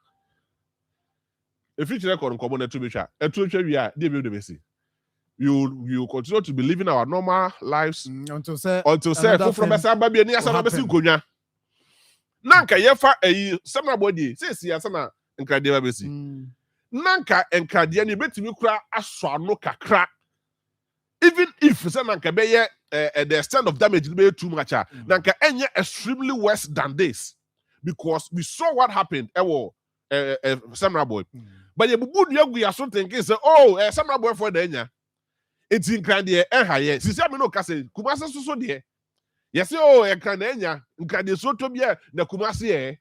50 record in Comono, a true bitch. A true bitch, we are, dear Bessie. You continue to be living our normal lives until say from a sababy and yes, I'm a singular. Nanka yefa some body says yes, and Cadeva Bessie. Nanka and Cadiani bet me cry as no crack. Even if some Nanka the extent of damage be too much, Nanka any extremely worse than this. Because we saw what happened, Samurai boy. But you would are something is oh, Samurai boy for the enya. It's in Candia, yes. Since I know Cassie, Kumasa so dear. Yes, oh, a Canania, Candia so to be the Kumasi.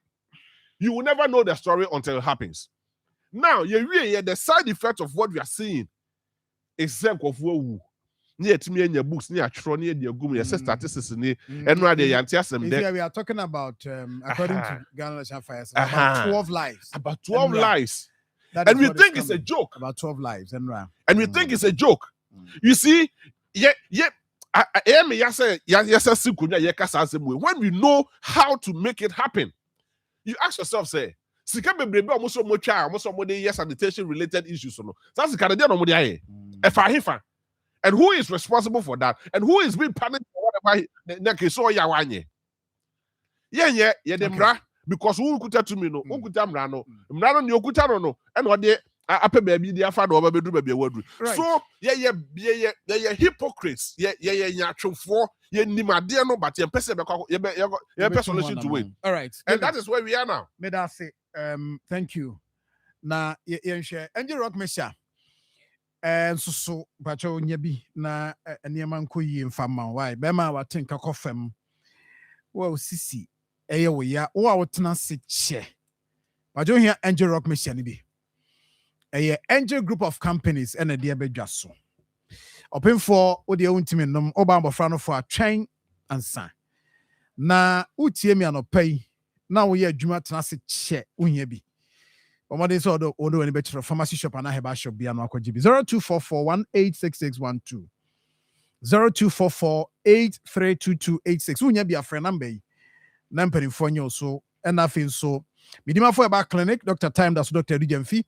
You will never know the story until it happens. Now, you really the side effect of what we are seeing is self of woo. Near to me in your books, near Trony, near Gumi, yes, statistics, and rather Yantiasm. We are talking about, according to Ghana Fires, about 12 lives. About 12 lives. And we think it's a joke. About 12 lives. And we think it's a joke. You see, when we know how to make it happen, you ask yourself, say, sanitation related issues. That's the Canadian. And who is responsible for that? And who is being punished for whatever? Because who could tell to me no, who could tell Mrano, no, and what they upper baby, the father over bedroom baby word. So, yeah, hypocrites, natural for nimadiano, but your person, your solution to win. All right, and that is where we are now. May I say, thank you. Now, share Angel Rock Mesha. And so, but you nyabi na niaman ko yi mfama why bema wa tenka kofem wa osisi eye wo ya wo a wotena se che but you hear Angel Rock Mission bi eye Angel group of companies and de bedwa so open for wo de untimi nom oba mbofra no for atwen ansa na utie mi anopai na wo ye adwuma tena se che wo hia bi Omade so do any better pharmacy shop and I have a shop be 0244186612 0244832286 unya be a friend number number in so and nothing so midima for about clinic Dr. Time that's Dr. Rigemfi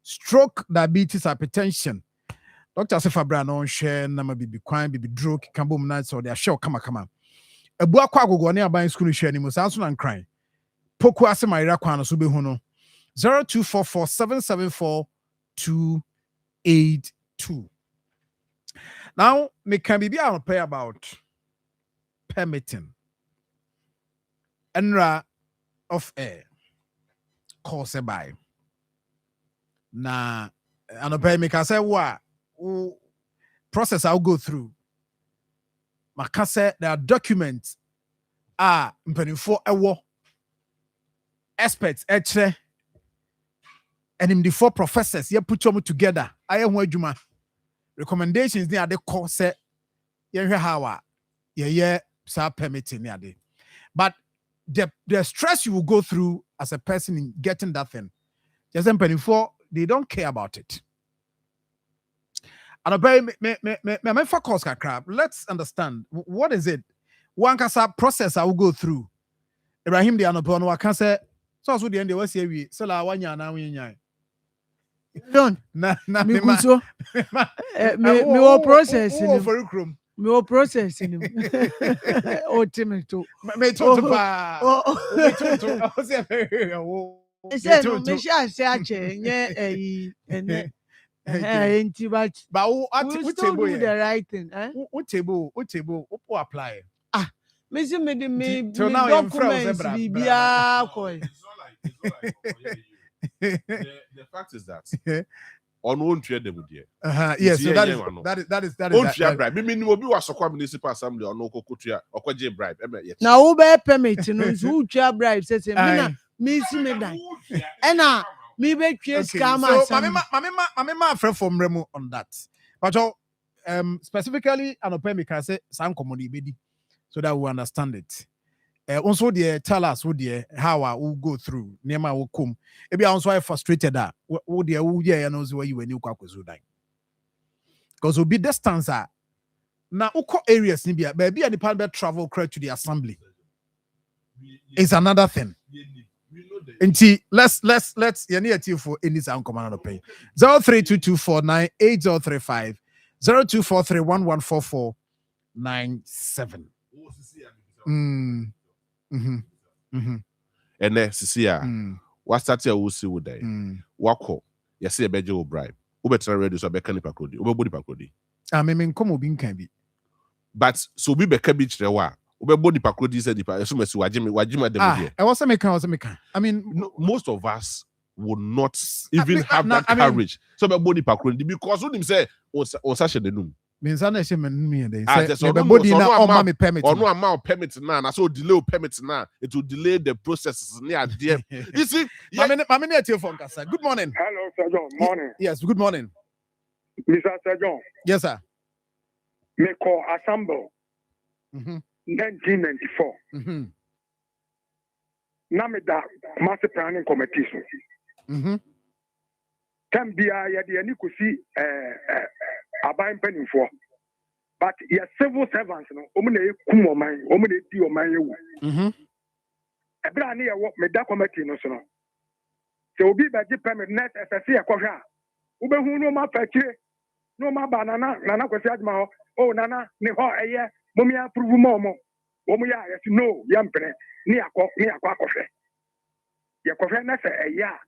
stroke diabetes hypertension Dr. Sefabra no share number bibi kwan bibi drug kambom nights or their show kama ebu akwa agogo ne aban school share ni mo sanso nan kran poku ase mayra kwan so be hu no 0244774282. Now, me can be pay about permitting NRA of air course by. Na and pay me can say what process I'll go through. Makase there are documents for a war experts and in the 4 professors, you put them together. I am wajuma recommendations near the course. How permitting near but the stress you will go through as a person in getting that thing, just they don't care about it. And me focus crap. Let's understand what is it. One process I will go through. Ibrahim the Anopono, I can say so. The end was here. We so la wanya na winya. Don't me kuso me o process ni me o process ni o tomato me to pa o se me sha se ache nye ene enti but we still do the right thing o table o apply me see me documents bibia ko The fact is that on won't trade them dear. Yes, so that is Don't bribe. Maybe you will be was a municipal assembly or no cocotia or quaje bribe. Now who bear permit who try bribe says me see me die. And me be scam. So mama friend from Remo on that. But specifically an open can say some commodity so that we understand it. Also they tell us how I will go through Nema will come. Maybe also I frustrated that what the knows where you were new die. Because will be distance now uko areas nibia baby and the parliament travel credit to the assembly. It's another thing. Let's you for any sound command pay 0322498035 0243114497. And then Cecilia, what start your see with day? Wako, you see a bejo bribe. Ubetra ready so be canipa crody, ubebody pacrody. I mean, come being can be. But so be beach rewa. Ubebody pacrody said the assume wajima dem. I was a maker. I mean, most of us would not even have that courage. So body pacrody because when him say on such a denum. Means I say me they say body now on my permit. Or no amount permit now. So delay permit now. It will delay the processes near there. You see, Good morning. Hello, Sir John. Morning. Yes, good morning. Mr. Sir John. Yes, sir. Me call assemble. 1994. Now me da master planning committee. Can be a yadi could see buying penny for. But yes, civil servants, no, kumo man, dio man. A brand near what me da committee no so. So be by the permit net as I see a coja. Ube who no ma fetche, no ma banana, nana kwesiadma, oh nana, ne ho a year, mumia prove momo. Omuya, yes, no, yampene, near coffee. Your coffee nessa a year.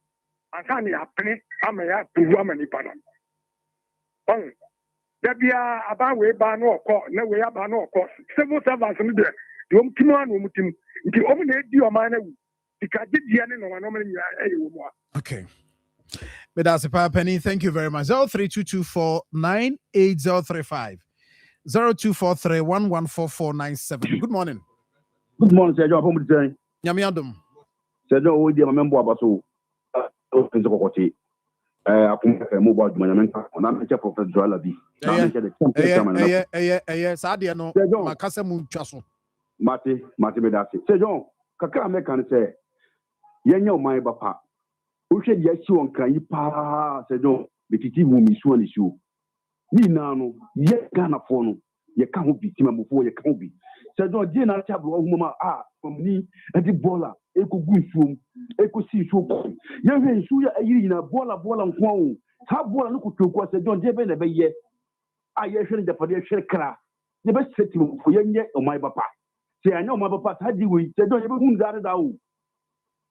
And Sani a penny, I'm a woman in Panama. Oh, there be a bad way by no court, no way about no course. Several servants in there. The home Timan will team, the only deal man, because the end of one. Okay. But that's a power penny. Thank you very much. 0322498035 0243114497. Good morning. Good morning, Sir John. How are you? Yamiadum. Sir John, we are a member of us. Akoma mobile management on amateur Professor Joalabi. Sadia no makasa mu twaso. Mate bedase. Sir John, kakra me kan say yenya o man bapa. Wo hwe dia si won kan yi pa Sir John betiti mu mi so ani so. Ni na no ye Ghana fo no ye ka ho bi timamofo ye ka ho bi. Sir John die na cha bro hu ma ni edi bola ekugu nsuom ekusi nsuom ye hwe nsu ya ayiri na bola nko o ha bola no kutoku Sir John die be na be ye ye hwe ni japade hwe kra ye be setim fo ye nye o mai bapa se anya o mai bapa ta di we Sir John ye be hu ndare da o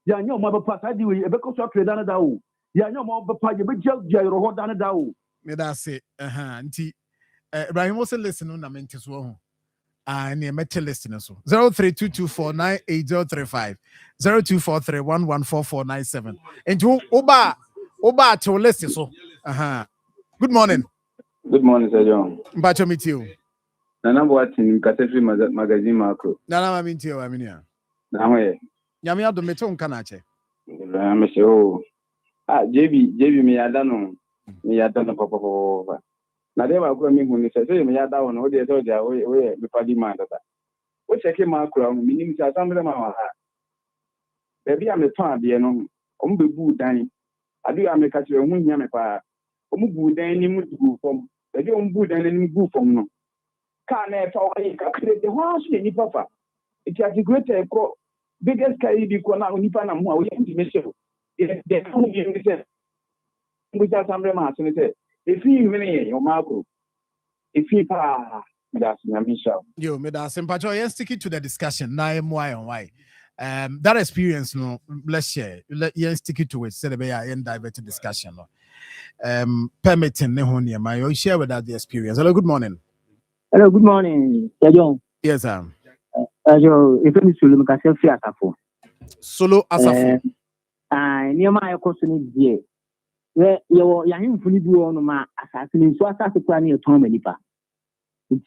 ya anya o mai bapa ta di we e be ko so trade da o ya anya o mai bapa ye be jia ro ho da da o me da se nti Ibrahim also listen na mente so ho and a metal listener so 0322498035 0243114497 and you oba to listen so good morning Sir John. Mbacho meet you Nana Boatin Cathedral magazine macro. Nana meet you Aminia Now Yamia do meton kanache I'm sure JB me adano papa. Na dem akura mi hu ni se me ya da won o de so dia we be padi man da. O check ma akura mu minim sa sambre ma wa ha. Be bia me ton ade no, o mu be bu dan. Ade a me ka che hu nya me pa. O mu bu dan ni mu du fom. Be o mu bu dan ni mu bu fom no. Ka na e to yi ka kre de ho so ni papa. It has greater ko biggest carry bi ko na ni pa na mu a o ye ndi me se. De ko mu ye ni se. Mu ja sambre ma so ni se. If you mean your macro, if you that's yo, me da sympathy, yes, stick it to the discussion. Now, why? That experience, no, let's share. Yes, stick it to it. Say the way I end diverted discussion. No, permitting Nehonia, my share with that the experience. Hello, good morning. Hello, good morning, Sir John. Yes, sir. If you solo, make yourself free asafo. Solo asafo. Near my question is here. Your Yahim Funibu on my assassin, so assassin a Tom Manipa. It's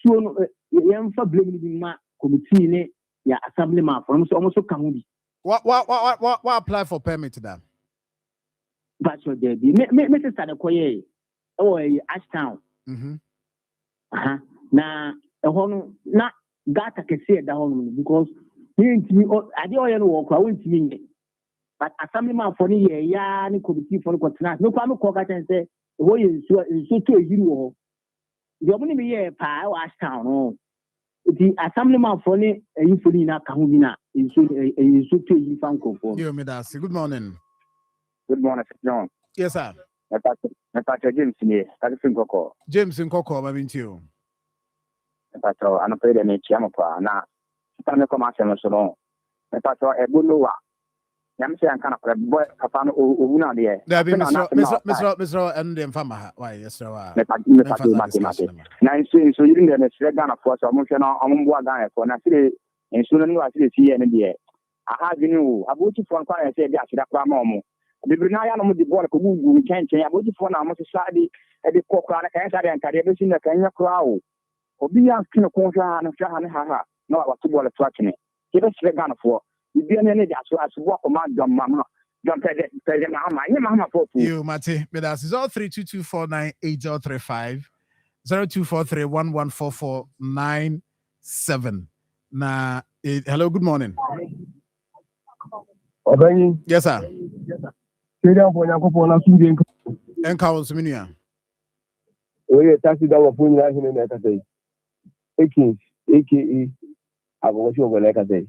soon young for blaming my committee, ya assemblyman from almost so come. What apply for permit to them? But your daddy, Mrs. Sadakoye, oh, Ashtown. Now, a home not got a cassette down because he ain't me, I don't walk, I won't mean it. But assemblyman for the year, committee for the continent, no problem, and say, oh, you so to a hero. You're going to be a pile, Ashtown. The assemblyman for the Infulina Kahumina is so to you, Franco. Good morning. Good morning, John. Yes, sir. James here. James in Coco, I mean to you. I'm afraid I need Chiamapa. Now, I'm come out so long. A good lower. I'm saying kind of a boy, a fan of Una there. There be Mr. and the Fama. Why, yes, sir. Now, so you didn't get a gun of course, I'm on one guy for Nasiri, and soon I see any day. I have you, I bought you for a and said, yes, that's Ramomo. The Brunaya the board we can't change. I bought you for now, society at the Coca and Caribbean in the Kenya crowd. Or be asking a contra and Haha. No, I was too well attracting. Give us the gun for. You be an energy as walk among your mamma. Don't tell them, Mamma, you, Mate, but that's 0322498035 0243114497. Now, hello, good morning. Yes, sir. Encounter Minia. We taxi that was putting out in the day. AKE, I've watched over like a day.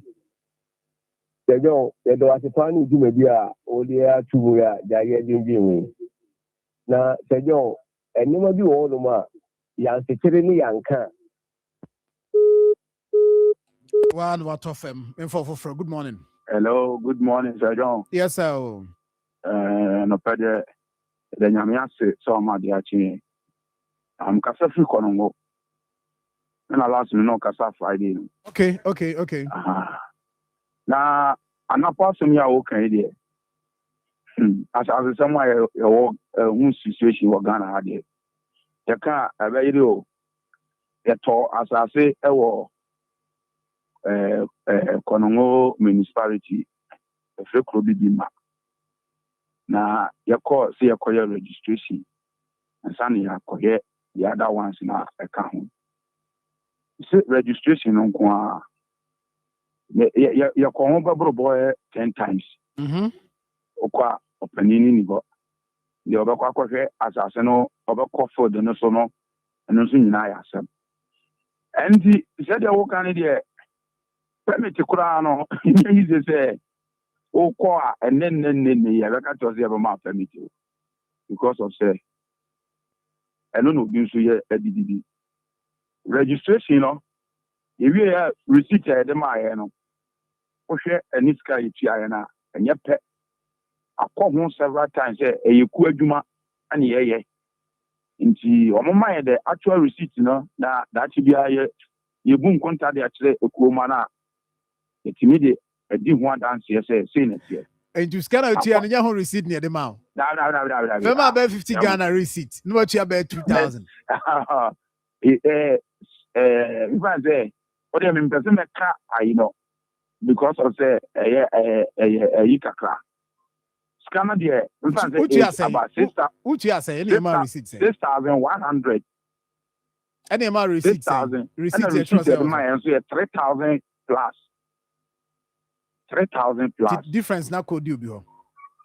The was a funny Jumedia, or the air to where Jay. Now, Sir John, and never do all the more. Young secretary and can. One what of him? For good morning. Hello, good morning, Sir John. Yes, sir. No, Pedro, the Yamias, so my dear Chin. I'm Casafi Congo. And I lost no Casa Friday. Okay. Now, I'm not passing ya okay there. As somewhere your situation was Ghana had it. The car, a radio, the tour, as I say, Konongo municipality, a few could be map. Now, your call, see a courier registration, and Sunny, I could the other ones in our account. Registration on Kwa. Your Komba boy 10 times. Okwa, opening nigo. The Obaka as I say no, Obaka for the Nosono, and no sooner I accept. And he said, "Oh, Canada, permit to Kurano." He said, "Oh, Kwa," and then I got to see about permit because of say, I don't know, you see a DDD registration, you know. If you have receipt, the Mayano, push and it's carried Chiana, and your pet. I called home several times, a Kuajuma, and yeah. In the actual receipt, you know, that should be a boom contact the Akoma. It's immediate. I didn't want to answer, saying it here. And you scan out here and you have receipt near the mouth. No, about 50 Ghana receipt. No, what you about 2,000. If I say, what do you mean? Doesn't make car, you know, because of the Yikaka. Scanner there, what you say about 6,100. Any amount receipt 6,000. Receipt my answer 3,000 plus. 3,000 plus. The difference now could you be?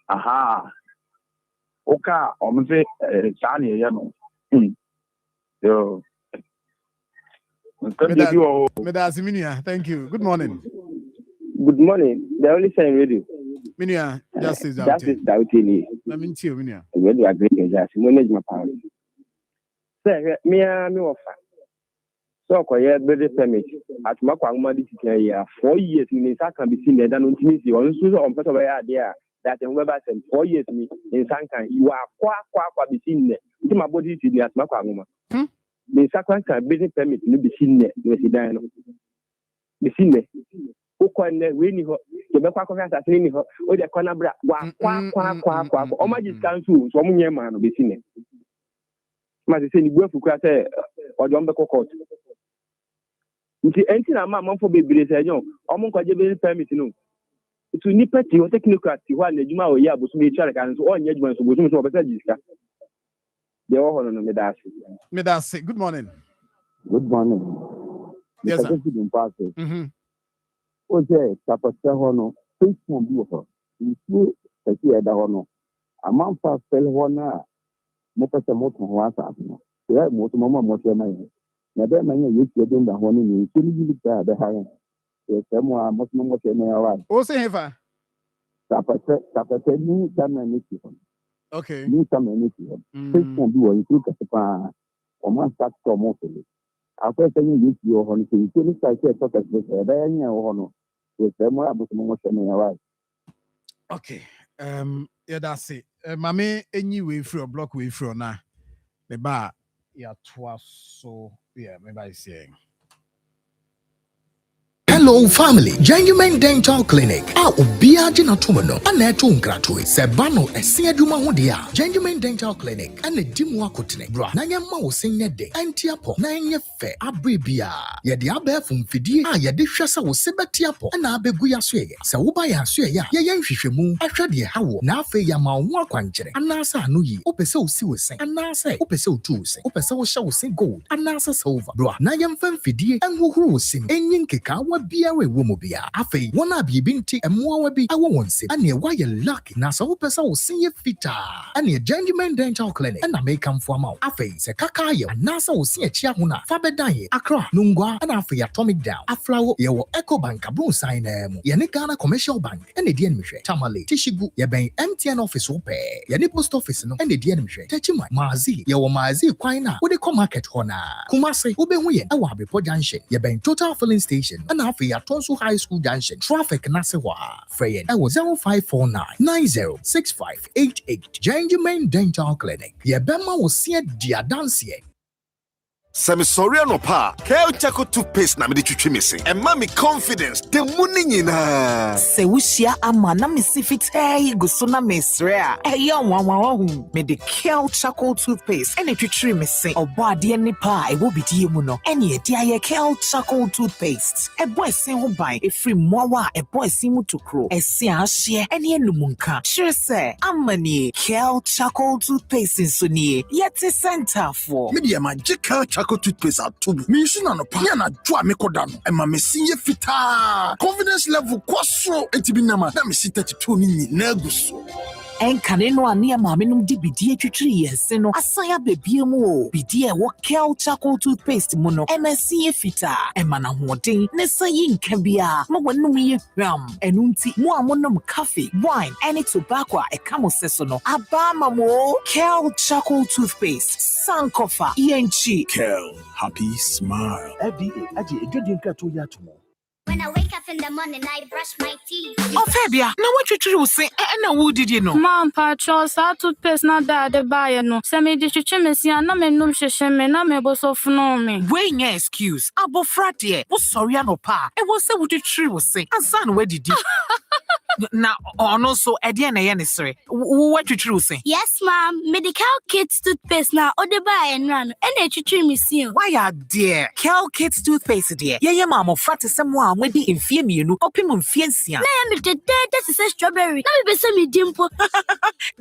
Aha. Okay, I'm say Sani, you know. Yo. Thank you. Good morning. Good morning. The only sign radio. Minia, Justice Doubtini. I mean, too, Minia. Where do I agree with that? Manage my power. Sir, me offer. So, quiet birthday permit at Makwamadi 4 years. Minister can be seen there than on Timothy or on part of idea that in Weber said 4 years in Sankan. You are quite be seen there. My body is in the Makwama. The second can business permit to be seen there. Be seen there. Ukone wini ho. Yebekwa kwa asase ni ho. O de kona bra wa kwa. O ma ji council so munye ma no betine. Ma se ni buafu kwa se ojo mbeko court. Nti enti na ma manfo bebre se nyo. O mo nkwaje be permit no. To nipa ti o technical ti ho na adwuma o ya boso me chare kan so o nya adwuma so boso so obesa jiska. They all no Medasi. Good morning. Good morning. Yes, sir. Okay, tapasa hono. Facebook bi ho. Nti taki eda hono. Amamfa fel hona. Mo pese mo to ho asa no. Ya mo to mama mo chema yi. Na be manya yesu ede nda hono ni. Nti ni bi ta be ha. Yes, mo mo chema ya wa. O se hefa. Tapasa ni kama ni ti. Okay. Ni kama ni ti. Facebook bi wo yiku kasa o ma start to mo fele. Akwa se ni yesu yo hono ni ni sai ke to ka se be nya wo hono. Yes, mo abuso mo chema ya wa. Okay. Yeah, that's it. Mame any way through a block way through na. The bar yeah twice so yeah, maybe I saying. Hello family, Genuine Dental Clinic. Obia jina tumano, aneto ngratwe. Sebano esi aduma hudia. Genuine Dental Clinic. Ane dimu akotene. Bra, na nye ma usenye de. Entiapo, na nye fe. Abribia. Yedi abe fumfidi. Yedi shasa usebeti apo. Ana abe guya sweye. Sa uba ya sweye. Ye shishemu. Ashadi hawo. Na afe ya maunwa kwanjere. Anasa anuyi. Upese usi usen. Anasa upese utu usen. Upese usha usen gold. Anasa silver. Bra, na nye mfemfidi. Enhuhuru usen. Enyinkeka biawe womobia afei wona biebinti emoawa bi awo wonse ane waye lucky na so pesa wo senye fita ane Genuine Dental Clinic na make am for am afei se kaka ye na so wo senye chia ho na fa bedan ye Accra Nungwa na afei Atomic Down aflawo ye wo Eco Bank abun sign mu ye ne Ghana Commercial Bank ane die nhwe Tamale Tishigu ye ben MTN office wo pe ye ne post office no ane die nhwe Techima Mazi ye wo Mazi kwan na wo de come market ho na Kumase wo be hu ye e wa Abepo Junction ye ben Total Filling Station na afei Atonso High School Junction traffic nasewa Freyen I was 0549906588 Genuine Dental Clinic ye bema wo sie dia dance Semi sorry no pa. Kel Chaco toothpaste na me de twitwi me se. And me confidence the money nyina. Se wushia ama na me si fit go so na me sre a. Eya wanwa hu. Me de Kel Chaco toothpaste ene twitwi me se. Obo ade ni pa e wo bidie mu no. Ene e dia ye Kel Chaco toothpaste. E boy sen ho ban e free mowa e boy sen mu tokro. E se ahye ene enumunka. Sure se amani Kel Chaco toothpaste so ni. Yet center for. Me de magical Chaco toothpaste atubu. Me shina no pa na dwa me koda no. E ma me sinye fita. Confidence level kwaso etibi na ma. Na me si 32 ni na guso. Enkane no ane maame num di bidie twitwiri yese no asaya bebie mu o bidie wo Kel Chaco toothpaste mu no MSC fita emana hoden ne sayi nka bia mo wonum ye hwam enunti mo amonom coffee wine any tobacco e kamo seso no abama mo Kel Chaco toothpaste sankofa yenchi Kel happy smile FDA aje edwedi nka to ya to When I wake up in the morning, I brush my teeth. Fabia, now what you try say na who did you know? Mom, Patros, I toothpaste na da de buy no. Se me di chichi me si na me num hwehwe me na me boso fno me. Wey nya excuse. Abofra de. Wo sorry no pa. E wo say what you try say. Ansan where did you? Na ono so e de na ye ne sere. What you try say? Yes, mom. Medical Kids toothpaste na o de buy no. And e chichi me si. Why are there? Kel Kids toothpaste there. Ye mama ofra te semwa wedi mfie mienu opim mfie nsia. Na me de that is strawberry. Na me be say me dimpo.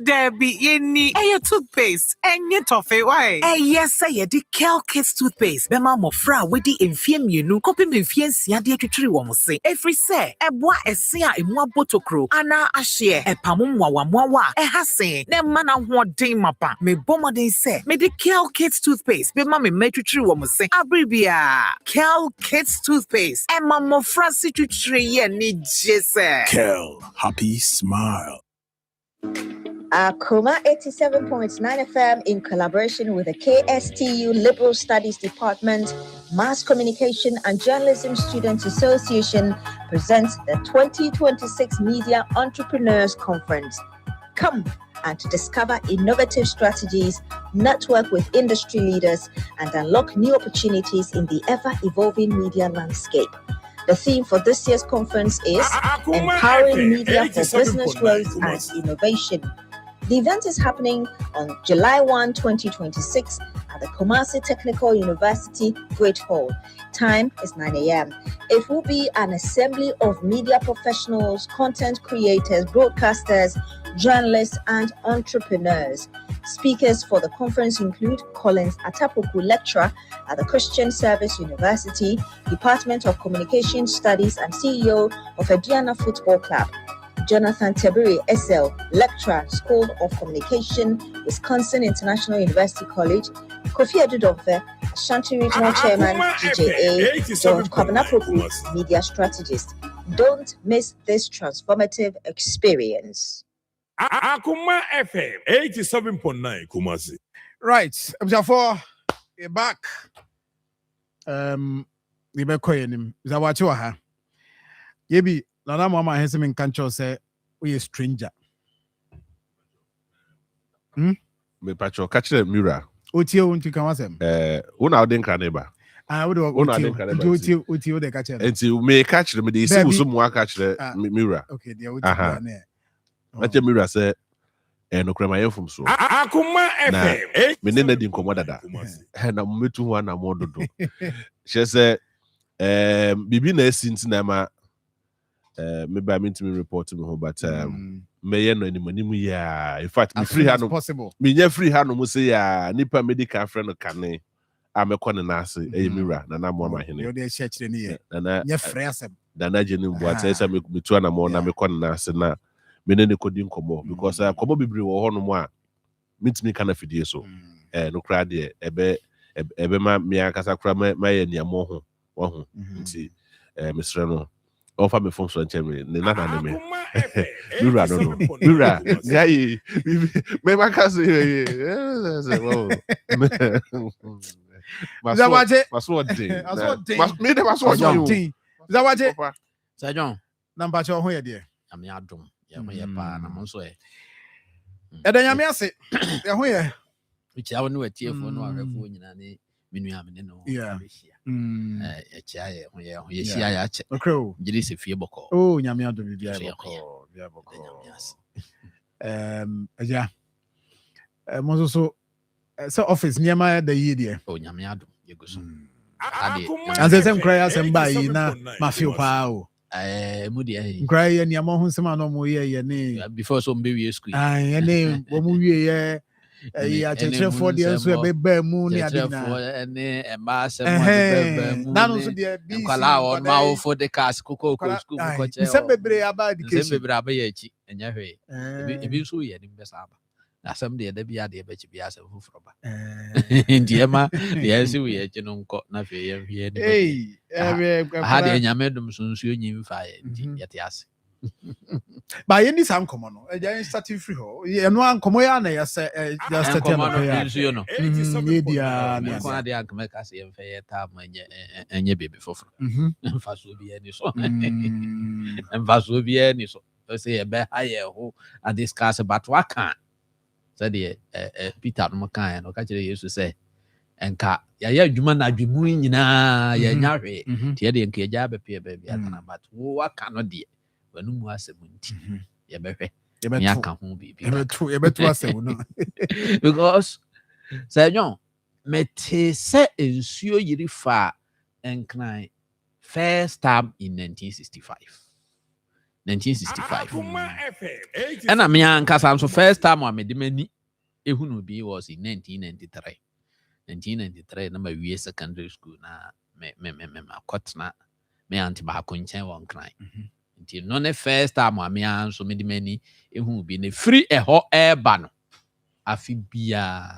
Debbie yeni e toothpaste. Enye tofe why? Yes say the Kel Kids toothpaste. Be mama ofra wedi mfie mienu opim mfie nsia de atwetwiri wo mo se. Every say eboa ese a emu abotokro ana ahye epamum wawa e hase na mana hoden mapa me bomoden se me de Kel Kids toothpaste be mama me twetwiri wo mo se. Abribia Kel Kids toothpaste e mama Francis twetwiri ye ni jese. Kel happy smile. Akoma 87.9 FM in collaboration with the KSTU Liberal Studies Department, Mass Communication and Journalism Students Association presents the 2026 Media Entrepreneurs Conference. Come and discover innovative strategies, network with industry leaders, and unlock new opportunities in the ever-evolving media landscape. The theme for this year's conference is Empowering Media for Business Growth and Innovation. The event is happening on July 1, 2026 at the Kumasi Technical University Great Hall. Time is 9 a.m. It will be an assembly of media professionals, content creators, broadcasters, journalists, and entrepreneurs. Speakers for the conference include Collins Atapoku, lecturer at the Christian Service University, Department of Communication Studies and CEO of Adriana Football Club. Jonathan Tebiri, SL, lecturer, School of Communication, Wisconsin International University College. Kofi Adudonfe, Ashanti Regional Chairman, DJA, George Kwabena-Poku, media strategist. Don't miss this transformative experience. Akoma FM 87.9 Kumasi. Right, Abjafo, you're back. Nibekoyenim, Zawachi ha. Yebi, Nana Mama has him in Kancho say, we a stranger. Me pacho catch the mirror. Utio unti kamasem. Una odin kaneba. I would utio de catch. And to me catch them, they say some catch the mirror. Okay, they would there. Let the mirror say, no crema from so. Akoma FM. Me nene din komoda da. Na metu ho na mododo. She say bibi na since na ma maybe I mean to me report me but me no animu ya. In fact, me free hand possible. Me nya free hand no say ya nipa medical friend no kane amekọ ne na ase mirror na na mo ma hene. You dey share chire ni ye. Na nya free asem. Na na jeni mbo atse me tu na mo na mekọ ne na ase na me ne kodi nkomo because komo bibiri wo ho no mo a mitimi kana fidie so no kra de ebe ma me akasa kra ma ye nia mo ho wo ho nti mesre no offer me phone so ncheme ne na na me Lura no Lura guy me makase wow Zawaje me de maso you Zawaje Sir John number cho ho ye de am ya dom ya ho ye pa na mo so e nyame ase ya ho ye uchi awo no atiefo no ahwefo nyina ne menu amene no yeah chia ye ho ye sia ya che okro jiri se fie boko oh nyame ado bibia boko ja mo so office nyama da yi de oh nyame ado ye go so ade sem cry asem ba yi na mafio pa o mu de cry ye nyama ho sem ano mo ye ne before so mbe wie school ye ne wo mu wie ye ya cheche for the so e be mu ni adina ene e ma se mo be mu na no so de bi kwala on ma wo for the cast koko school ko che se bebre aba education se bebre aba ye chi enya hwe ebi so ye ni mbesa aba asem de da bia de be chi bia asem fufuro ba ndie ma ye si we ye chi no nko na fe ye hwe ni ha de enya medum so nsuo nyi mfa ye ndi yete ase ba ye ni sam komo no e ja start free ho ye no an komo ya na ya se ya start ya nsuo no ye dia na ko ade akme ka se ye mfa ye ta ma enye bebe foforo mfa so bia ni so mfa so bia ni so se ye be ha ye ho a discuss about what can said Peter no kan no ka kire Yesu se enka ya ya adwuma na adwemu nyina ya nyahwe tie de enka ya be pe be atana but wo aka no de wanu mu asem nti ya behwe ya ka ho bibi ya betu asem no because say no mete se ensuo yiri fa enkran first time in 1965 and I mean, because first time I made many, ehunu bi was in 1993. 1993, number we secondary school na me kotna me anti ba kunchen won kran. Until no the first time I mean so made many ehunu bi ne free e ho air ban. Afi bia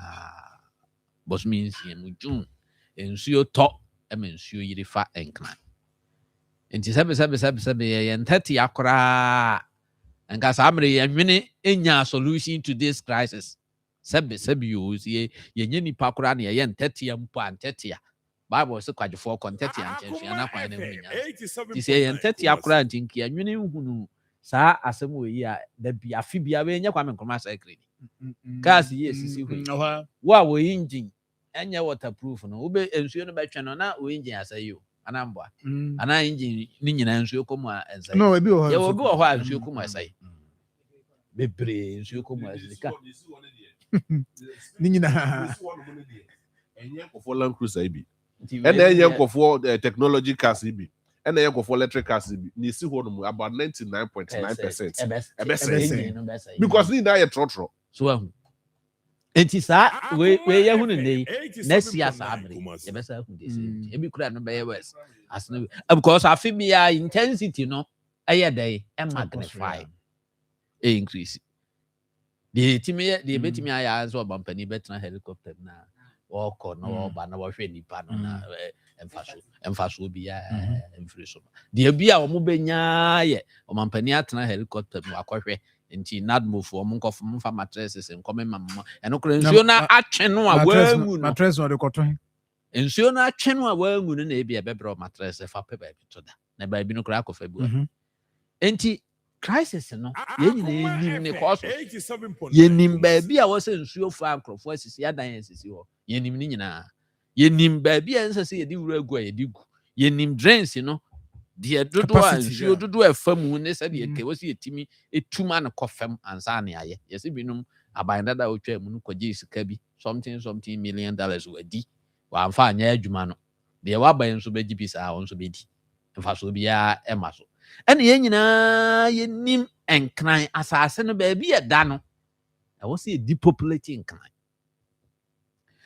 boss means yemu jun ensuo to e mensuo yiri fa enkran. Nti sebe ye 30 akora nka samre ye nwene enya solution to this crisis sebe yo ye nye ni pakora na ye 30 ampo an 30 bible se kwadefo kon 30 an chensu ana kwan na hunya ti se ye 30 akora ntinki nwene hunu saa asem we yi a da bia afi bia we nya kwa me nkoma cycle gas ye sisi hu wa wo engine enya waterproof no ube ensuo no betwe no na wo engine asayo anambwa ana engine ni nyina nsuo komu a ensai no ebi o ye obi o ho a nsuo komu ensai bebre nsuo komu asika ni nyina enye nkofo Land Cruiser ibi ena enye nkofo technology cars ibi ena enye nkofo electric cars ibi ni si ho no about 99.9% because ni na ye trotro so ahu enti sa we ye hu ne next year sa abre ye be sa hu this ebi kura no be west as no because afibia intensity no eye dey e magnify e increase the betimi aya so bampani betna helicopter na oko no ba na wo hwe nipa no na emfaso bia emfriso de bia o mo benya ye o mampani atna helicopter no akohwe nti nadmofo o mo nkofo mfa mattresses nkome mamma eno kro nsuo na atwe no a wangu no mattress no de koto nsuo na atwe no a wangu no na e bia bebro mattress fa pe ba bi to da na ba bi no kro akofa bu nti crisis no yenyina ne cause yenim ba bi a wo se nsuo fa akrofo asisi adan asisi ho yenim ni nyina yenim ba bi a nsase yedi wura agu a yedi gu yenim drains no de dodo a nsuo dodo afamu ne se de ke wo se yetimi etuma na kofam ansa ne aye yesi binum aban dada otwa mu no kwaje sika bi something $1 million wadi wa amfa anya adwuma no de wa ban so begi bi sa won so bedi mfa so bia ema so ene ye nyina yenim enkran asase no ba bi eda no e wo se depopulating enkran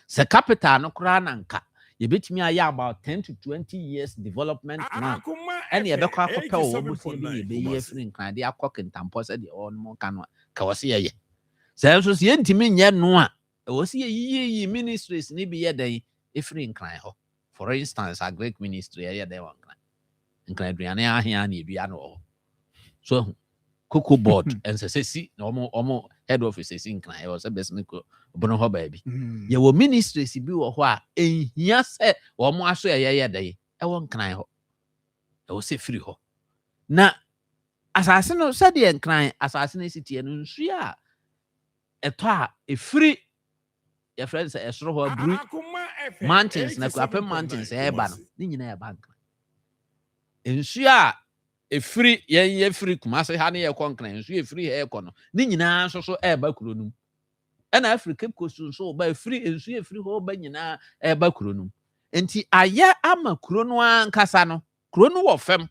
se capital no kura na nka ye betimi aya about 10 to 20 years development plan ene ye bekọ akọpẹ wo bo se bi ye be ye free enkran de akọ kentampo se de on mo ka no ka wo se ye se so se ntimi nye no a e wo se ye ministries ni bi ye den e free enkran ho for instance a great ministry ye den wan nkran aduane ahia na edua no so cocoa board nsesesi na omo head office si nkran e was business ko obono ho ba bi ye wo ministries bi wo ho a ehia se omo aso ye dai e wo nkran ho e wo se free ho na asase no se de nkran asase no sitie no nsu a eto a e free your friends e soro ho abru mountains na kwape mountains e ba no ni nyina e ba nkran nsu a efiri ye free kumase ha ne ye konkran nsu efiri he ko no ni nyina so e ba kuro num e na Africa ko so ba efiri nsu efiri ho ba nyina e ba kuro num enti aye ama kuro no ankasa no kuro no wo fam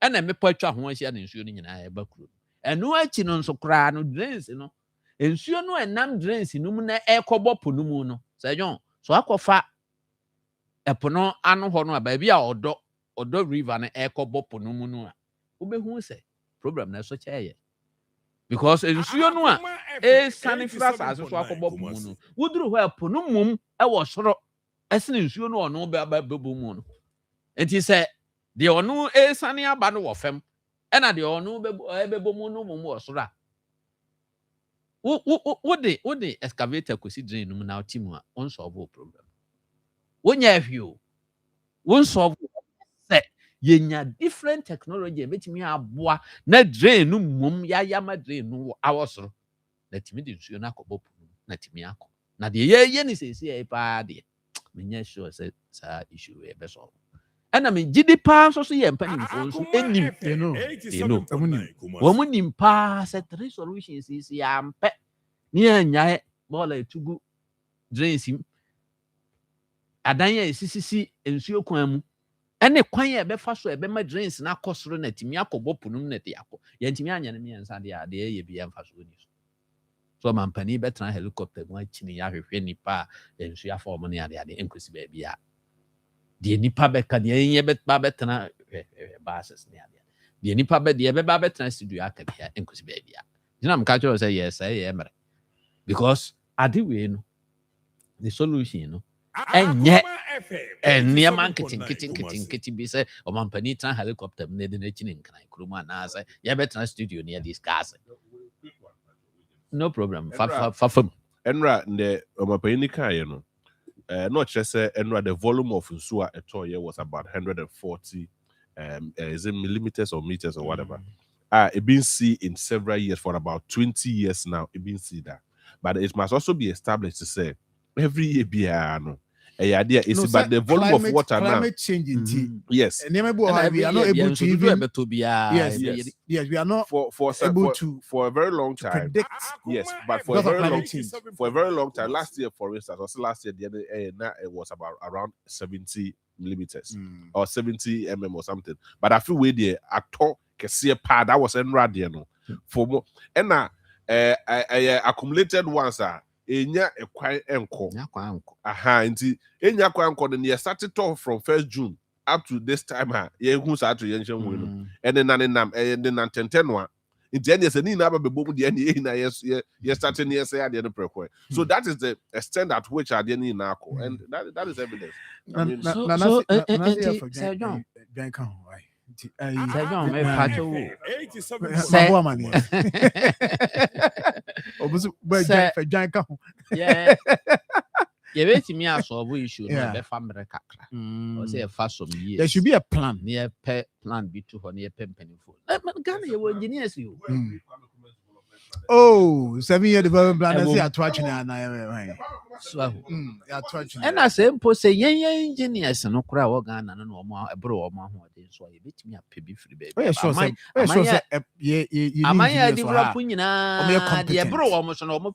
e na mepo atwa ho ahia na nsu no nyina e ba kuro eno achi no nso kra no drains no nsu no enam drains num na e kobo po num no sejon so akofa epono ano ho no ba bia odo river na ekobo po no mu no a obehu se problem na so cheye because ensuo no a sanifra sa so akobo po mu no wuduru ho po no mum e wo soro esene ensuo no ono be bebo mu no enti se de ono sani aba no wo fam e na de ono bebo mu no mum wo soro a wo de excavator kosi drain no mu na otimu a on solve problem wonya hwio won solve yenya different technology betimi aboa na drain no mum ya ma drain no awosoro na timi de nsuo na akobo na timi akọ na de ye ni sesi e pa de menya sure say sa issue e be solve ana me gidi pa so ye mpanimfo nso enim wo mu nim pa set resolutions is ya mpe ni anya bola etugu drain sim adan ya sisi nsuo kwan mu ene kwan ya be fa so e be ma drains na akosoro na timi akobo punum na te akọ ya timi anya ne me nsa de a de ye bi ya fa so ni so mampani betra helicopter mu achini ya hwehwe nipa nsu ya form ne ade enkosi ba bia de nipa be ka de ye ba betra bases ne ade de nipa be de be ba betra studio aka bia enkosi ba bia dina m ka cho say yes say emre because ade we no the solution no enye enia marketing bi say o mampani tran helicopter ne de na chini nkran kroma na say ye betra studio ne discuss no problem fa enra the omapani kai no not just say enra the volume of nsu a eto here was about 140 is it millimeters or meters or whatever it been seen in several years for about 20 years now it been seen that but it must also be established to say every year no a idea is but the volume of water now. Climate change in yes. And we are not able to even. Yes, we are not able to for a very long time predict. Yes, but for a very long time. Last year, for instance, it was about around 70 millimeters or 70 mm or something. But I feel with the actor can see a pad that was in radio for more and now accumulated ones are enya quite enko. Aha, inti enya quite enko. Then you started off from 1st June up to this time. Who's to and then and then 10 one. In the end, yes, and in our baby, the end, yes, starting yes, I didn't prequel. So that is the extent at which I didn't know, and that is evidence. I mean, issue. There should be a plan. Near plan be too near pennyful. Ghana, you were engineers you. Oh, 7-year development plan. I see attraction and and I say, say, engineers and no crowd Ghana and no more a bro or more. So you beat me up, baby free baby. Am I developing the bro almost an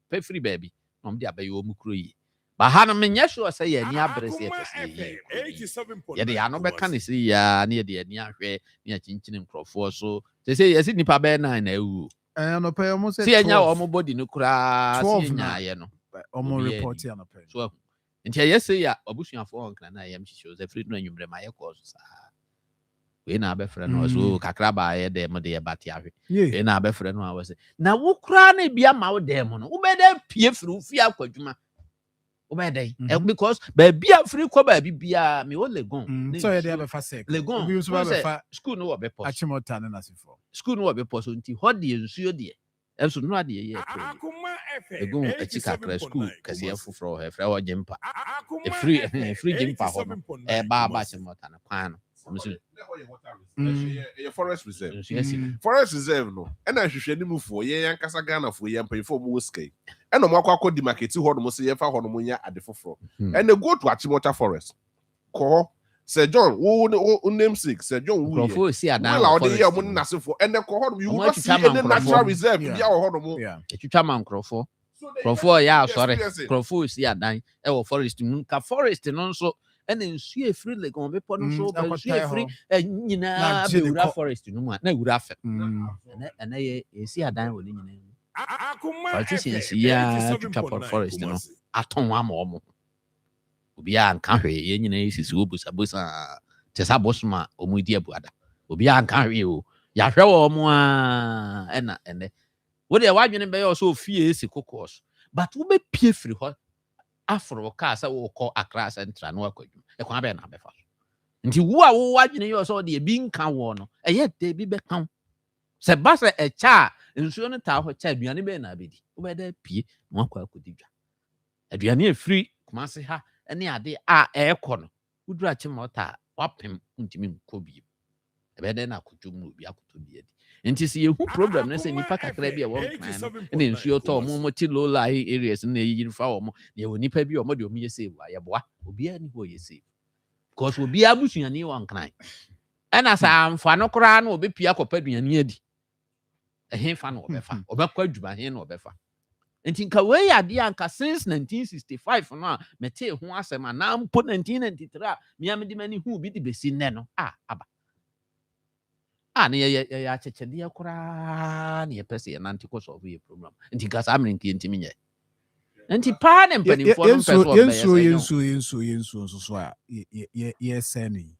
pay free baby? The Abayomukri. But Hannah Menyasho say, near Brescia. Yet the Ano Becani see near the near Chinchin and Crawford. So they say, yes, in Pabena and EU. And I almost see now almost body no cry 12 now. Almost reporting on a pen. So, and yes, say, Obusian for and I am shows a free no you bring my course. We na be friend was so kakraba ye dem de batia we na be friend no was na wo kra na bia ma wo dem no wo be da pie fru fi akwadwuma wo be dey because ba bia fri kwa ba bia me wo legon so ye dey be fa sek legon we so be fa school no wo be pos achimota na nasifo school no wo be pos nti ho de nsuo de eso no ade ye legon achika kra school kasi afufro he fra wo jempa e free jempa ho e ba achimota na kwan no forest reserve. Forest reserve no. And I should move for ye and Casagana for ye and pay for Muske. And no more di market to hold Mosia for Hormonia at the forefront. And they go to Achimota Forest. Call Sir John, who namesake, Sir John, who see a now for and the cohort you will see any natural reserve. Yeah, you come on Crawford. Crawford, yeah, sorry. Crawford see a dime. Forest to forest and also. And then see a free like on the so free and you know forest no man na wura fe and I see a dime with you politicians yeah to forest no aton wa mo obi an ka hwe ye nyina isisi obusa tesa bosma omudi abuada obi an ka hwe o ya hwe wo mo a ene wo de wadwene be yo so fie esi kokos but wo be pie free ho afro ka sa wo call Accra Central no akwadum e kwa be na be fa nti wo a wo wadwene yo so de bi nka wo no e ye de bi be kan se ba se e cha nsuo no ta ho cha aduane be na be di wo be da pie no akwa akodi dwa aduane e free kuma se ha ene ade a e kɔ no wudura chimota wapem ntimi nkɔ bi e be da na akwadum no bi akoto bi adi nti se yehu problem na se nipa kakra bi e wo kan no ene nsuo to mo ti low lying areas na yi fa wo mo ne wo nipa bi o mo de o mi yese wa ye boa obi ani ho yese because obi abusuani won kan ena sa amfa no kra na obi pia kopa duane adi ehe fa no obefa obekwa adwuma he na obefa nti nka we ade anka since 1965 no a mete ho asema na mpo 1993 mi amedi mani hu bi di besi nne no aba na ya chechede ya kura na pese ya nanti ko solve your problem nti ka sa mrenki ntimi nye nti pa ne mpanimfo no pese yensu so a yes any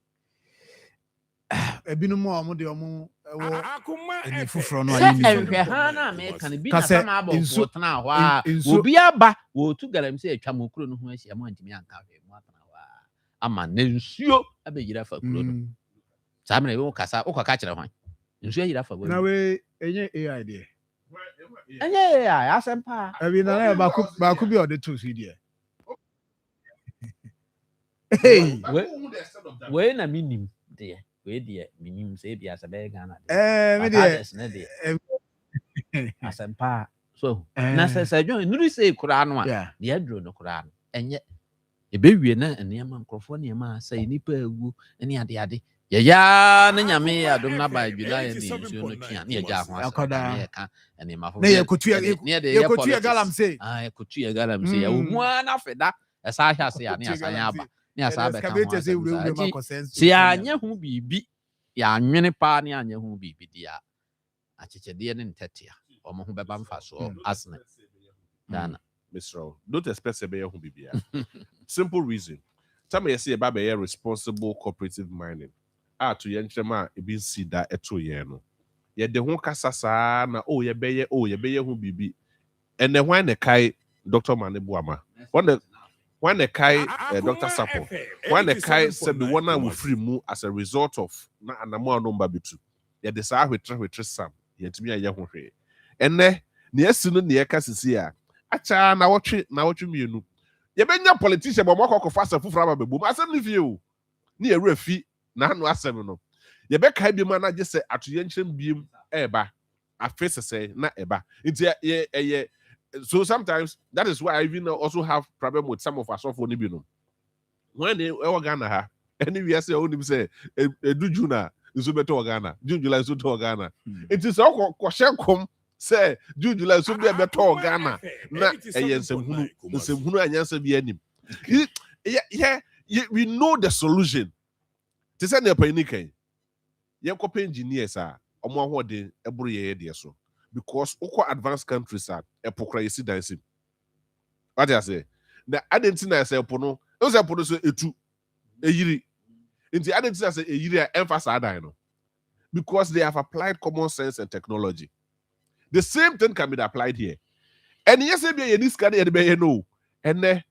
ebinum a mo de omo ewo eni fufuro no ayi ehwe ha na me kan bi na sama aba ko tena ho a obi aba wo tu galam se atwa mo kuro no ho ahia mo ntimi anka hwe mo atena ho ama ne nsuo abegyira fa kuro no samre wo kasa wo ka kire hwan nsuo yira fa na we enye AI de enye AI asempa abi na ba ku bi o de to so de hey we na minim de we de minim se bia se be Ghana me de asempa so na se John nuri se kura no a de adro no kura no enye Ebewie na nneɛma nkurɔfoɔ nneɛma sɛ nipa awu ne ade yɛya ne nyame yɛ adom na ba July ne nsuo no twe a ne yɛgya ho asɛm na yɛka nneɛma na yɛkɔtu yɛ galamsey yɛkɔtu yɛ galamsey yɛwɔ mu a na afei da ɛsa ahwɛ ase a ne asan aba ne asa bɛka ho asɛm sɛ yɛanyɛ ho biribi yɛanwene paa ne anyɛ ho biribi di a akyekyedeɛ ne ntɛte a ɔmo ho bɛba mfa so asene Ghana. Don't expect to be a bibia. Simple reason. Time you see about be responsible cooperative mining. To yenchema e bin see that eto ye no. Ye de ho kasa saa na ye be ye ho bibi. And then when the kai Dr. Manebuama. When the kai Dr. Sapo. When the kai said the one will free mu as a result of na anamo number bitu. Ye de saa hwetre sam. Ye timi ye ho hwe. Enne ne asinu ne ye kasisi a acha na watwe mienu ye benya politician bo moko kofa asem fufura ba bebom asem ni fie o ni ye rafi na anu asem no ye be kai bi ma na je se atoye nkyem biem eba afese say na eba nti so sometimes that is why I even also have problem with some of us of oni bi no when they Ghana ha anywhere say oni bi say eduju na nso beto Ghana July so to Ghana it is ko hyenkom say July so be beto Ghana na nsɛmhunu anyansa bi anim we know the solution to say na panic ye kopa engineers a omo ahode eburu ye de so because ukwa advanced countries are epokra yesi dancing what I say na identity say epo no e say epo no so etu eyiri nti identity say eyiri a emphasize adan no because they have applied common sense and technology. The same thing can be applied here. And yes, be this kind of no. And then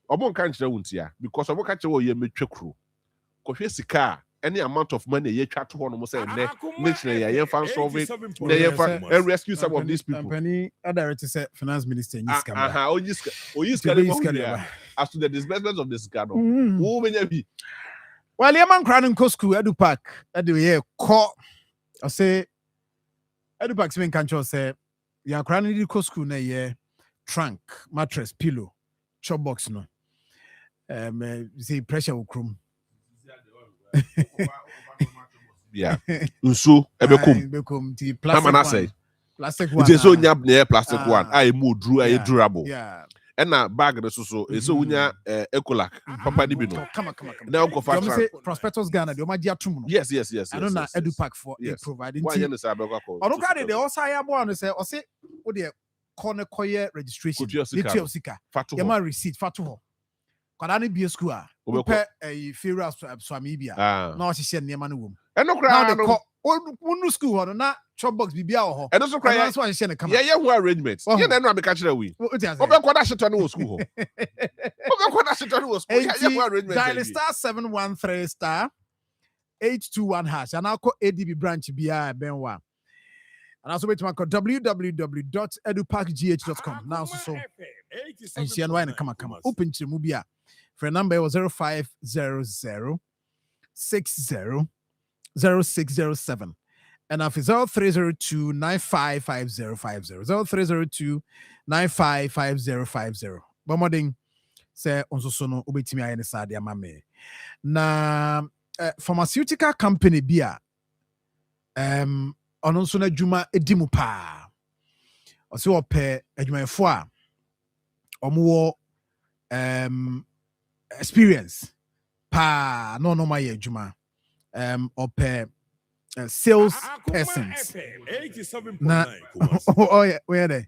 omo kan kire wuntia because omo ka kire wo ye metwe kro. Kohwe sika any amount of money ye twa to ho no say ne nature ye fan solve it. They rescue some of these people. Company director said finance minister Nyiska. Nyiska. As to the disbursement of this scandal. Who menya bi. Well, ye man kran nko school edu park edu ye ko I say Edupax men can say ya kran di ko school na ye trunk, mattress, pillow, chop box no. Say pressure will crum. Yeah. Nso ebekum. Plastic one. It is so nyab na plastic one. I more durable. Yeah. And na bag no so unya Ecolak papa ni bi no. Come. Now go for Prospectus Ghana the omaji atum no. Yes. I don't know Edupac for providing. Why you say abega call? Ono ka de also ya bo no say o say wo de corner koye registration. The sika. Your man receipt fatu ho. Kwada ni bi school a. Ope federal swami bia. Na o hye nneema no wom. Eno kra no. Unu school ho na chop box bibia ho. Eno so kra ya. Yeah, who arrangements. Yeah, na no abeka kire we. Obe kwada sheto no school ho. Obe kwada sheto no school. Yeah, who arrangements. Dial star 713 star 821 hash. And I'll call ADB branch bia benwa. And also wait to call www.eduparkgh.com. Now so and she and wine come open to mubia. For a number was 0500 60 0607. And if it's 0302 955050. 0302 955050. Bomoding say on sono ubetimi ayene sade amame. Na pharmaceutical company bia ono so na dwuma edimu pa. Ose ope adwumayefo a omo experience pa no my adwuma ope sales persons. Na oh yeah, where they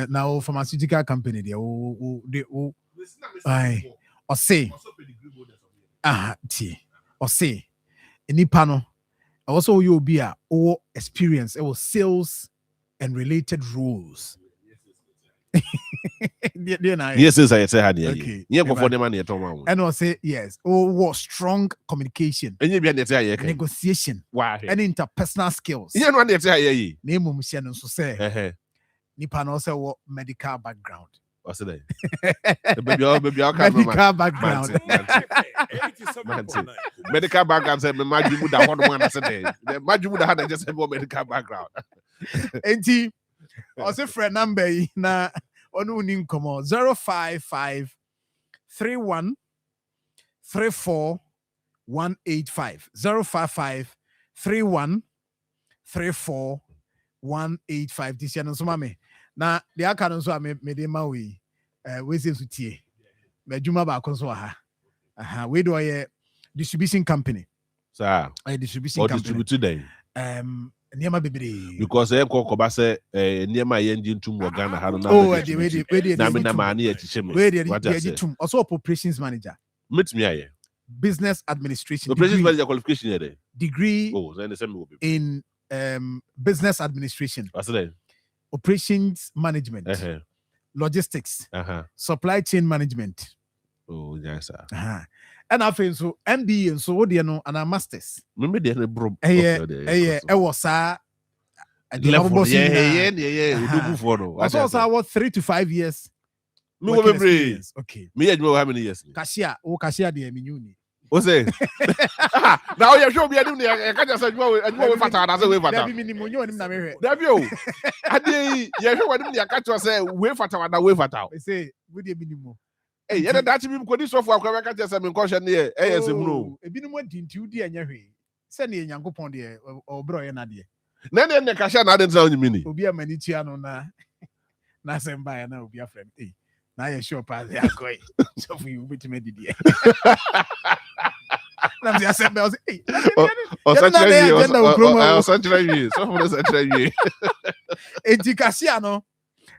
now pharmaceutical company there or say or say nipa no also you be a or experience it was sales and related roles. Yes, I say okay. Yeah, before the money and I say yes. Oh, strong communication. And you be negotiation. Wow. And interpersonal skills. Yeah, no one say name mum so say. Nipa no say what medical background. What's it? Baby, medical background. Medical background say me majumu da one man say the majumu da had just say medical background. Enti also friend number na onu nim komo 055 31 34 185 055 31 34 185. This year no so mame na the aka no so a me de ma we say so tie madwuma ba ko so ha we do a distribution company, sir. A distribution or company distribute today. Niema bebre Because koba say niema yenji ntum wo Ghana ha no na we na me na ma na echicheme what tum also operations manager, meet me aye business administration, operations manager qualification here degree then the same in business administration, operations management, logistics, supply chain management. Oh yes sir. And I feel so MBA and so what you know and a masters. Remember the bro. Was I was 3 to 5 years. Okay. Me how many years? Cashier the Minuni. What's it? Now you show me I can't just say you fata as a way fata. Minimum you and him. Debut. I did you show what you catch us say way fata and way fata. They say with the minimum. Hey, yeah, that's me because this software I can't just say caution here. Hey, no. A minimum didn't you dear Henry. Send a young pond there or bro and Nadia. Then the cashier not in sound mini. Will be a manichiano na. Nasem by and I'll be a friend. Hey, now you're sure pass the alcohol. So for you, which made it. I'm just saying, hey, or such a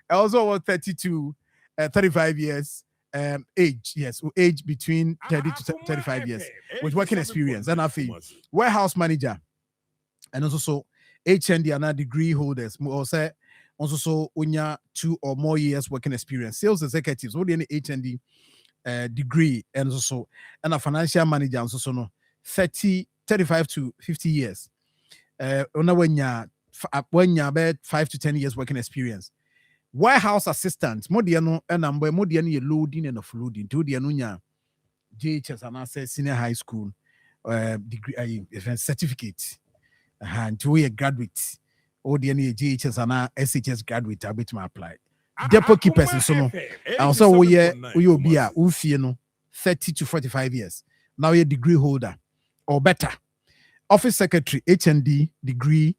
also was 32, 35 years. Age, yes, age between 30 to 35 years with working experience. And I feel warehouse manager, and also HND and a degree holders. Also unya 2 or more years working experience. Sales executives, what any HND degree, and also and a financial manager, and so no 35 to 50 years. When you about 5 to 10 years working experience. Warehouse assistant, modiano and number modian loading and offloading to the anunya JHS and I say senior high school degree certificate and to a graduate or the JHS and SHS graduate I bet my apply. Depot keepers and so on. And so we will be a 30 to 45 years. Now you're a degree holder or better. Office secretary, HND degree.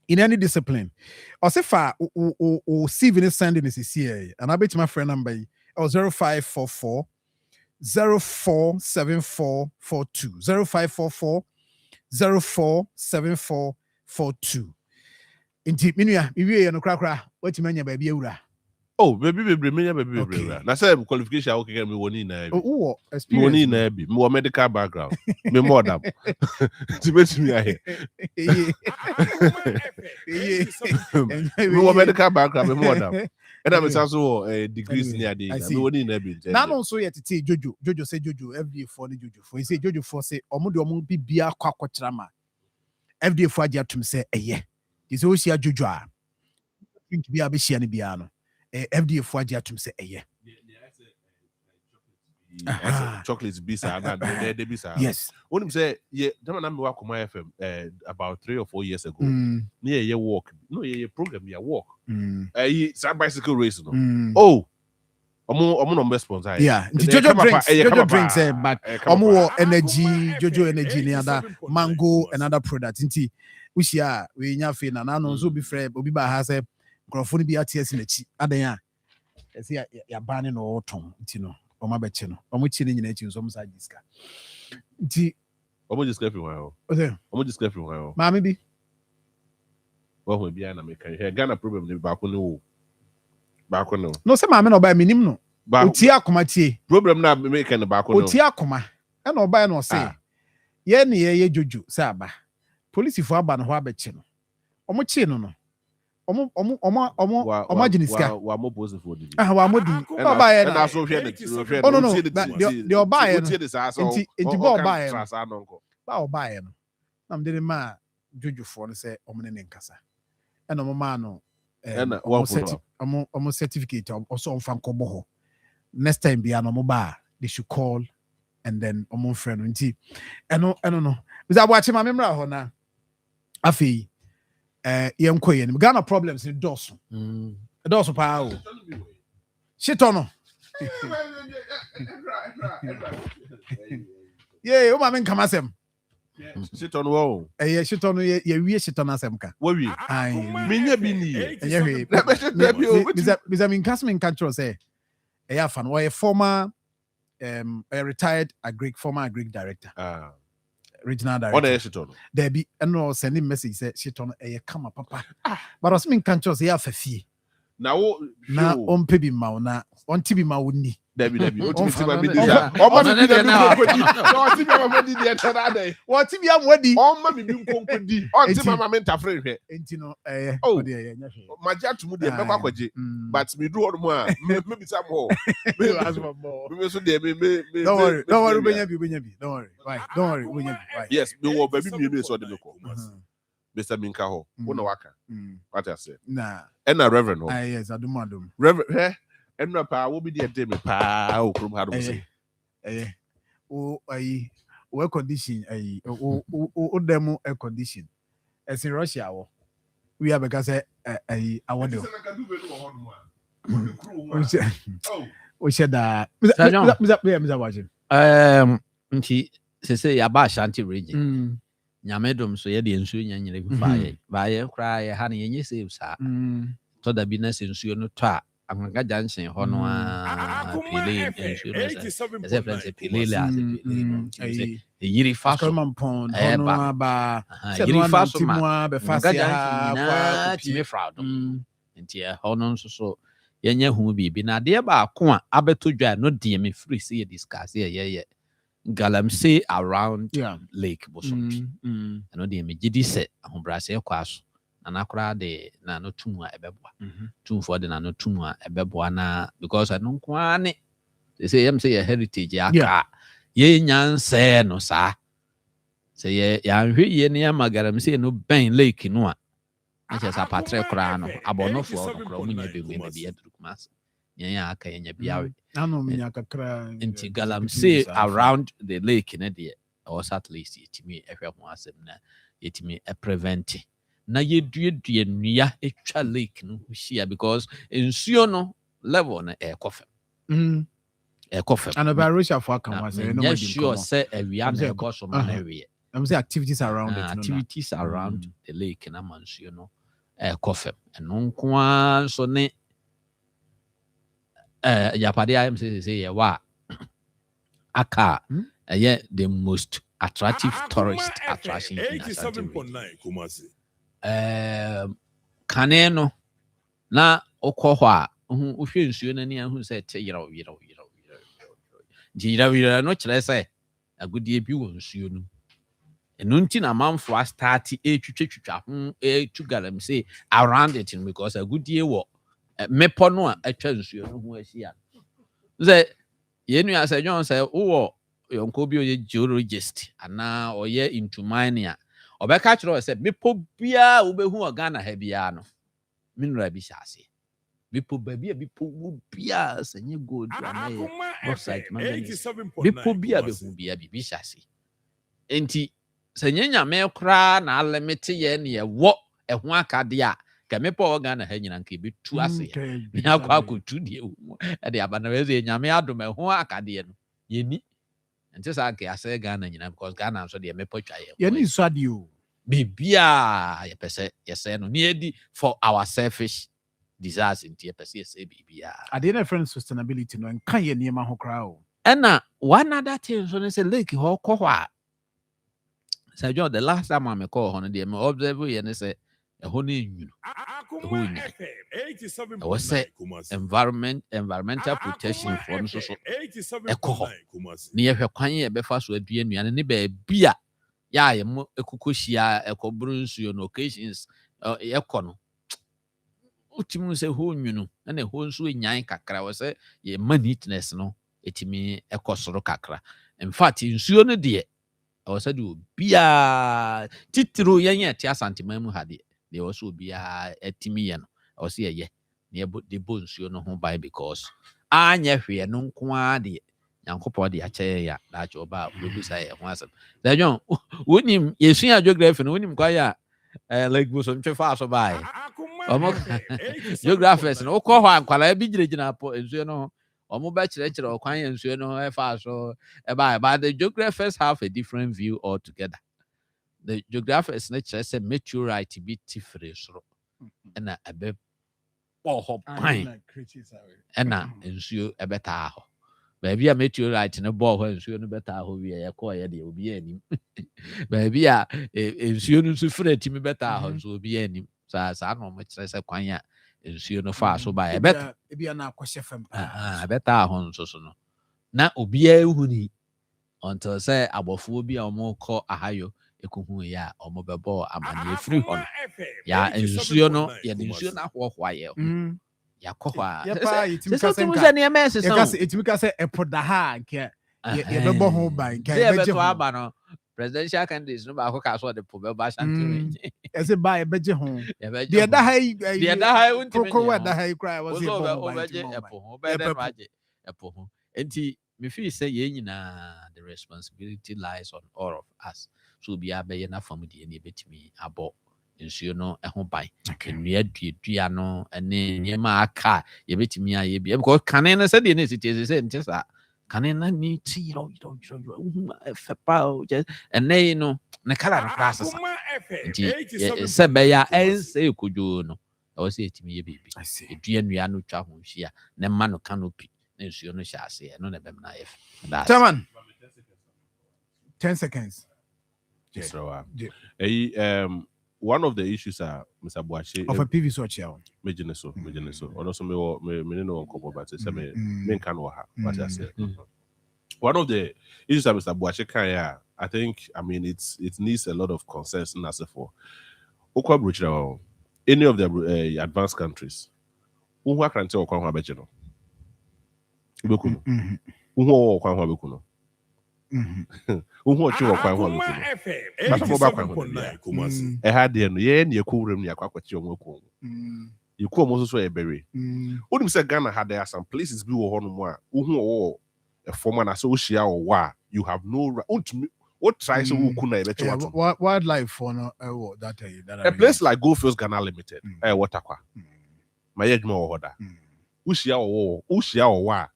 In any discipline, or say far or CV sending is here, and I bet my friend number 0544 047442 0544 047442. Inti minuya, iwe no krakra, what you mean baby ura. Oh, baby, baby. That's a qualification. Okay, me woni na. Oh, experience. Woni na be. More medical background. Me more than. To bet me here. More medical background. Me more than. And I'm also degrees near the. Me woni na be. Now also yet to say Jojo say Jojo FDA for the Jojo for. He say Jojo for say omo bi bia kwa kwachama. FDA for adia tum say eye. He say o sia Jojo a. Think bia be sia ne bia no. FDA for ajatum say eye. Chocolates bisa and they bisa. Yes. When him say yeah, that man work Akoma FM about 3 or 4 years ago. Near ye walk. No, ye program ye walk. Some bicycle race no. Oh. Omo no sponsor. Yeah. Jojo drinks but omo energy, Jojo energy ni other mango and other products. Inti we share we nya fe na no so be free obi ba ha say microphone bi ATS na chi adan a ese ya bane no oton nti no o ma be chi no o mo chi ni nyina chi so mo sa jiska nti o mo jiska fi wan o mo jiska fi wan ma me bi wo ho bia na me kan he Ghana problem ni ba ko no no se ma me no ba minim no o ti akoma tie problem na me kan ba ko no o ti akoma e na o ba no say ye ne ye Jojo se aba police fo aba no ho abechi no o mo chi no no omo jiniska wa mo pose for di wa mo di ba ba ye na so hwe ne oh no the oba ye nti ba oba ye ba oba ye no na mde ma Jojo fo no say omo ne nkasa e na omo ma no omo certificate also on fan kobo ho next time bia no omo ba they should call and then omo friend nti eno no biza bo achi ma memra ho na afi Ghana problems in Dawson. Dawson pa o. Shit on. Yeah, o ma men kama sem. Shit on wo. Shit on ye wie shit on asem ka. Wo wi. Ai. Menya bi ni. Eye hwe. Bisa min kasmin control say. Fan a former a retired former Greek director. Regional director. What is shit on? There be no sending message say shit on kama papa. But as min control say afafie. Na on pebi ma na on tibi ma woni. Debi o ti ti ma bi di ja o ma bi di na o ti bi ma bi di etara dey o ti bi amodi o ma bi nkonkodi o ti ma me ntafre hwe enti no o de ye nya hwe ma ja tumu de me kwa kwaje but me do mo a me bi sam ho me so de me don't worry benya bi don't worry why don't worry benya bi why yes me wo ba bi mienu so de me ko Mr. Minka ho wo na waka what I say na na reverend ho yes adum reverend enra pa wo bi de me pa o krum ha do say o ayi o condition ayi o demo air condition as in Russia wo we have because ayi awode o she da Mr. watching nti se ya ba Ashanti region nyamedom so ye de nsuo nyanyere bi fa ye ba ye kra ye ha ne yenye save sa to da bi na se nsuo no to a Angaga Junction ho no a pele nsuo no se friends pele la se yiri fa so mampon no ba yiri fa so ma be fa se ha ti me fraud nti e ho no so yenye hu bi na de ba ko a abeto dwa no de me free se ye discuss ye Galamsey around Lake Bosomtwi. And the Megidi set Humbrase Quas, and Akra de Nano Tumua Ebeboa. Tum for the Nano Tumua Ebeboana, because I don't want it. They say, a heritage, ye yan say no, sir. Say, ye near Magalamsey no Bain Lake in one. I just a patre crano, abono for the be at Mass. Yeah, Kenya Biawi. I know me akakra into Galamsey around the lake in a or at least it me everyone na it me a prevent. Na ye do near a lake no here because in Siono level na air coffin. A coffin. And about Russia for can was no sure say we are the cost of man area. I'm say activities around it. Activities around the lake in a mansiono a coffin. And non quan so ne Yapadi I am say wa Aka the most attractive tourist attraction in Ashanti. Kaneno na okohwa uhwe nsuo na ne ahu say te yira no kire say agudie bi wo nsuo no enu nti na manfo start etwetwetwa ho to Galamsey around it because agudie wo mepo no a atwa nsuo no ho ahia say yenu asa John say wo yonko bi oye geologist ana oye into mining a obeka kire say mepo bia wo behu Ghana ha bia no mineral bi hyase mepo ba bia sanye gold ana bauxite mepo bia behu bia bi hyase enti sanye nyame kra na alemete ye ne ye wo eho akade a Kamepo Ghana Hanyana can be two as Yaku to the Abanaweze Yame Adome, who are Acadian. Yeni, and just I say Ghana, because Ghana so the Mepo Chai. Yeni Sadio Bibia, yes, near for our selfish desires in TPC, say Bibia. I didn't friend sustainability no and can ye near my crowd. And one other thing, so they say Lake Hokoa. So, John, the last time I call on the observer, and they say, a honey, I was say environmental protection for social echo near her quanya befast with be and any beer. Ya, a kukushia, a cobrun's on occasions, econo. Ultimu say who you know, and a whole swing yankakra was a ye moneytness no, it me a cosoro cacra. In fact, in Suona dear, I was a do beer titru yanya tia santimemu had it. They also be a timian or see a ye near the bones you know by because I never no quadi Yanko Podi a chair that your bar will be say once. The young wouldn't him you see a geography and wouldn't quite like Buson Chefas or by geographers and Okoha and Quala Bigina, you know, Omo ba chire okwan ya nsuo no e fa so e ba but the geographers have a different view altogether. The geographers na chire say meteorite be tifre soro na ebe ho pan na nsuo e beta ho. Baby a meteorite no ball when nsuo no beta ho wie ye call ye de obi anim. Baby a nsuo no so frɛ timi beta ho so obi anim. Sa no mo chire say kwan ya nsuo no fa so ba e beta ebi na akwahye fam beta ho nso so no na obi a ehuni until say abofo bi a omo kɔ ahayo ekuhu ya omo bɛbɔ amane free ho ya nsuo no ya nsuo na hohoa ye ya kɔ hɔ a etimi ka sɛ epoda ha nke ye bɛbɔ ho ban nke ye bɛto aba no presidential candidates no ba ko ka so de po bɛba shanti ese ba ye bɛgye ho de da ha untimi da ha cry was epo ho enti me feel say ye nyina the responsibility lies on all of us so bi abɛyɛ na fam de ne betimi abɔ nsuo no ho ban nnua duadua no ne nyema aka ye betimi aye bi because kane no sɛ de ne sitie sɛ nte sa kane na ni ti ro fepa just ene no ne kala no process nti sɛ bɛya ɛnse kojo no ɛwɔ sɛ etimi ye bibi edua nnua no twa ho hia ne ma no canopy ne nsuo no hyɛ ase no na bɛm na yɛ Chairman 10 seconds one of the issues Mr. Boache of a PV social mejene so also me no kobo but say me can wa what I say one of the issues that Mr. Boache can I think I mean it needs a lot of consensus as for any of the advanced countries who can tell okwa beje no bekuno who okwa bekuno who chiwo kwa ho e ha de no ye na ekowuram ni akwakwati omo ko yiku omo so e bere onim se Ghana had there some places bi wo ho no mo a wo a former na so hia wo wa you have no what try so wo ku na e beto wato wildlife for no that a place like Goldfields Ghana Limited waterkwa my edma wo hoda wo hia wo wa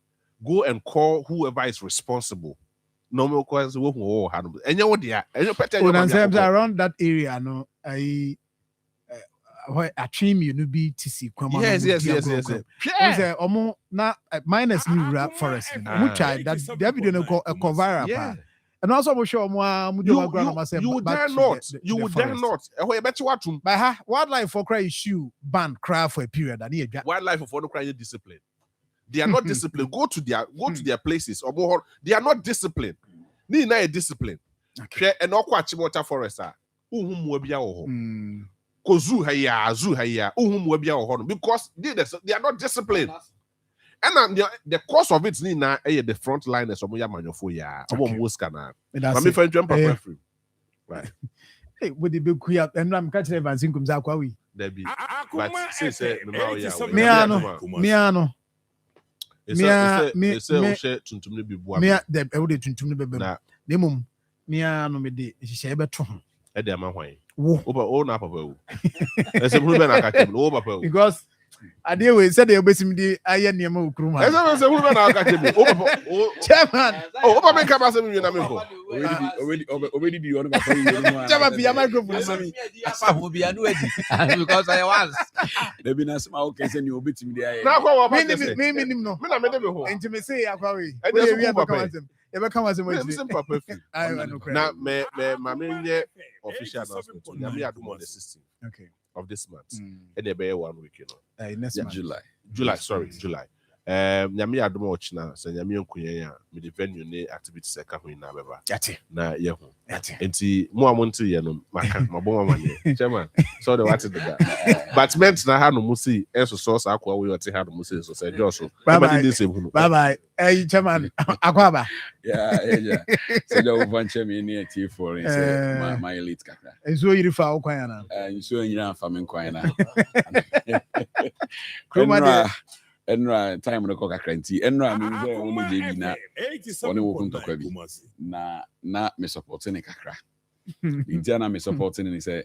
go and call whoever is responsible. Normal cause wo hanu enye wo dia enye pete around that area no I atrim you no be tc kwama yes say omo na minus new rap forest omo try that video no go cover up and also mo show omo mu do ground ma say you would dare not e better watum by ha wildlife for cry issue ban cry for a period and e wildlife for no cry discipline. They are not disciplined. Go to their places. Or they are not disciplined. Ni na discipline. Okay. And okwa chimota forest uhum bia wo ho. Ko zoo haya uhum bia wo ho because they are not disciplined. And the cause of it ni na the front liners omo ya manyofo ya. Omo mo scanner. Mami fan jump up free. Right. Hey, would it be kuya and I'm catching Evans in kumza kwa wi. Debi. But say Miano. Mia tuntum ne bibua mia de e wo de tuntum ne bebe na mum mia no me de hihye beto ho e de ma hwan wo na papa wo e se hunu be na akakem wo papa wo because ade we said e obesim di aye niam okuru ma e se hunu be na akakem wo papa chairman wo papa me ka ba se me na me ko already di ono papa yi no chairman bi microphone afa ho bi anu adi because I was there be na sama o kese ni obetim di aye na kwa wa ba kese me nim no me na me de me ho enti me say akwa we e de so papa e be kan wasem we sim papa fi na me nye official announcement ya me adum on the 16th of this month and e be 1 week you know next month July nyame adom ochina se nyame enkunyen ya me the venue ne activities eka ho na beba na ye ho enti mo amonte ye no maka mabon amane chairman so the what did that but meant na ha no musi enso so sa akwa we oti ha no musi so say joso bye bye hey chairman akwaba yeah so the one chairman ni ati for my elite kaka enso yiri fa okwan ya na enso nyina fa me kwan na kroma enra time no koka kranti enra me nze o mo jebi na oni wo kunto kwa bi na me support ne kakra intia na me support ne say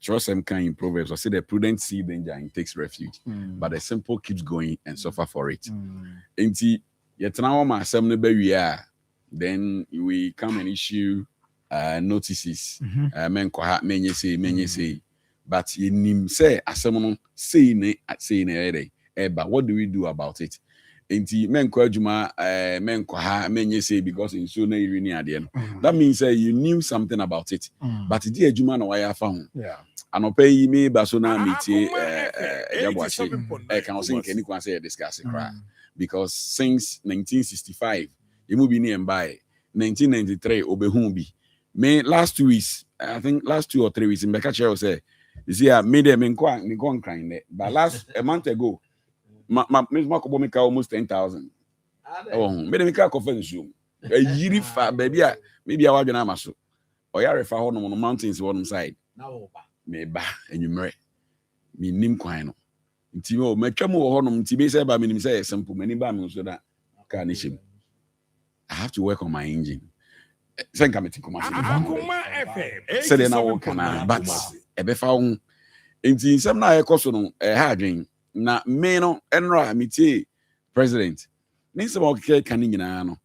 Trust them kind in Proverbs. I say the prudent see danger and takes refuge, but the simple keeps going and suffer for it. Inti yet now my assembly we are. Then we come and issue notices. Men say, but you say assembly say but what do we do about it? Inti men juma men say because in so that means you knew something about it, but the juma no why found. Yeah. And pay me basona meeting can also can say discuss it because since 1965 you move in and by 1993 obehumbi me last 2 weeks I think last 2 or 3 weeks in Bekacha say you see I made them in crying but last a month ago my make almost 10,000 oh made them make conference room a year fa baby maybe I want to maso or ya refer on the mountains one side me ba enyumre me nim kwan no nti o matwa mu ho no nti be say ba me nim say simple mani ba me so da ka ni shim I have to work on my engine senka me think Akoma FM say na wo kana but e be fa ho nti nsem na ye koso no ha adwen na me no enra me tie president ni nsem o keke kan nyina no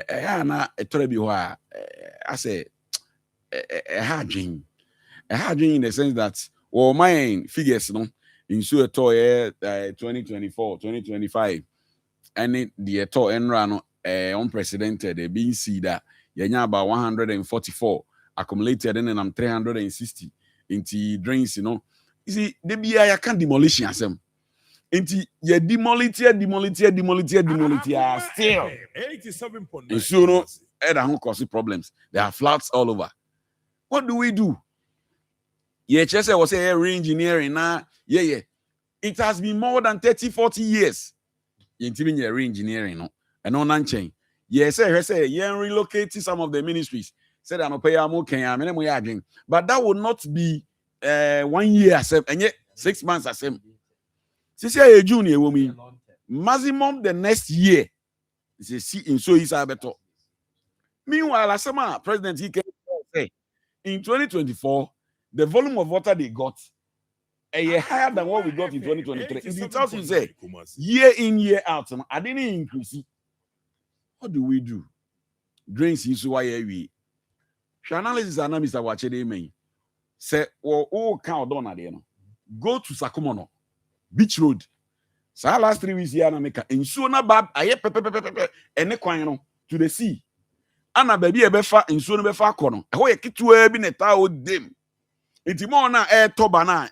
ya na etore bi ho a I say ha adwen in the sense that my figures no in so toy 2024 2025 and the to enra no unprecedented they being see that yenya about 144 accumulated and then I'm 360 into drains you see the BI I can demolition asem into ye demolition still 87.9 so no and cause problems there are floods all over. What do we do? Yeah, Chelsea was say re-engineering now. Yeah. It has been more than 30-40 years. You're re-engineering, no? And on unchain. Yes, say relocating some of the ministries. Said I'm pay okay, but that would not be 1 year and yet 6 months as same. Since you're a junior woman, maximum the next year. See in so is better. Meanwhile, as some president he can say in 2024. The volume of water they got a year higher than what we got in 2023. It tells you say year in, year out, I didn't increase it. What do we do? Drains is why we analysis and Mr. Wachede me say oh count down at the end. Go to Akoma Beach Road. So last 3 weeks here make in so na bad aye ene kwan to the sea. Ana baby ebefa in so no befa kono. Ho ye kitu bi neta o dem. Inti mo na toba na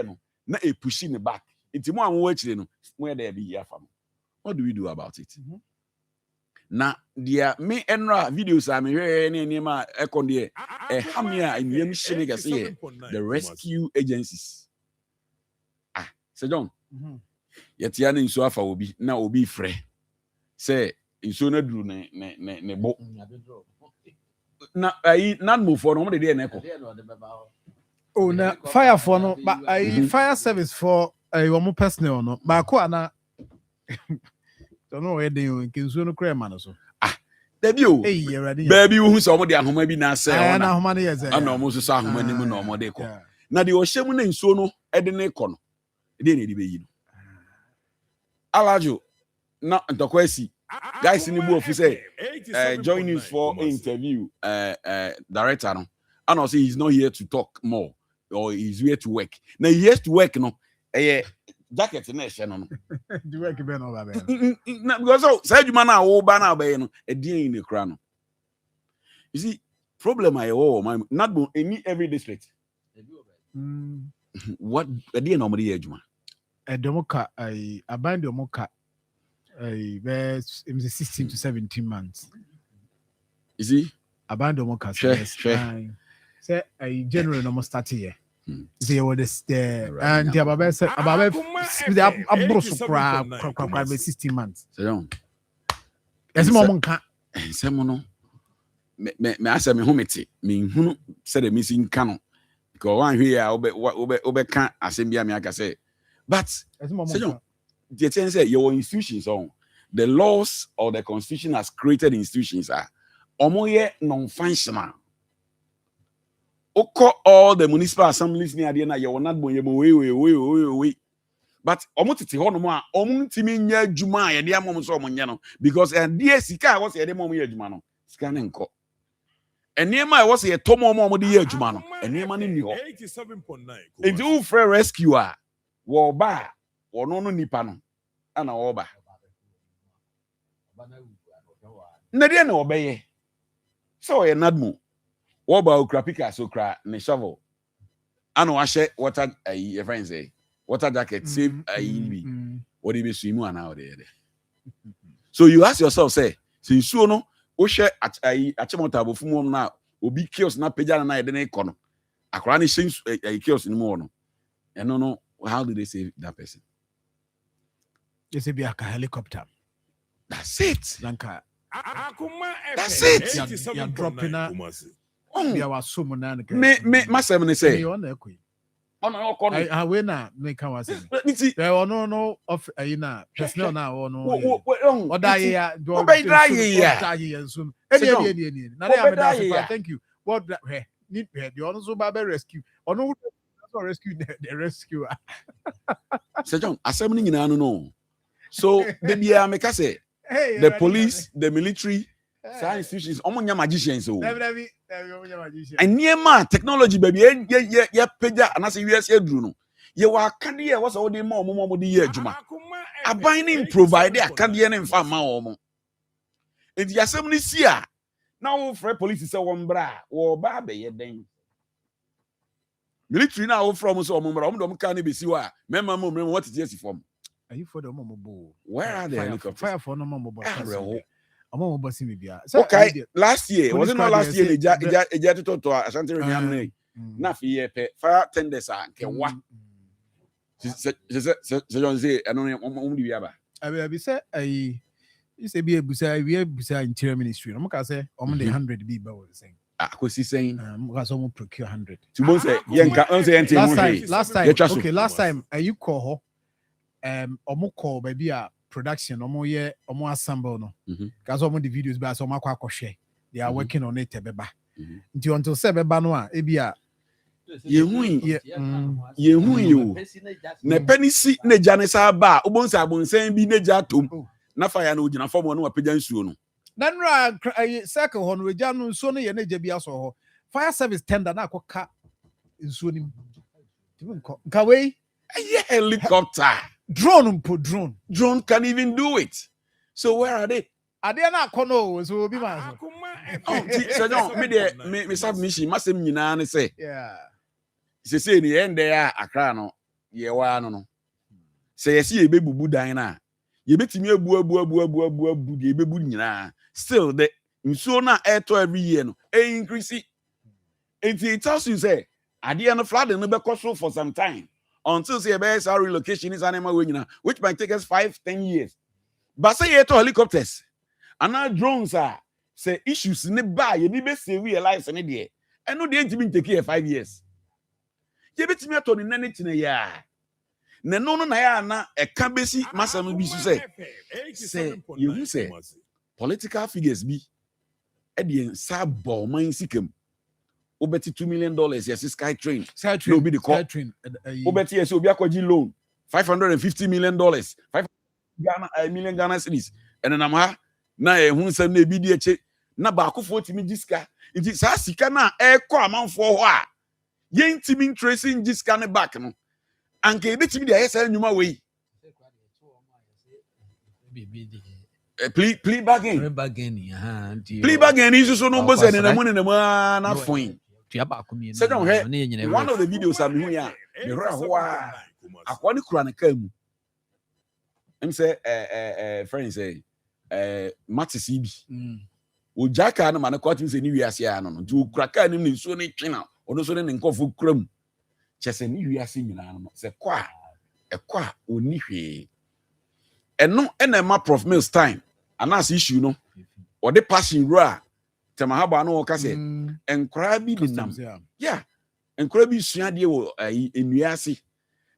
no na pushing the back. Inti mo anwo achire no mo there be here fam. What do we do about it? Na dia me enra videos am hwe ne ma ekon de hamia eniem hye ne say the rescue agencies. Sir John. Yetia ne nso afa obi na obi frɛ. Say nso na duru ne bo. Na nan move for no mo de na ekɔ. Oh, na fire for no, but fire service for one personnel no. But ana don't know where they in Kinsu no cry man so. Baby, baby, who saw the ahoma bi na say na ahoma na yes. Ana omo so sa ahoma ni mu na omo de ko. Na de ohyemu na nsuo no e de ne ko no. E de na de be yi no. Alajo na ntokwasi guys ni bu officer join us for interview director no. And also he's not here to talk more or he's here to work. Now he has to work no. Jacket na ehye no. The work be no ba be. Na because so say adwuma na wo ba na be no e dey in the kra no. You see problem I not any every district. What e dey no mo dey adwuma. Edomoka aban domoka be 16 to 17 months. You see aban domoka say general no start here. Say what is there and the ababa say ababa abroso pra 16 months. Say on. Ese mo nka. Ese mo no. Me asa me humete. Me hunu say the missing canon. Because one here obe kan asem bia me aka say. But say on. The thing say your institutions on the laws or the constitution has created institutions are omoye non-functional. all the municipal assemblies near the end, you will not be way. But omutiti ho no mo a omuntimi nya adwuma a ye de amom so omonye no because and the sika was ye de mom ye adwuma no sika ne nko enema was ye tomo mom de ye adwuma no enema ne ni ho 87.9 enti wo frɛ rescue a wo ba wono no nipa no ana wo ba na de na obeye so ye nadmo wo ba okra pika so kra ne shovel ana wa hye water your friends say water jacket save what do you swim now there? So you ask yourself, say, since you know, o share at achimota bofumo na obi kills na peja na ede na ikono. Akra ni shin kills ni mo no. And no, how do they save that person? They say be a helicopter. That's it. Zanka. Akoma That's FM, it. You're dropping a there was so many. Me myself say. I win na make was it. There were no of a personnel now or no. Or die soon. Thank you. What need the honors of Baba rescue or no rescue the rescuer. Sir John, assembly no. So the make say the police, the military, science institutions, omonya magicians so. And near ma technology baby ye peja and as US dru no ye wa aka de was all the more de ye adwuma abaning provide aka de ne mfa ma wo mo enti asem ni si a na wo frɛ police say wo mbra wo ba be ye den military na wo from so wo mbra wo dom ka ne be si wa mema mo what is yes from are you for the momo where are the fire for no momo okay, last year wasn't not last year eja to Ashanti Remian na fi ye pe fire tenders a nke wa se John say eno di bia ba abi say ai say be busa interior ministry no ka say the 100 be ba was saying akosi saying because some procure 100 to bon say yenka on say last time you call omo call baby a production omo assemble no because omo the videos ba so omo akwa share they are working on it beba until say beba no a ebia ye hu yo na penisi na gya ne sa ba obonsa abonsan bi na gya tom na fire na ogina form no apagya nsuo no then circle ho no gya no nsuo no ye na gya bi aso ho fire service tender na akoka nsuo nim nka we helicopter drone can even do it. So where are they? Are they not kono? So be man. So no, me submission. Masem nyina ne say. Yeah. Say the end there Accra no. Ye wa no. Say yesi ye bebubu dan na. Ye betimi abu ye bebu nyina. Still the nsuo na air every year no. Increase. It tells you say ade no flood no be so for some time. Until say our relocation is animal which might take us 5-10 years. But say to helicopters and now drones are say issues in the bar, you need to say realize any day. And no, they ain't been taking 5 years. You bet me to the nanny ya. No, na a cabesi massa be say you say political figures be at the sub ball mine sikum. Obeti $2 million, yes, Skytrain. No be the call. Obeti yes, obi akwaji loan $550 million, 5 million Ghana cedis. And then I'm na ehun sam na ebi di eche na ba akofo timi jiska. Nti sa sika na ekọ amanfo ho a yen timi tracing jiska ne back no. Anka ebi timi dia yesa nyuma we. Plea bargain. Plea bargain is so no boss and na money na phone. Say don't hear one of the videos I'm here. The rawa akwani kura na kam. Em say friend say Matis ibi. O jaka na man kwat say ni wiase ya no. Nti kura ka nim ni so ne twena. Ono so ne nkofo kram. Chese ni wiase nyina no. Say kwa ekwa oni hwe. Eno enema Prof Mills time. Anas issue no. Or the passing roa. Temahaba no ka say enkra bi dinam. Yeah. Enkra bi sua de wo enuase.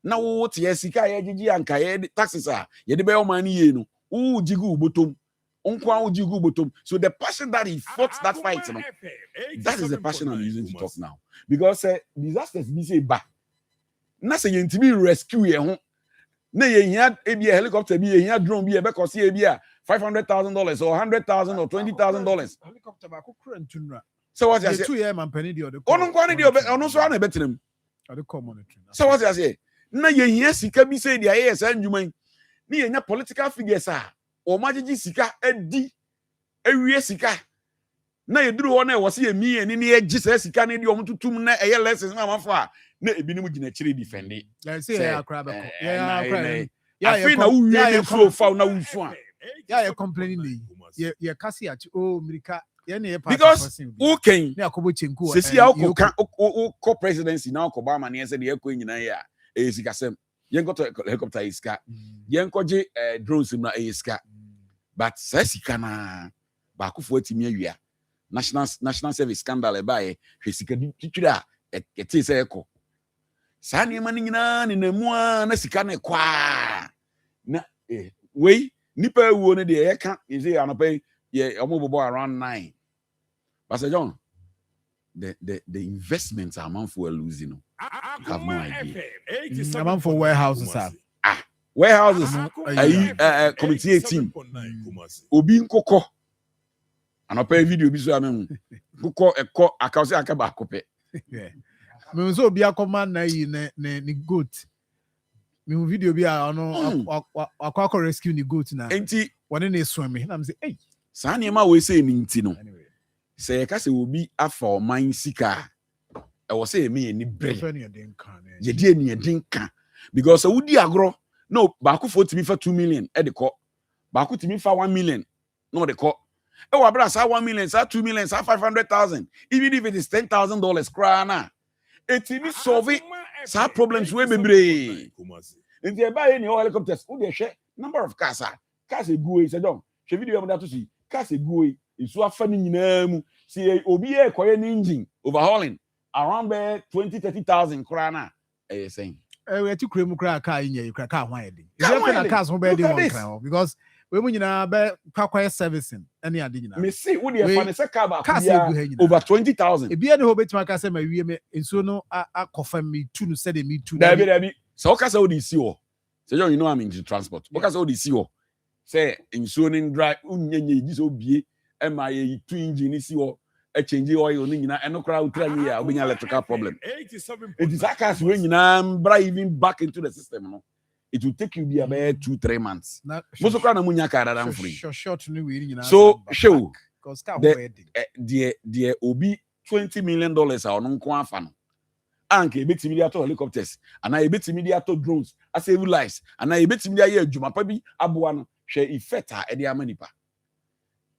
Na wo tie sika ye gigi anka ye taxes a ye de be o man ye no. Wo jigu botom. So the passion that he fought that fight, that is the passion I'm using to talk now. Because disasters be say ba. Na say yentimi rescue ye ho. Na ye hia a helicopter be ye hia drone be because ye be $500,000 or $100,000 or $20,000. Helicopter ba ko kura ntunra. So what I say? 2 year man penny di ode. Ono kwani di ono so na betrem. Ode call monitoring. So what I say? Na ye hia sika bi say dia ye sa ndwuman. Ni ye nya political figures o magigi sika edi ewie sika na yeduru ho na e wose ye mi ani ne ye gise sika ne di omututum na eye lessons na amafo a na ebinim gina kire defend like say ya akra be ko ya akra ya na uwie ne so fa na wusu a ya ye complaining ye kasi ati o mirika ye ne ye part because okay na akobo chenku se si o presidency na Obama na ye se de ekọ nyina ya e sika sem ye ngoto helicopter iska ye nkoje drones na e iska but sika na ba akufo atimi awia national service scandal e ba ye hwesika titwira ete se ekọ sa ne ma nyina ne namu a na sika na kwa na we nipa ewuo ne de ye ka ise anope ye omobobo around 9 Pastor John the investments are Marfo are losing. Have no idea. Marfo warehouses are. Warehouses. Committee 18. Obi nkoko. Anope video bi so amem. Nkoko eko akause akaba akope. Yeah. Me so obi akoma na yi ne goat. Me video bi a ono akwa rescue ni goat na. Enti wone na swim me. Na me say, "Hey, sa ne ma we say ni nti no." Say ka se obi afa o man sika e wo say me ni bre ye die ni edinka because wudi agro no ba ku 40 fa 2 million e de ko ba ku timi fa 1 million no de ko e wa bra sa 1 million sa 2 million sa 500,000 even if it is $10,000 kra na etimi solve sa problems we bebre nti e ba ye ni helicopters wo de hwe number of cars egu e se don hwe video am da to see cars egu e isu afa ni nyina mu see obi e koye ni engine overhauling around 20-30,000 kra na saying we ti kure mu kra car nya kra car hwan yedi is there na cars ho be dey one kra because we mu nyina be kwakwa servicing any ade nyina me see wo dey fa ne se car ba over 20,000 e bia ne ho betima ka se ma wie me enso no akofa me tu no said me tu dabi so ka se wo dey see wo say you know I'm into transport wo ka se wo dey see wo say enso ni drive unnyenye ji so bie ema ye two engine si wo e change oil ni nyina eno kra utra ni ya obenya electrical problem it is akas we nyina bra even back into the system no it will take you be about 2-3 months most kra na munya ka dada free short ni we nyina so show because ka the obi $20 million a ono nko afa no anke ebetimi dia to helicopters ana ebetimi dia to drones save lives ana ebetimi dia ye adwuma pa bi aboa no hwe effect a e de amanipa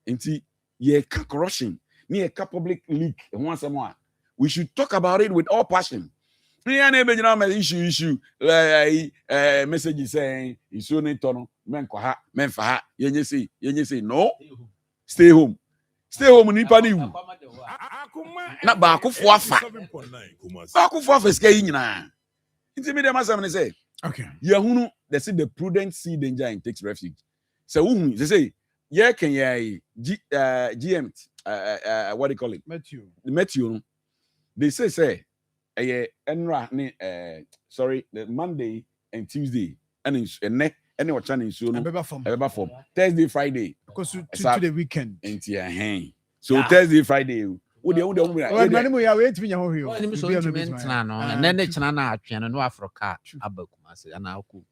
enti ye ka corruption ni a public leak we should talk about it with all passion. Issue messages saying it's only tono menkoha menfaha yenye say no stay home nipa ni wu na ba akufo afa ska nyina nti me dem asem ne say okay yehunu they say the prudent see danger and takes refuge so who they say yeah can GM what do you call it Matthew they say enra ni sorry the Monday and Tuesday and any what channel so no eba form Thursday Friday because to the weekend so Thursday Friday wo de we ya wait me nya ho hio ni so tena no na chena na atwe no Africa abakumase ana aku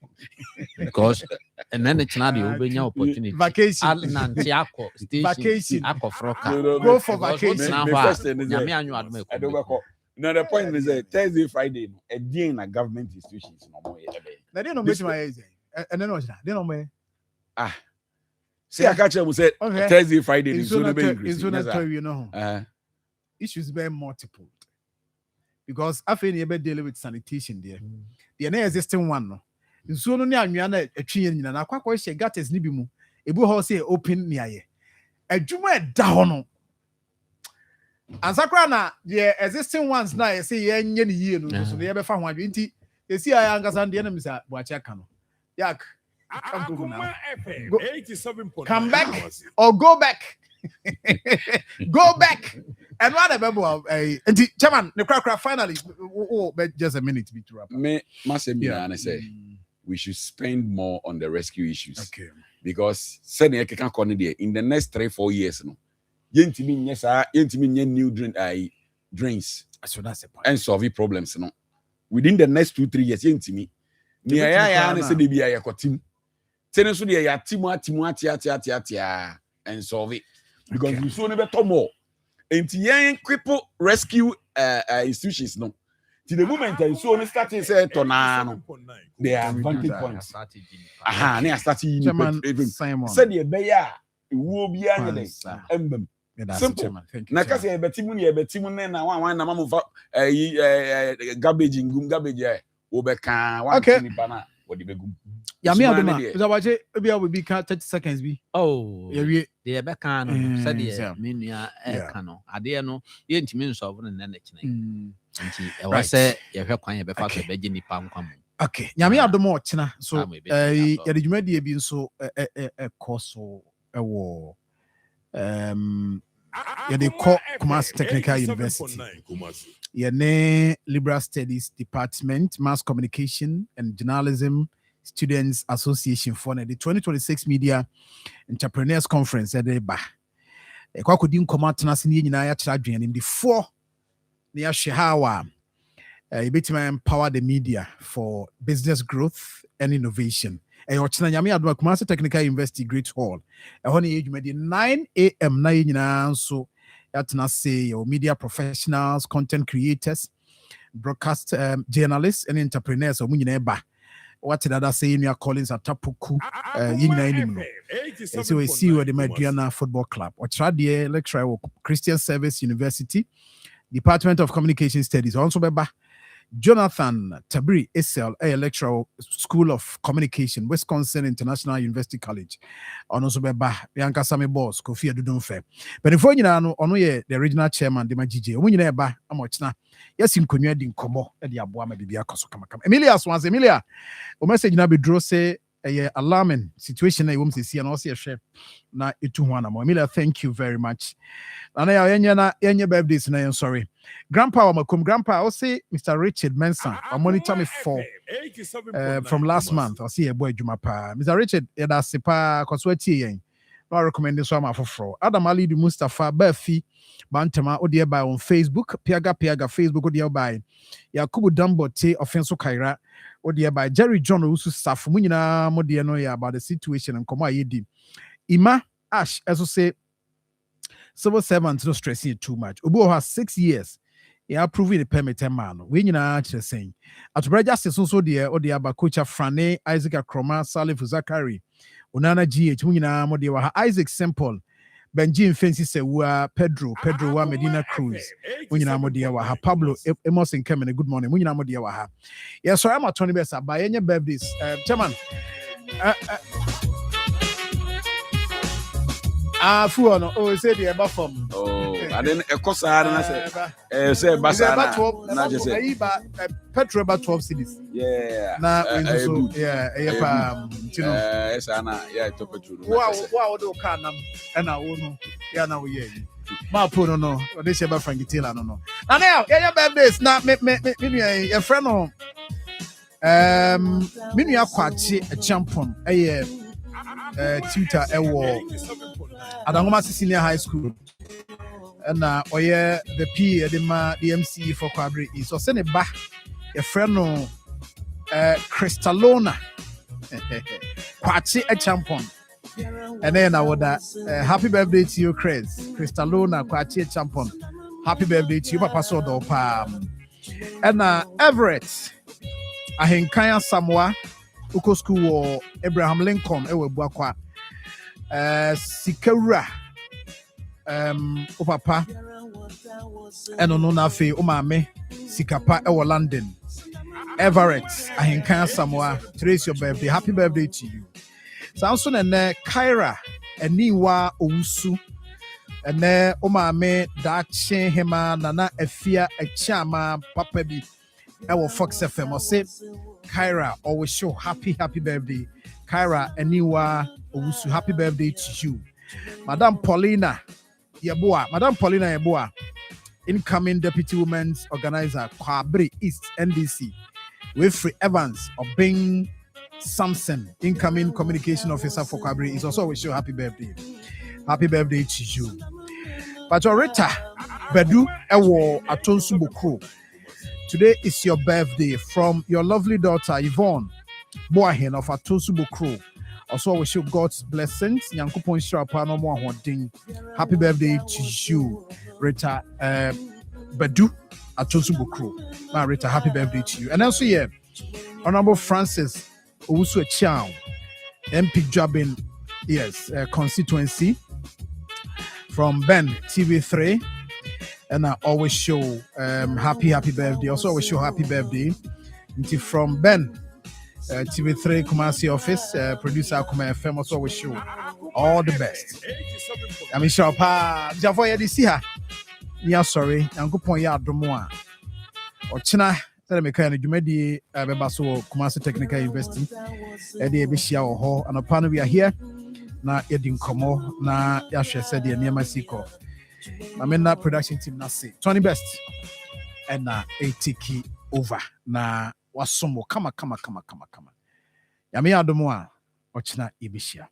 because and then chena de obenya opportunity vacation nanti akọ station vacation akọ froka go for vacation nyame anyu adom ekọ no the point is that Thursday Friday no e dey na government institutions no more na dey no make my eyes and then what dey no more see I catch them say Thursday Friday is so be you know issues very multiple because after you be dealing with sanitation there the na existing one no nsuo no ne anwea na atwe nyina na akwa hye gutters ni bi mu ebu ho say open ne aye adwuma eda ho no ansakra na the existing ones na ye say ye ne yie no so ye be fa ho adwe nti esi aya angasa de na misa boache aka no yak Akoma FM Go- 87.9. Come back or go back. Go back. And what about Chairman, the crack finally. But just a minute to be through. Me, I say we should spend more on the rescue issues. Okay. Because in the next 3-4 years, no, new drains. So that's the point. And solve problems, no. Within the next 2-3 years, yentimi. Me aya say de bia yakotim. Tene so de ya timu and solve it. Because we so never more. And yen cripple rescue institutions, no. To the moment I saw starting say tonano. They are vantage points. Aha, they are starting said the beya will be emblem. Simple. Na kasi ebetimu na wan na mamu garbage obeka wan nipa na wodi begum. Yami adoma. Is waje ebi will be 30 seconds be. Oh. Yeah, the ebeka no said the menua eka no. Ade no ye ntimi nso no na chine. Nti e wa se ye hwe kwan ye befa so beji nipa nkwamu. Okay. Yami adoma ochina. So ye de dwumadi bi nso course ewo they call Kumasi Technical University. Yene Liberal Studies Department, Mass Communication and Journalism Students Association for the 2026 Media Entrepreneurs Conference at the Ba. Kwakudin Komatana Sini Naya Chadrian in before near Shehawa. Betima empower the media for business growth and innovation. Ochina nyame adwa Kumasi Technical University Great Hall. Ehoni age 9 a.m. na nyina so yatna say your media professionals, content creators, broadcast journalists and entrepreneurs o nyina ba. What did I say in your Collins Atapuku nyina enim. So we see where the Madriana Football Club. Ochra de lecturer Christian Service University, Department of Communication Studies also beba. Jonathan Tabri Esel, a lecturer, School of Communication, Wisconsin International University College. Also beba Bianca Sami Boss, Kofi Adudunfe. But if you know, the original chairman, the Majiji, when you never, I'm watching. Yes, in Kunya din Komo, and the Abuama Bibia Kosokama. Emilia Swans, Emilia, o message na be draw say a alarming situation. I won't see and also a chef. Na itu wana mo. Emilia, thank you very much. And I birthdays na sorry. Grandpa Makum, Grandpa, I'll say Mr. Richard Mensa. I'm monitor me for from last month. I'll see a boy Jumapa. Mr. Richard, Eda Sipa Kosweti yen. No recommend this one for Adam Ali Mustafa Berfi Bantama Odiaba on Facebook, Piaga Facebook Odiaba. Yakubu Dumbo Te Offenso Kaira Odiaba. Jerry John Usu Saf Munina Modiano about the situation and Koma Yedi. Ima Ash, as I say. Civil servants no stressing it too much. Ubo has 6 years. He approving the permit man. We actually saying. At justice also there or the Abakucha Frane, Isaac Akoma, Salif Zakari, Unana GH, Munina Modiwa, Isaac Simple, Benjin Fancy Sewa, Pedro wa Medina Cruz, Munina Modiwa, Pablo Emerson Kemen, good morning, Munina Modiwa. Yes, so I'm at 20 best by any birthdays. Chairman. Fuano, oh, say the ever from. Oh, and then a cosa, and I say Basana, not just say petrol about 12 cities. Yeah, now, yeah, yes, Anna, yeah, to petrol. Wow, do canam, and I won't know. Yeah, now we hear you. Marfo, no, or they say about Frankie Taylor, no. And now, yeah, birthdays, not me, a friend of Mini Aquachi, a champion, tutor, a war. Adangoma Senior High School. And oye the P the MC for Quabri is so send it back a friend of Crystalona Quachi a champion. And then I would happy birthday to you, Chris. Crystalona Quachi a champion. Happy birthday to you, Papa Sodo Pam. And Everett Ahenkaya Samoa Uko School or Abraham Lincoln Ewe Buakwa. Sikura Papa and on Nafe Umame Sikapa Ewa London Everett Ahinkan Samoa. Today's your birthday. Happy birthday to you. Samson and Kyra and Niwa Owusu and Umame Dache Hema Nana Efia Echama Papa Bi Ewa Fox FM or say Kyra always show happy birthday Kyra Eniwa Owusu, happy birthday to you. Madam Paulina Yeboah, incoming Deputy Women's Organizer, Kwabri East NDC. Wilfrey Evans of Bing Samson, incoming Communication Officer for Kwabri, is also wish you happy birthday. Happy birthday to you. Pachorita Bedu Ewo Atonsubo Crew. Today is your birthday from your lovely daughter Yvonne Boahen of Atonsubo Crew. Also wish you God's blessings. Nyankopon Shirapa no more holding. Happy birthday to you, Rita Bedu Atonsubo Crew. Rita, happy birthday to you. And also here, Honorable Francis Owusu Chiao, MP Jabin, yes, constituency from Ben TV3. And I always show happy birthday. Also always show happy birthday. From Ben TV3 Kumasi office, producer Akoma FM, also always show all the best. I mean, sure, Javo Yadisia. Yeah, sorry, Uncle Ponya Domoa. Or China, tell me, kind of Jumedi Bebaso Kumasi Technical University, Eddie Bishia or Ho, and upon we are here. Na Edin Komo, na Yasha said the near my sequel. I mean, that production team, na say 20 best, and na a tiki over. Na was some more. Come. Yami Adomoa, Ochina Ibishia.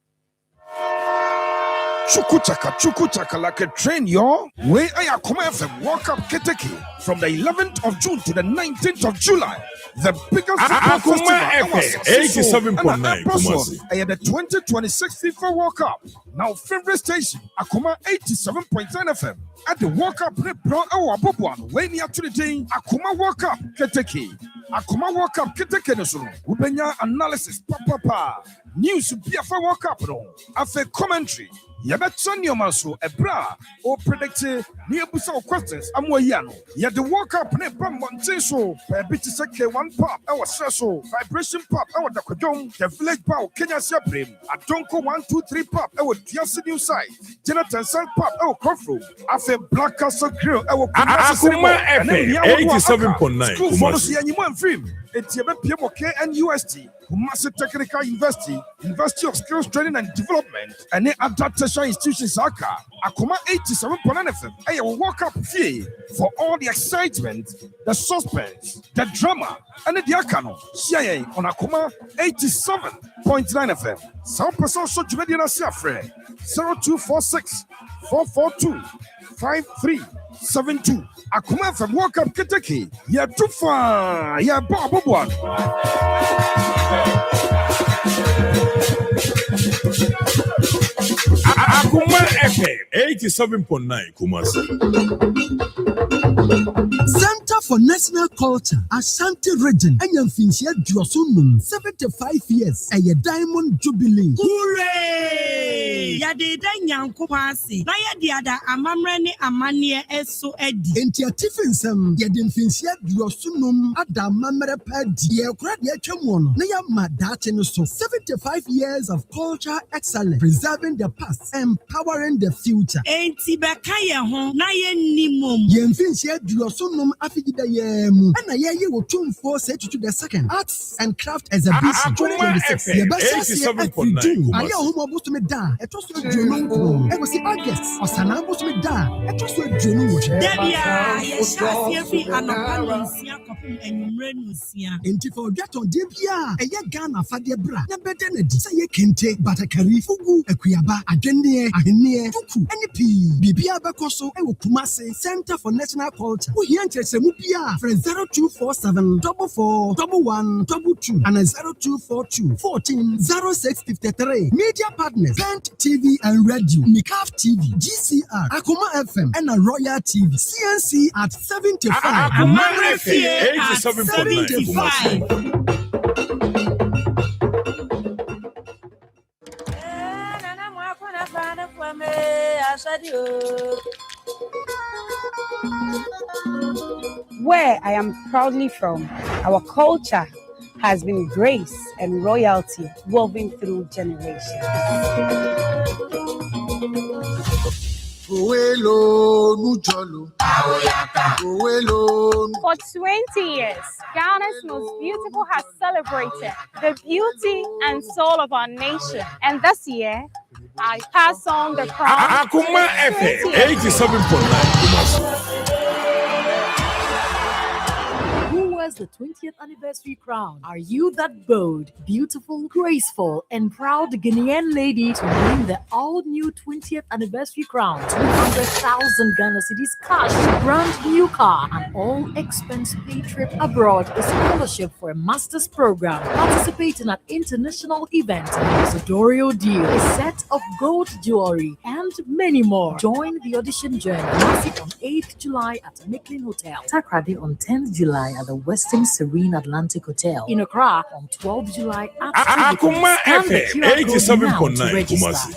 Chukuchaka like a train, yo. Where I come from World Cup Kentucky from the 11th of June to the 19th of July. The biggest football festival 87.9 and the 2026 FIFA World Cup. Now favorite station Akoma 87.9 FM at the World Cup Pro our Bobuan when you to the day Akoma World Cup Kentucky. Akoma World Cup Kentucky no so. Ubenya analysis papa. News BFA World Cup no. Afe commentary. Yabetson Yomaso, a bra, or predicted near Busa questions. I'm Wayano. Yet the World Cup, Monteso, a bit second one pop, our Sasso, vibration pop, our Dakadom, the village pow, Kenya Sabrim, a Donko 1, 2, 3 pop, our Tiasi New Side, Jonathan Sand pop, our Kofru, after Black Castle Grill, our Akoma FM 87.9. School for the Anyone film. It's PMOK and UST, Kumasi Technical University, University of Skills Training and Development, and the adaptation institutions Aka, Akoma 87.9 FM. I will walk up here for all the excitement, the suspense, the drama, and the Akano. CIA on Akoma 87.9 FM. Some person so Jumediana Siafre 0246 442 5372. Akoma from World Cup Kentucky. Yeah, too far. Yeah, Bob one. Akoma FM 87.9 Kumasi. Center for National Culture, Ashanti Region, and Yamfinchia Josunum, 75 years, a Diamond Jubilee. Hooray! Yade Yanko Pasi, Naya Diada, Amamrani, Amania, Eso Edi. Entia Tiffensum, Yadinfinchia Josunum, Adamamere Padi, Yakradia Chamon, Naya Madachenoso, 75 years of culture excellence, preserving the past, empowering the future. Enti Bakaya home, Naya Nimum. Yamfinchia Josunum Afida Yemu, and I hear you tune for set to the second Arts and Craft Exhibition 2026. Yabasha I home about me da. It was so Jono. I was the August. Osana was me da. It was so Jono. Debia, yes, Yafi and Apalusia and Renusia. And if you get on Debia, a Yagana Fadia Bra, the better say you can take Batakari Fugu, a Kuyaba, a Gende, a Hene, Tuku, and P. Bibia Bakoso, and Kumase, Center for National Culture. Who here Mupia, friend 0247 44 11 22 and 0242 14 0653. Media partners, Bent TV and Radio, Mikaf TV, GCR, Akoma FM, and a Royal TV, CNC at 75. Akoma FM 87.9. Where I am proudly from, our culture has been grace and royalty woven through generations. For 20 years, Ghana's most beautiful has celebrated the beauty and soul of our nation. And this year, I pass on the crown. Akoma FM 87.9. Who wears the 20th anniversary crown? Are you that bold, beautiful, graceful, and proud Ghanaian lady to win the all-new 20th anniversary crown? 200,000 Ghana cedis cash, brand new car, and all-expense-paid trip abroad, a scholarship for a master's program, participate in an international event, an ambassadorial deal, a set of gold jewelry, and many more. Join the audition journey. Massive on 8th July at Miklin Hotel. Takrady on 10th July at the Western Serene Atlantic Hotel. In Accra on 12th July at Akoma FM 87.9 Kumasi.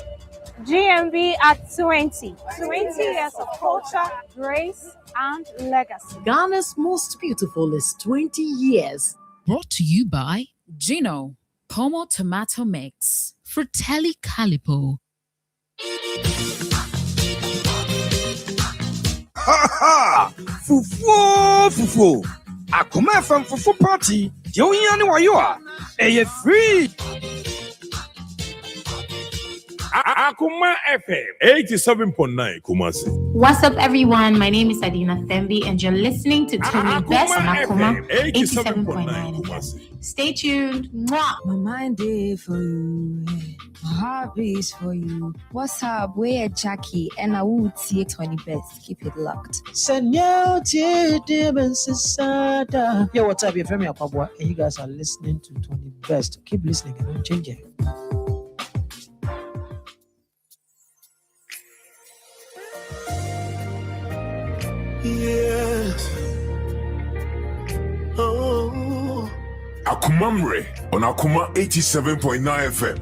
GMB at 20. 20 years of culture, grace, and legacy. Ghana's most beautiful is 20 years. Brought to you by Gino, Como Tomato Mix, Fratelli Calipo. Ha! Fufu! Akoma FM Fufu Party. Join wa you are. Free. Akoma FM 87.9 Kumasi. What's up, everyone? My name is Adina Thembi, and you're listening to Tony Best on Akoma 87.9 Kumasi. Stay tuned. Mwah. My mind is for you. My heart beats for you. What's up? We're Jackie, and I will see Tony Best. Keep it locked. Yo, what's up? You're Femi Akabwa, and you guys are listening to Tony Best. Keep listening and don't change it. Yes. Oh. Akumamre on Akoma 87.9 FM.